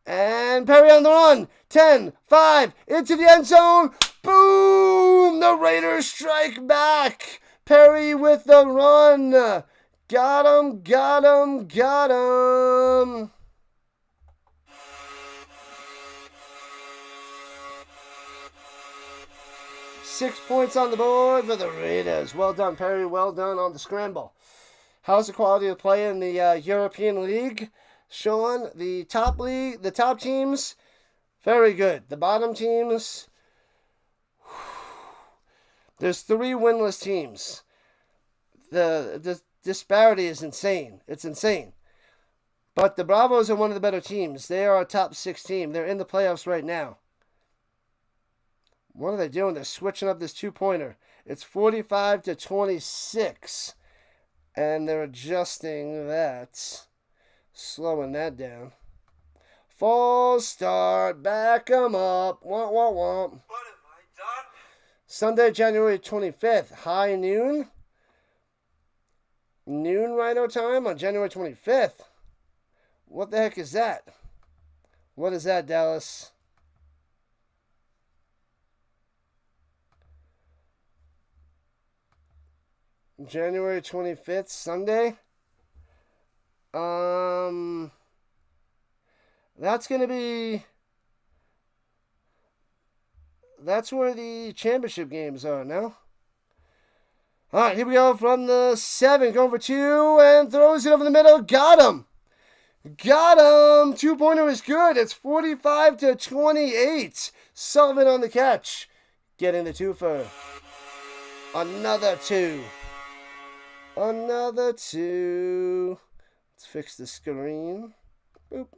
S1: And Perry on the run. 10, 5, into the end zone. Boom! The Raiders strike back. Perry with the run. Got him. 6 points on the board for the Raiders. Well done, Perry. Well done on the scramble. How's the quality of play in the European League? Sean, the top teams, very good. The bottom teams, there's 3 winless teams. The disparity is insane. It's insane. But the Bravos are one of the better teams. They are a top 6 team. They're in the playoffs right now. What are they doing? They're switching up this 2-pointer. It's 45-26. And they're adjusting that. Slowing that down. False start. Back them up. Womp, womp, womp.
S2: What have I done?
S1: Sunday, January 25th. High noon. Noon Rhino time on January 25th. What the heck is that? What is that, Dallas? January 25th, Sunday. That's going to be... That's where the championship games are now. All right, here we go from the 7. Going for 2 and throws it over the middle. Got him. Got him. 2-pointer is good. It's 45-28. Sullivan on the catch. Getting the 2 for another 2. Another 2. Let's fix the screen. Boop.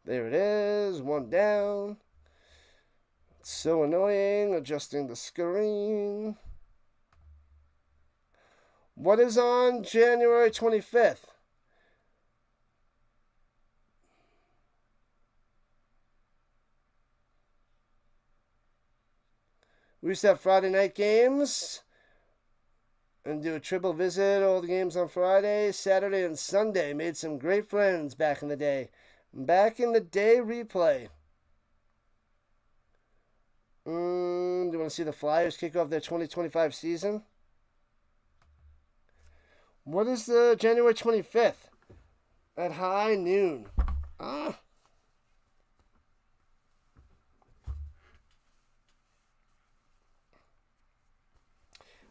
S1: There it is. 1 down. It's so annoying adjusting the screen. What is on January 25th? We used to have Friday night games and do a triple visit, all the games on Friday, Saturday, and Sunday. Made some great friends back in the day. Back in the day replay. Do you want to see the Flyers kick off their 2025 season? What is the January 25th? At high noon. All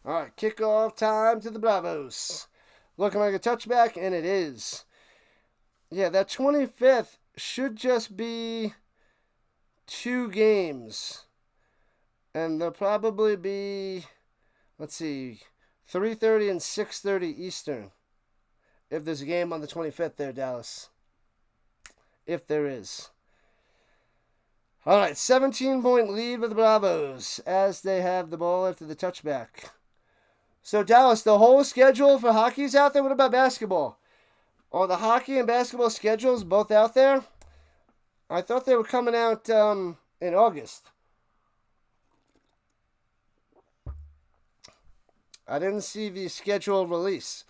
S1: right, kickoff time to the Bravos. Looking like a touchback, and it is. Yeah, that 25th should just be 2 games. And there'll probably be, let's see, 3:30 and 6:30 Eastern. If there's a game on the 25th there, Dallas. If there is. All right, 17-point lead for the Bravos as they have the ball after the touchback. So, Dallas, the whole schedule for hockey's out there. What about basketball? Are the hockey and basketball schedules both out there? I thought they were coming out in August. I didn't see the schedule release.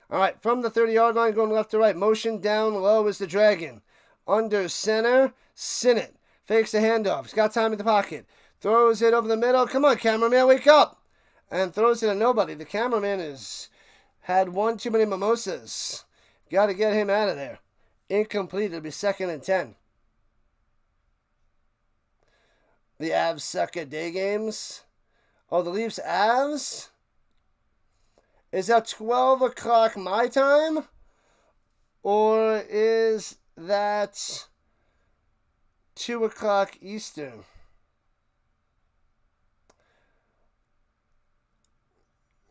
S1: All right, from the 30-yard line, going left to right. Motion down low is the Dragon. Under center, Sinnott. Fakes the handoff. He's got time in the pocket. Throws it over the middle. Come on, cameraman, wake up. And throws it to nobody. The cameraman has had one too many mimosas. Got to get him out of there. Incomplete. It'll be 2nd and 10. The Avs suck at day games. Oh, the Leafs Avs? Is that 12 o'clock my time? Or is that 2 o'clock Eastern?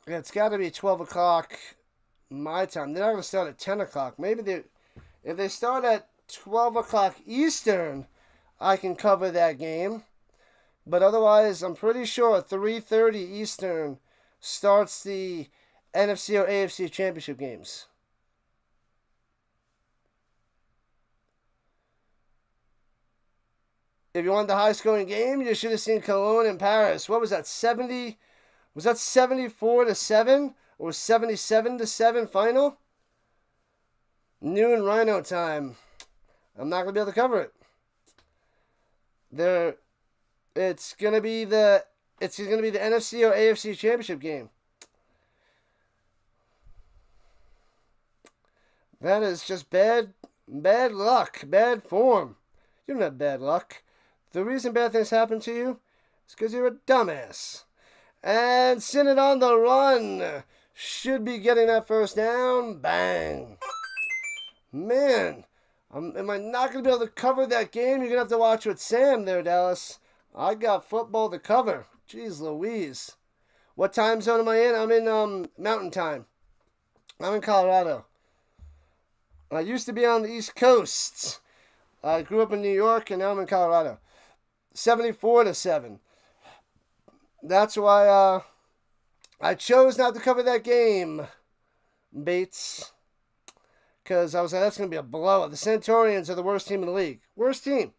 S1: Yeah, it's got to be 12 o'clock my time. They're not going to start at 10 o'clock. Maybe if they start at 12 o'clock Eastern, I can cover that game. But otherwise, I'm pretty sure 3:30 Eastern starts the NFC or AFC championship games. If you want the high-scoring game, you should have seen Cologne and Paris. What was that, 70? Was that 74-7 or 77-7 final? Noon Rhino time. I'm not going to be able to cover it. It's gonna be the NFC or AFC championship game. That is just bad luck, bad form. You don't have bad luck. The reason bad things happen to you is because you're a dumbass. And Sinnott on the run. Should be getting that first down. Bang. Man, am I not going to be able to cover that game? You're going to have to watch with Sam there, Dallas. I got football to cover. Jeez Louise. What time zone am I in? I'm in Mountain Time. I'm in Colorado. I used to be on the East Coast. I grew up in New York, and now I'm in Colorado. 74-7. That's why I chose not to cover that game, Bates. Because I was like, that's going to be a blowout. The Centaurians are the worst team in the league. Worst team.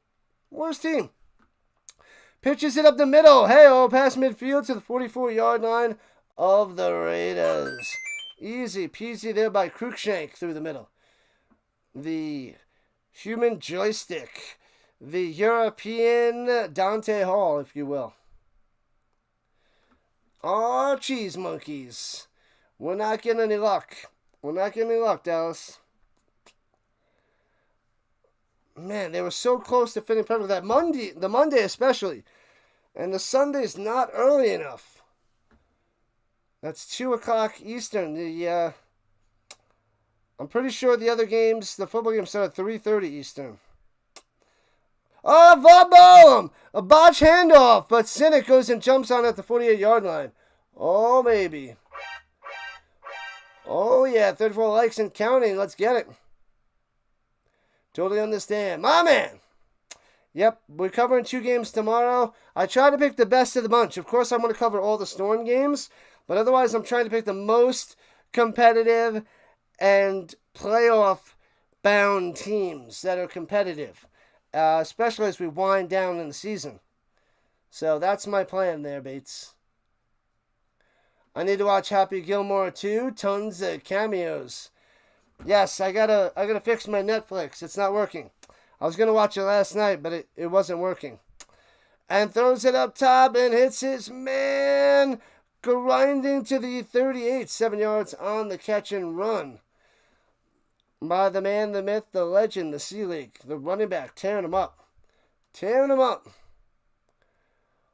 S1: Pitches it up the middle. Hey-oh, past midfield to the 44-yard line of the Raiders. Easy peasy there by Cruikshank through the middle. The human joystick. The European Dante Hall, if you will. Oh, cheese monkeys. We're not getting any luck. We're not getting any luck, Dallas. Man, they were so close to fitting perfect. That Monday, the Monday especially. And the Sunday's not early enough. That's 2 o'clock Eastern. I'm pretty sure the other games, the football games start at 3:30 Eastern. Oh, Vaughn! A botch handoff, but Sinek goes and jumps on at the 48-yard line. Oh, baby. Oh, yeah, 34 likes and counting. Let's get it. Totally understand. My man! Yep, we're covering 2 games tomorrow. I try to pick the best of the bunch. Of course, I'm going to cover all the Storm games, but otherwise I'm trying to pick the most competitive and playoff-bound teams that are competitive, especially as we wind down in the season. So that's my plan there, Bates. I need to watch Happy Gilmore too. Tons of cameos. Yes, I gotta fix my Netflix. It's not working. I was gonna watch it last night, but it wasn't working. And throws it up top and hits his man, grinding to the 38, 7 yards on the catch and run. By the man, the myth, the legend, the Sea League, the running back, tearing him up. Tearing him up.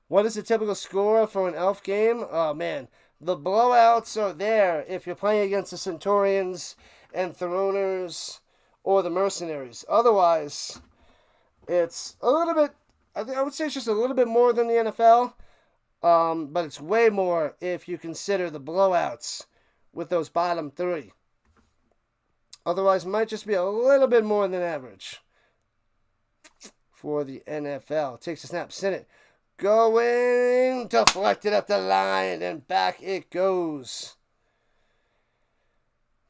S1: What is the typical score for an Elf game? Oh, man. The blowouts are there if you're playing against the Centurions and Throners or the Mercenaries. Otherwise, it's a little bit, I would say it's just a little bit more than the NFL, but it's way more if you consider the blowouts with those bottom 3. Otherwise, it might just be a little bit more than average for the NFL. Takes a snap, Sinnott. Going, deflected up the line, and back it goes.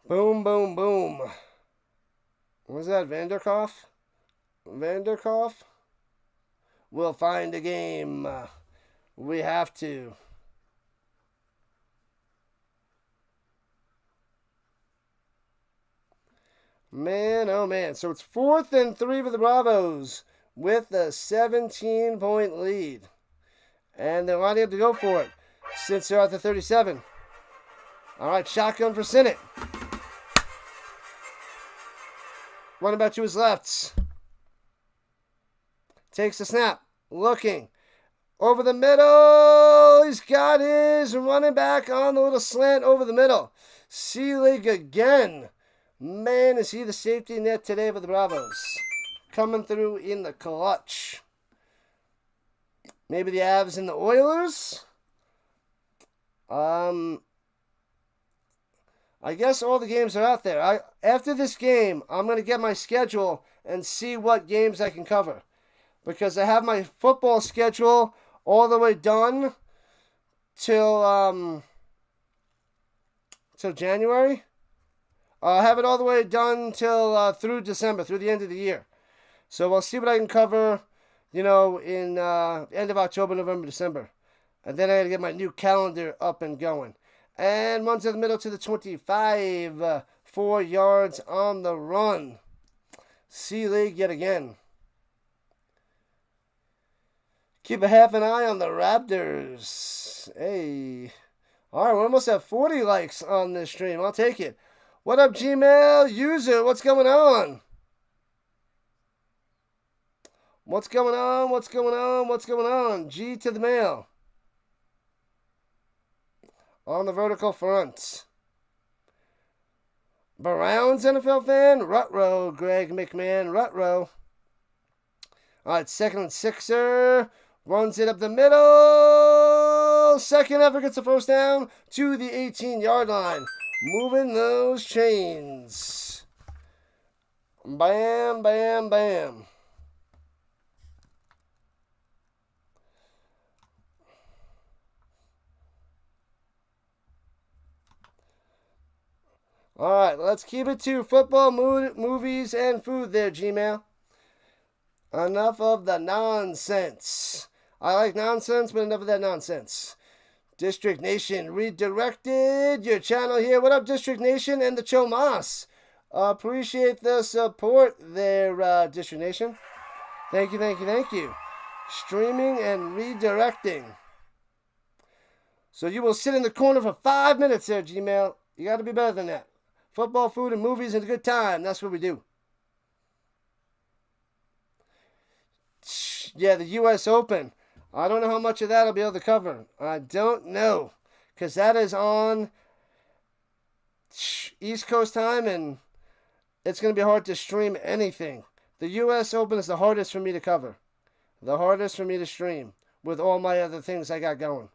S1: Boom, boom, boom. Was that Vanderkoff? Vanderkoff? We'll find a game. We have to. Man, oh man. So it's 4th and 3 for the Bravos with a 17-point lead. And they're lining up to go for it since they're at the 37. All right, shotgun for Sinnott. Running back to his left. Takes the snap. Looking. Over the middle. He's got his running back on the little slant over the middle. Seelig again. Man, is he the safety net today for the Bravos. Coming through in the clutch. Maybe the Avs and the Oilers. I guess all the games are out there. After this game, I'm going to get my schedule and see what games I can cover. Because I have my football schedule all the way done till January. I have it all the way done till through December, through the end of the year. So we'll see what I can cover, in end of October, November, December. And then I got to get my new calendar up and going. And runs to the middle to the 25. 4 yards on the run. Sea League yet again. Keep a half an eye on the Raptors. Hey. All right, we almost have 40 likes on this stream. I'll take it. What up, Gmail user? What's going on? What's going on? What's going on? What's going on? G to the mail. On the vertical front. Browns NFL fan? Rutrow, Greg McMahon. Rutrow. All right, 2nd and 6er. Runs it up the middle. Second effort gets a first down to the 18-yard line. Moving those chains. Bam, bam, bam. All right, let's keep it to football, movies, and food there, Gmail. Enough of the nonsense. I like nonsense, but enough of that nonsense. District Nation redirected your channel here. What up, District Nation and the Chomas? Appreciate the support there, District Nation. Thank you, thank you, thank you. Streaming and redirecting. So you will sit in the corner for 5 minutes there, Gmail. You got to be better than that. Football, food, and movies and a good time. That's what we do. Yeah, the U.S. Open. I don't know how much of that I'll be able to cover. I don't know. Because that is on East Coast time, and it's going to be hard to stream anything. The U.S. Open is the hardest for me to cover. The hardest for me to stream with all my other things I got going.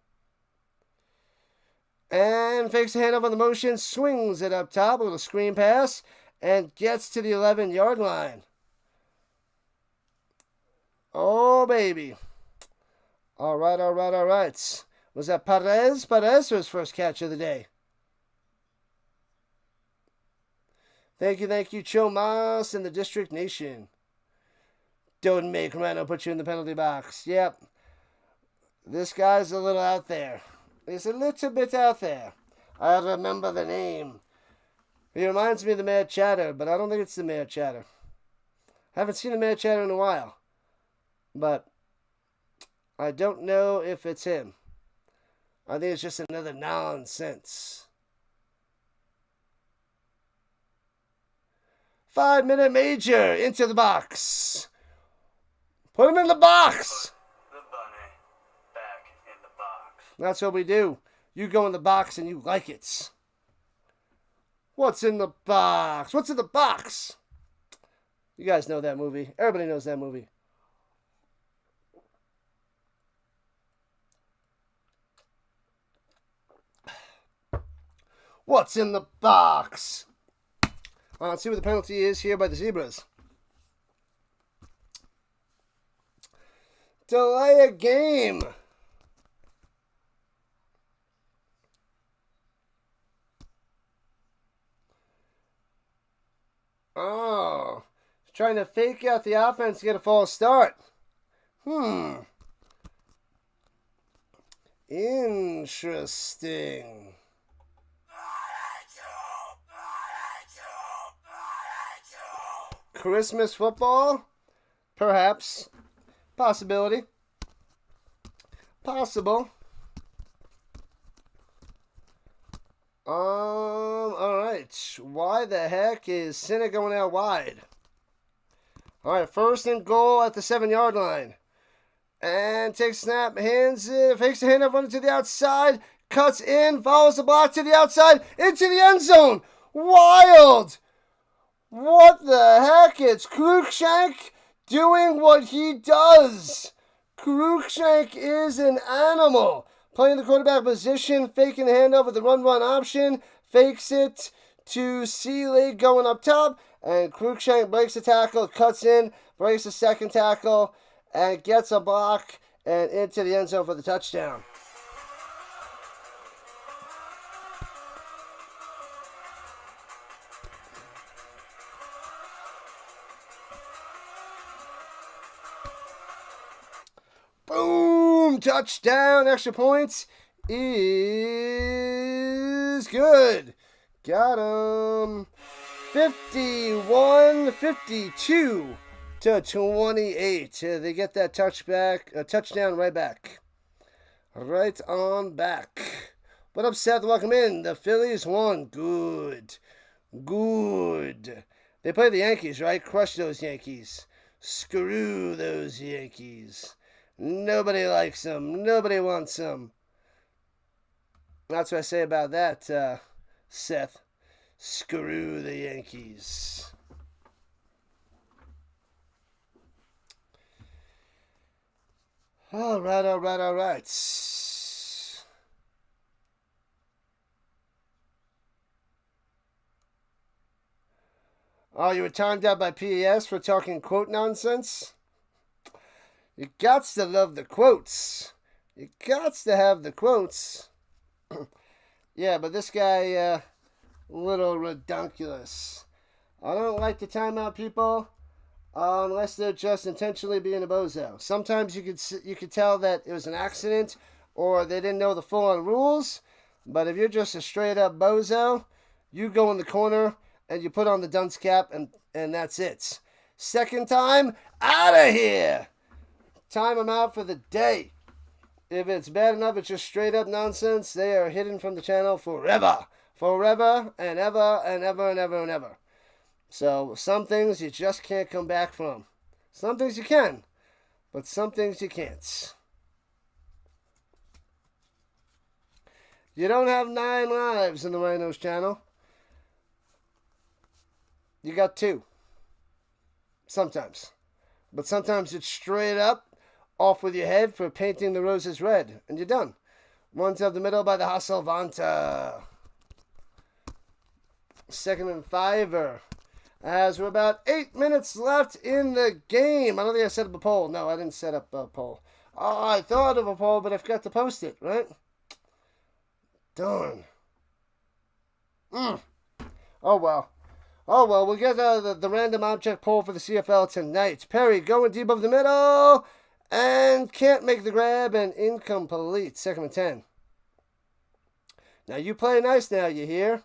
S1: And fakes the handoff on the motion, swings it up top, a little screen pass, and gets to the 11-yard line. Oh, baby. All right. Was that Perez? Perez for his first catch of the day. Thank you, Cho Mas and the District Nation. Don't make Rhino put you in the penalty box. Yep. This guy's a little out there. He's a little bit out there. I remember the name. He reminds me of the Mad Chatter, but I don't think it's the Mad Chatter. Haven't seen the Mad Chatter in a while. But I don't know if it's him. I think it's just another nonsense. 5-minute major into the box. Put him in the box.
S2: The bunny back in the box.
S1: That's what we do. You go in the box and you like it. What's in the box? What's in the box? You guys know that movie. Everybody knows that movie. What's in the box? Let's see what the penalty is here by the Zebras. Delay a game. Oh. Trying to fake out the offense to get a false start. Interesting. Christmas football? Perhaps. Possibility. Possible. Alright. Why the heck is Senna going out wide? Alright, first and goal at the 7-yard line. And takes snap, hands it, fakes the handoff, running to the outside, cuts in, follows the block to the outside, into the end zone. Wild! What the heck? It's Cruikshank doing what he does. Cruikshank is an animal. Playing the quarterback position, faking the handoff with the run option, fakes it to Seeley going up top, and Cruikshank breaks the tackle, cuts in, breaks the second tackle, and gets a block and into the end zone for the touchdown. Boom! Touchdown! Extra points is good. Got him. 51-52 to 28. They get that touchdown right back. Right on back. What up, Seth? Welcome in. The Phillies won. Good. They play the Yankees, right? Crush those Yankees. Screw those Yankees. Nobody likes them. Nobody wants them. That's what I say about that, Seth. Screw the Yankees. All right. Oh, you were timed out by PAS for talking quote nonsense? You gots to love the quotes. You gots to have the quotes. Yeah, but this guy, little redunculous. I don't like to time out people unless they're just intentionally being a bozo. Sometimes you could tell that it was an accident or they didn't know the full-on rules. But if you're just a straight-up bozo, you go in the corner and you put on the dunce cap and that's it. Second time, out of here. Time him out for the day. If it's bad enough, it's just straight up nonsense. They are hidden from the channel forever. Forever and ever and ever and ever and ever. So some things you just can't come back from. Some things you can, but some things you can't. You don't have 9 lives in the Rhino's channel. You got 2. Sometimes. But sometimes it's straight up, off with your head for painting the roses red. And you're done. Runs up the middle by the Hasselvanta. 2nd and 5. As we're about 8 minutes left in the game. I don't think I set up a poll. No, I didn't set up a poll. Oh, I thought of a poll, but I forgot to post it, right? Darn. Oh, well. Oh, well, we'll get the random object poll for the CFL tonight. Perry going deep over the middle. And can't make the grab and incomplete. 2nd and 10. Now, you play nice now, you hear?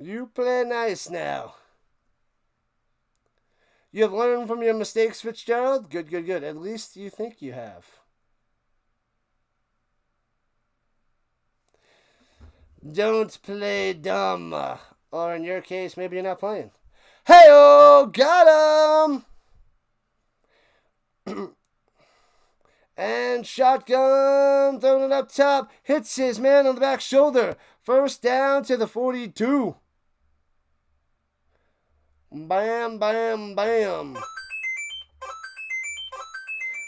S1: You play nice now. You have learned from your mistakes, Fitzgerald? Good, good, good. At least you think you have. Don't play dumb. Or in your case, maybe you're not playing. Hey-oh! Got him! And shotgun. Throwing it up top. Hits his man on the back shoulder. First down to the 42. Bam, bam, bam.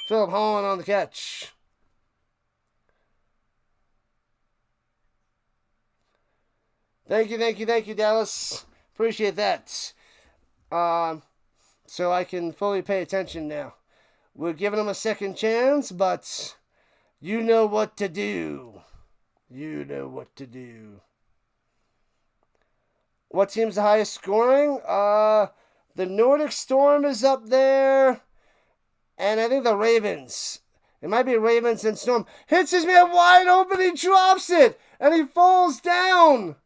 S1: Philip Holland on the catch. Thank you, Dallas. Appreciate that. So I can fully pay attention now. We're giving them a second chance, but you know what to do. You know what to do. What team's the highest scoring? The Nordic Storm is up there. And I think the Ravens. It might be Ravens and Storm. Hits his man wide open. He drops it. And he falls down.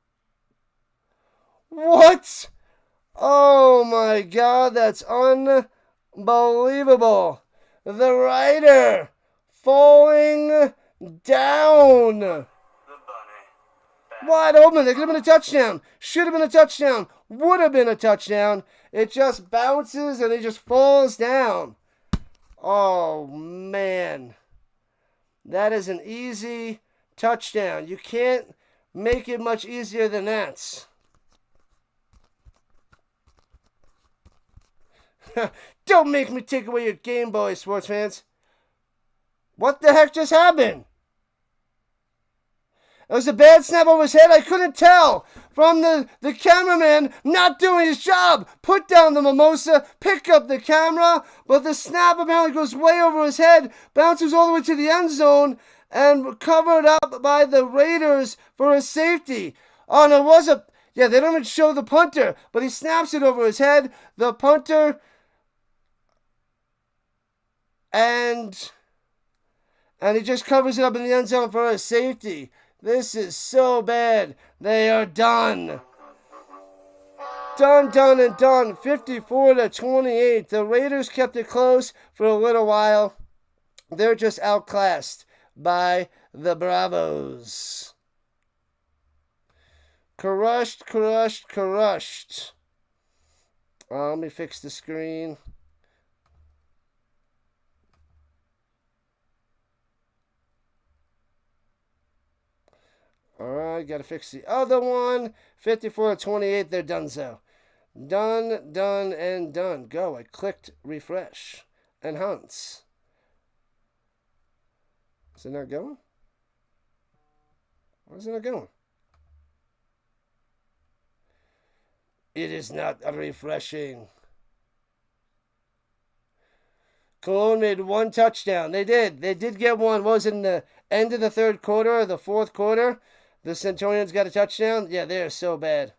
S1: What? Oh my God. That's unbelievable. The Rider falling down. Wide open. It could have been a touchdown. Should have been a touchdown. Would have been a touchdown. It just bounces and it just falls down. Oh, man. That is an easy touchdown. You can't make it much easier than that. Don't make me take away your Game Boy, sports fans. What the heck just happened? It was a bad snap over his head. I couldn't tell from the cameraman not doing his job. Put down the mimosa, pick up the camera, but the snap apparently goes way over his head, bounces all the way to the end zone, and covered up by the Raiders for a safety. Oh, no, it was a... Yeah, they don't even show the punter, but he snaps it over his head. The punter... And he just covers it up in the end zone for a safety. This is so bad. They are done. Done, done, and done. 54-28. The Raiders kept it close for a little while. They're just outclassed by the Bravos. Crushed. Let me fix the screen. Alright, gotta fix the other one. 54-28, they're done so. Done, done, and done. Go. I clicked refresh. And Hunts. Is it not going? Why is it not going? It is not refreshing. Cologne made one touchdown. They did. They did get one. What was it in the end of the third quarter or the fourth quarter? The Centurions got a touchdown. Yeah, they're so bad.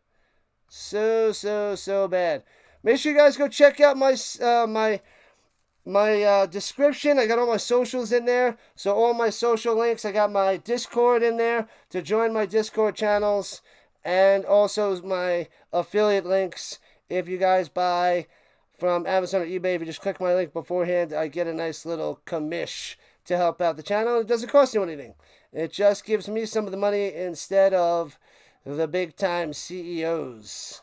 S1: So bad. Make sure you guys go check out my description. I got all my socials in there. So all my social links. I got my Discord in there to join my Discord channels. And also my affiliate links if you guys buy from Amazon or eBay. If you just click my link beforehand, I get a nice little commish to help out the channel. It doesn't cost you anything. It just gives me some of the money instead of the big-time CEOs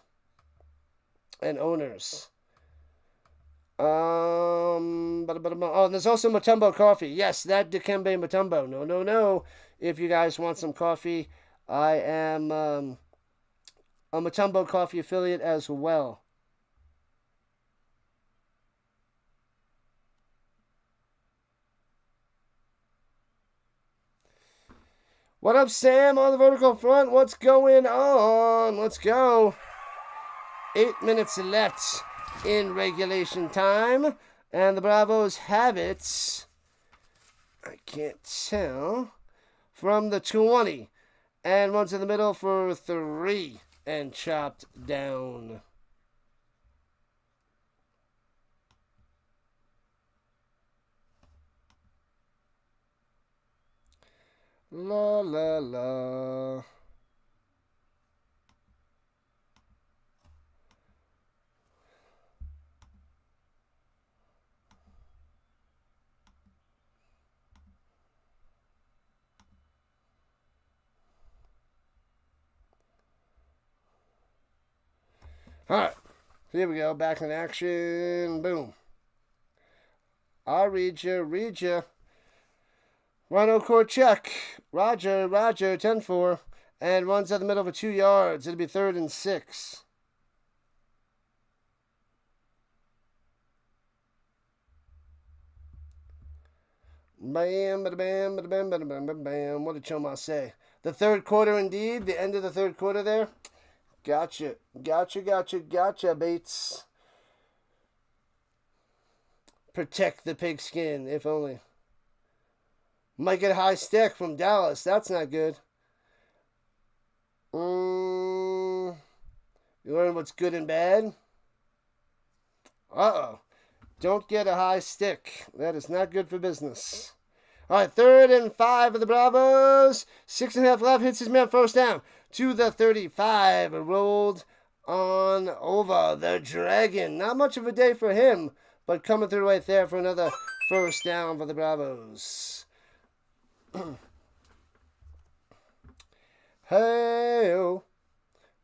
S1: and owners. Oh, and there's also Mutombo coffee. Yes, that Dikembe Mutombo. No. If you guys want some coffee, I am a Mutombo coffee affiliate as well. What up, Sam, on the vertical front? What's going on? Let's go. 8 minutes left in regulation time. And the Bravos have it, I can't tell, from the 20. And runs in the middle for 3 and chopped down. La la la. Alright, here we go, back in action, boom. I'll read you. Rhino court check, Roger, 10-4, and runs out the middle for 2 yards. It'll be 3rd and 6. Bam, bada bam, bada bam, bada bam, bam, bam. What did Choma say? The third quarter, indeed. The end of the third quarter there. Gotcha, Bates. Protect the pigskin, if only. Might get a high stick from Dallas. That's not good. You learn what's good and bad? Uh-oh. Don't get a high stick. That is not good for business. All right, 3rd and 5 for the Bravos. 6.5 left. Hits his man first down to the 35. Rolled on over the Dragon. Not much of a day for him, but coming through right there for another first down for the Bravos. Hey-o.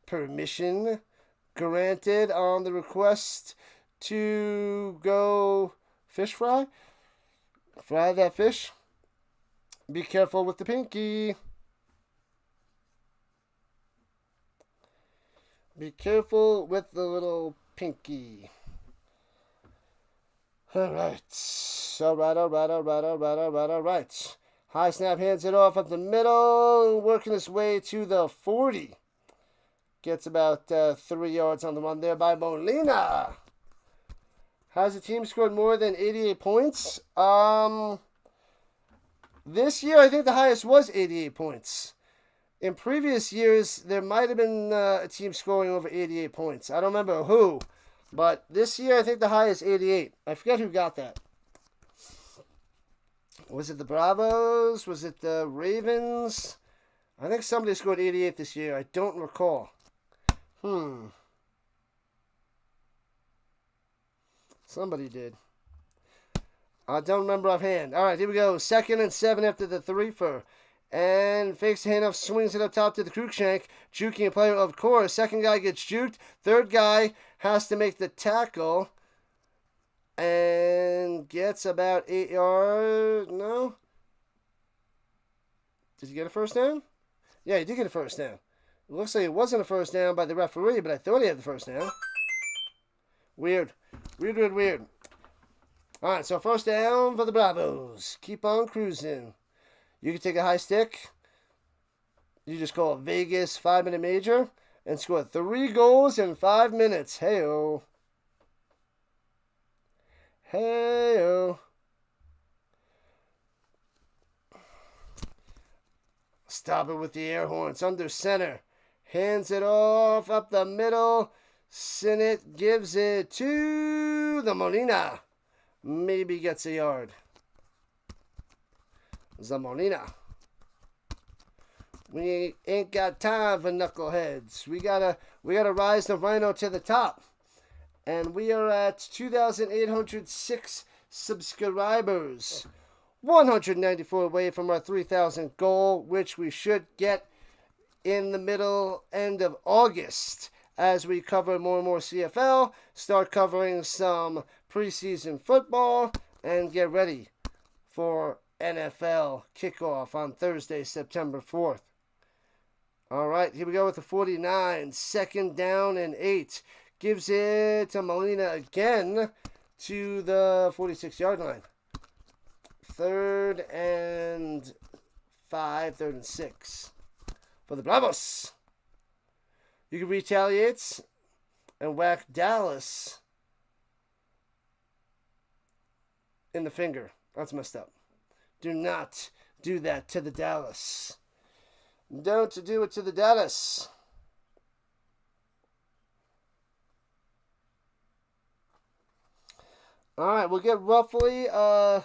S1: Permission granted on the request to go fish fry. Fry that fish. Be careful with the pinky. Be careful with the little pinky. All right. High snap, hands it off up the middle, working his way to the 40. Gets about 3 yards on the run there by Molina. Has the team scored more than 88 points? This year, I think the highest was 88 points. In previous years, there might have been a team scoring over 88 points. I don't remember who, but this year, I think the highest 88. I forget who got that. Was it the Bravos? Was it the Ravens? I think somebody scored 88 this year. I don't recall. Somebody did. I don't remember offhand. All right, here we go. 2nd and 7 after the 3-fer. And fakes the handoff, swings it up top to the Cruikshank. Juking a player, of course. Second guy gets juked. Third guy has to make the tackle. And gets about 8 yards. No? Did he get a first down? Yeah, he did get a first down. It looks like it wasn't a first down by the referee, but I thought he had the first down. Weird. Weird. All right, so first down for the Bravos. Keep on cruising. You can take a high stick. You just call it Vegas 5-minute major and score 3 goals in 5 minutes. Hey-o. Stop it with the air horns. Under center. Hands it off up the middle. Sinnott gives it to the Molina. Maybe gets a yard. Zamolina. We ain't got time for knuckleheads. We gotta rise the Rhino to the top. And we are at 2,806 subscribers. 194 away from our 3,000 goal, which we should get in the end of August, as we cover more and more CFL, start covering some preseason football, and get ready for NFL kickoff on Thursday, September 4th. All right, here we go with the 49. 2nd down and 8. Gives it to Molina again to the 46-yard line. 3rd and 5, 3rd and 6 for the Bravos. You can retaliate and whack Dallas in the finger. That's messed up. Do not do that to the Dallas. Don't do it to the Dallas. All right, we'll get roughly a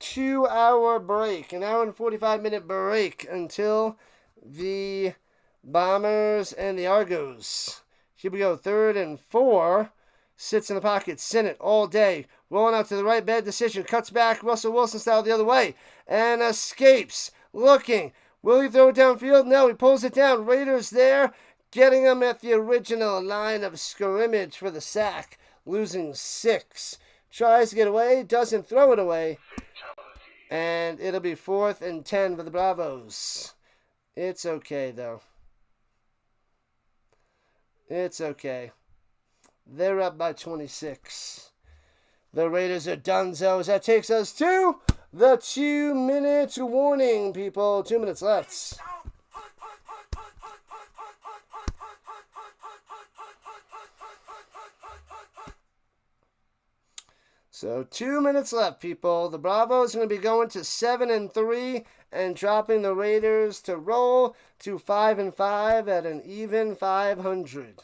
S1: 2-hour break, an hour and 45-minute break until the Bombers and the Argos. Here we go, 3rd and 4. Sits in the pocket, Sinnott all day. Rolling out to the right, bad decision. Cuts back, Russell Wilson style the other way. And escapes. Looking. Will he throw it downfield? No, he pulls it down. Raiders there, getting him at the original line of scrimmage for the sack. Losing 6. Tries to get away, doesn't throw it away. And it'll be 4th and 10 for the Bravos. It's okay, though. It's okay. They're up by 26. The Raiders are dunzos. That takes us to the 2-minute warning, people. 2 minutes left. So 2 minutes left, people. The Bravos are going to be going to 7-3 and dropping the Raiders to roll to 5-5 at an even 500.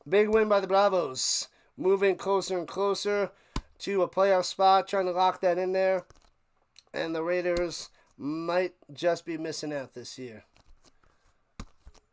S1: Big win by the Bravos. Moving closer and closer to a playoff spot, trying to lock that in there. And the Raiders might just be missing out this year.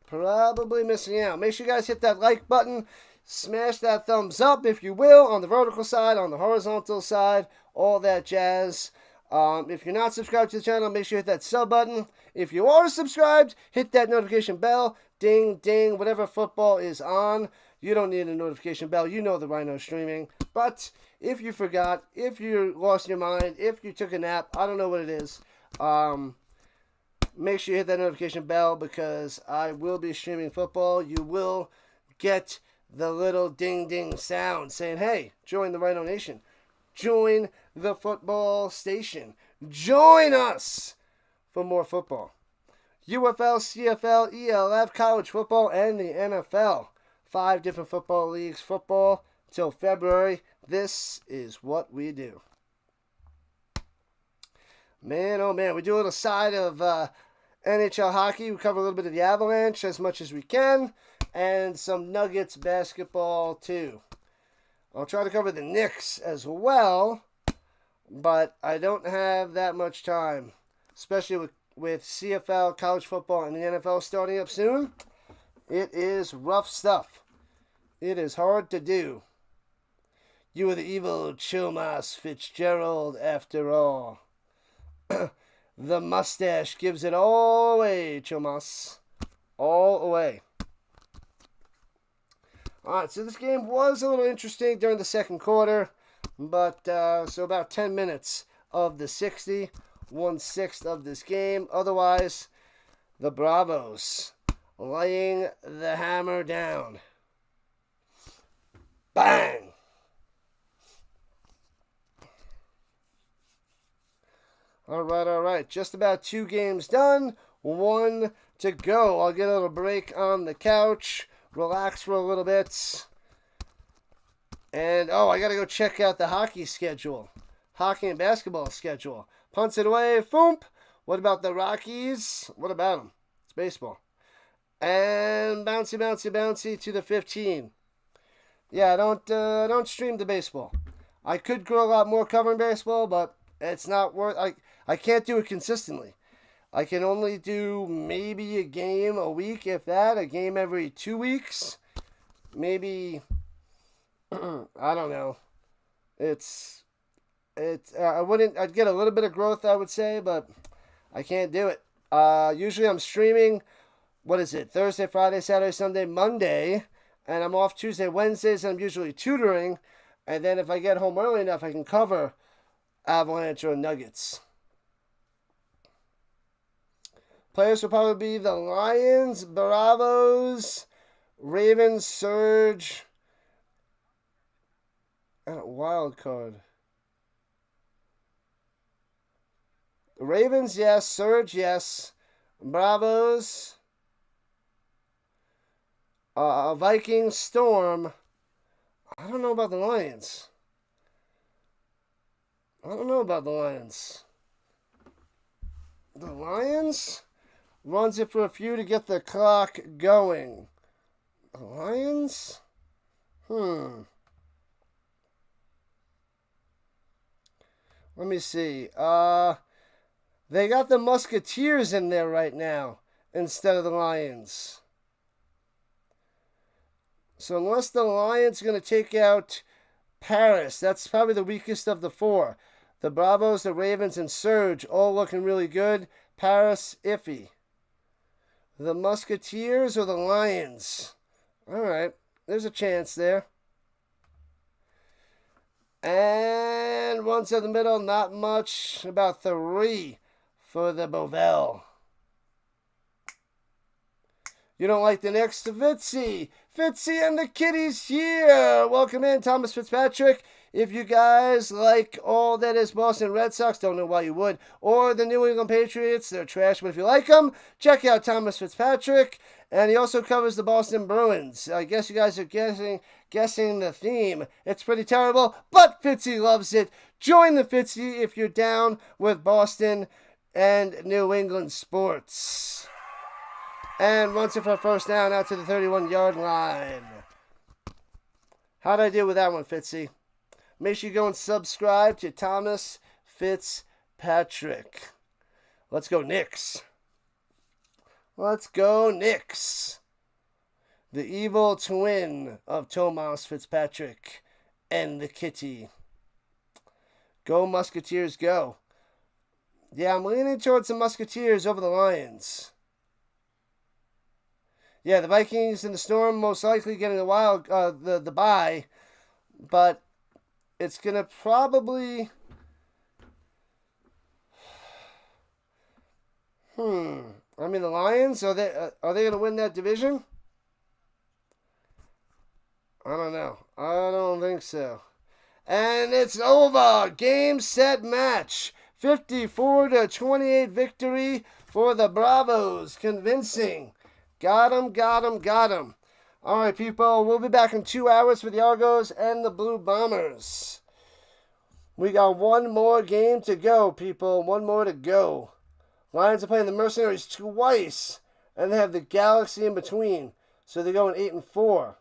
S1: Probably missing out. Make sure you guys hit that like button. Smash that thumbs up, if you will, on the vertical side, on the horizontal side, all that jazz. If you're not subscribed to the channel, make sure you hit that sub button. If you are subscribed, hit that notification bell. Ding, ding, whatever football is on. You don't need a notification bell. You know the Rhino streaming. But if you forgot, if you lost your mind, if you took a nap, I don't know what it is. Make sure you hit that notification bell because I will be streaming football. You will get the little ding ding sound saying, hey, join the Rhino Nation. Join the football station. Join us for more football. UFL, CFL, ELF, college football, and the NFL. 5 different football leagues. Football till February. This is what we do. Man, oh man, we do a little side of NHL hockey. We cover a little bit of the Avalanche as much as we can. And some Nuggets basketball too. I'll try to cover the Knicks as well. But I don't have that much time. Especially with CFL, college football, and the NFL starting up soon. It is rough stuff. It is hard to do. You are the evil Chomas Fitzgerald after all. The mustache gives it all away, Chomas. All away. Alright, so this game was a little interesting during the second quarter. But, so about 10 minutes of the 60. 1/6 of this game. Otherwise, the Bravos laying the hammer down. Bang! All right. Just about 2 games done. 1 to go. I'll get a little break on the couch. Relax for a little bit. And, I got to go check out the hockey schedule. Hockey and basketball schedule. Punts it away. Foomp. What about the Rockies? What about them? It's baseball. And bouncy to the 15. Yeah, don't stream the baseball. I could grow a lot more covering baseball, but it's not worth. I can't do it consistently. I can only do maybe a game a week, if that, a game every 2 weeks. Maybe, I don't know. I'd get a little bit of growth, I would say, but I can't do it. Usually I'm streaming, what is it, Thursday, Friday, Saturday, Sunday, Monday, and I'm off Tuesday, Wednesdays, and I'm usually tutoring, and then if I get home early enough, I can cover Avalanche or Nuggets. Players will probably be the Lions, Bravos, Ravens, Surge, and a wild card. Ravens, yes. Surge, yes. Bravos. Vikings, Storm. I don't know about the Lions. The Lions runs it for a few to get the clock going. The Lions? Let me see. They got the Musketeers in there right now instead of the Lions. So unless the Lions are going to take out Paris, that's probably the weakest of the four. The Bravos, the Ravens, and Surge all looking really good. Paris, iffy. The Musketeers or the Lions? All right, there's a chance there. And runs in the middle, not much. About 3 for the Bovell. You don't like the next to Fitzy. Fitzy and the Kitties here. Welcome in, Thomas Fitzpatrick. If you guys like all that is Boston Red Sox, don't know why you would, or the New England Patriots, they're trash, but if you like them, check out Thomas Fitzpatrick. And he also covers the Boston Bruins. I guess you guys are guessing the theme. It's pretty terrible, but Fitzy loves it. Join the Fitzy if you're down with Boston and New England sports. And runs it for a first down out to the 31-yard line. How'd I do with that one, Fitzy? Make sure you go and subscribe to Thomas Fitzpatrick. Let's go Knicks. Let's go Knicks. The evil twin of Thomas Fitzpatrick and the Kitty. Go Musketeers, go. Yeah, I'm leaning towards the Musketeers over the Lions. Yeah, the Vikings and the Storm most likely getting the bye, but it's gonna probably. I mean, the Lions, are they gonna win that division? I don't know. I don't think so. And it's over. Game, set, match. 54-28 victory for the Bravos. Convincing. Got him. All right, people. We'll be back in 2 hours for the Argos and the Blue Bombers. We got one more game to go, people. One more to go. Lions are playing the Mercenaries twice, and they have the Galaxy in between. So they're going 8-4,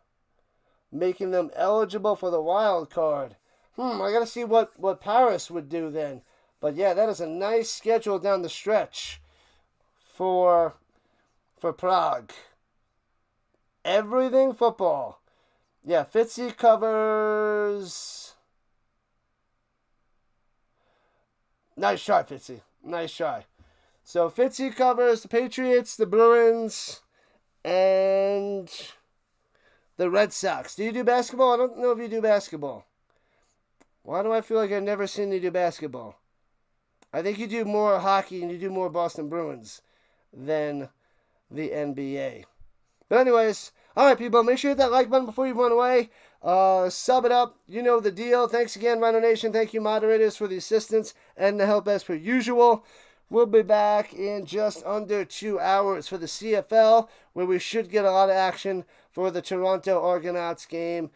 S1: making them eligible for the wild card. I got to see what Paris would do then. But yeah, that is a nice schedule down the stretch for Prague. Everything football. Yeah, Fitzy covers. Nice try, Fitzy. Nice try. So Fitzy covers the Patriots, the Bruins, and the Red Sox. Do you do basketball? I don't know if you do basketball. Why do I feel like I've never seen you do basketball? I think you do more hockey and you do more Boston Bruins than the NBA. But anyways, all right, people, make sure you hit that like button before you run away. Sub it up. You know the deal. Thanks again, Rhino Nation. Thank you, moderators, for the assistance and the help as per usual. We'll be back in just under 2 hours for the CFL, where we should get a lot of action for the Toronto Argonauts game,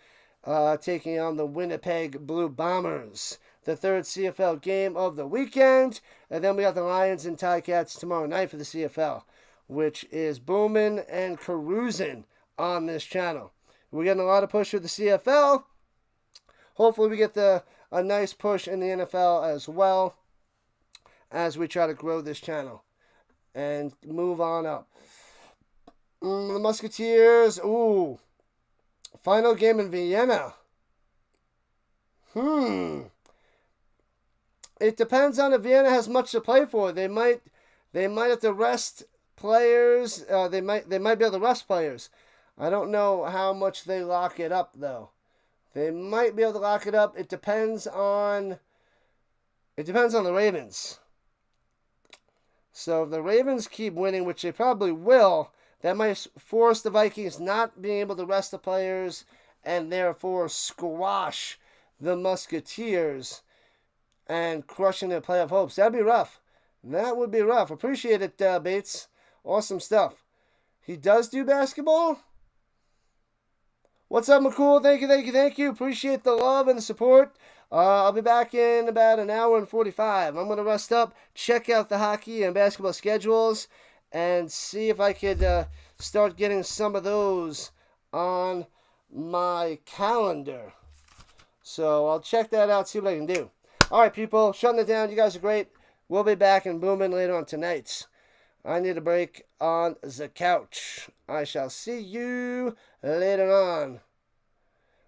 S1: taking on the Winnipeg Blue Bombers. The third CFL game of the weekend. And then we got the Lions and Ticats tomorrow night for the CFL, which is booming and carousing on this channel. We're getting a lot of push with the CFL. Hopefully we get a nice push in the NFL as well, as we try to grow this channel. and move on up. The Musketeers, ooh. Final game in Vienna. It depends on if Vienna has much to play for. They might have to rest players. They might be able to rest players. I don't know how much they lock it up though. They might be able to lock it up. It depends on the Ravens. So if the Ravens keep winning, which they probably will, that might force the Vikings not being able to rest the players and therefore squash the Musketeers and crushing their playoff hopes. That'd be rough. That would be rough. Appreciate it, Bates. Awesome stuff. He does do basketball? What's up, McCool? Thank you. Appreciate the love and the support. I'll be back in about an hour and 45. I'm going to rest up, check out the hockey and basketball schedules, and see if I could start getting some of those on my calendar. So I'll check that out, see what I can do. All right, people, shutting it down. You guys are great. We'll be back and booming later on tonight. I need a break on the couch. I shall see you later on.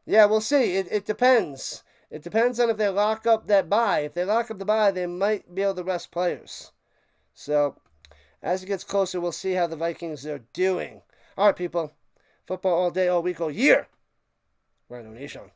S1: Yeah, we'll see. It depends. It depends on if they lock up that bye. If they lock up the bye, they might be able to rest players. So, as it gets closer, we'll see how the Vikings are doing. All right, people. Football all day, all week, all year. Rhino Nation.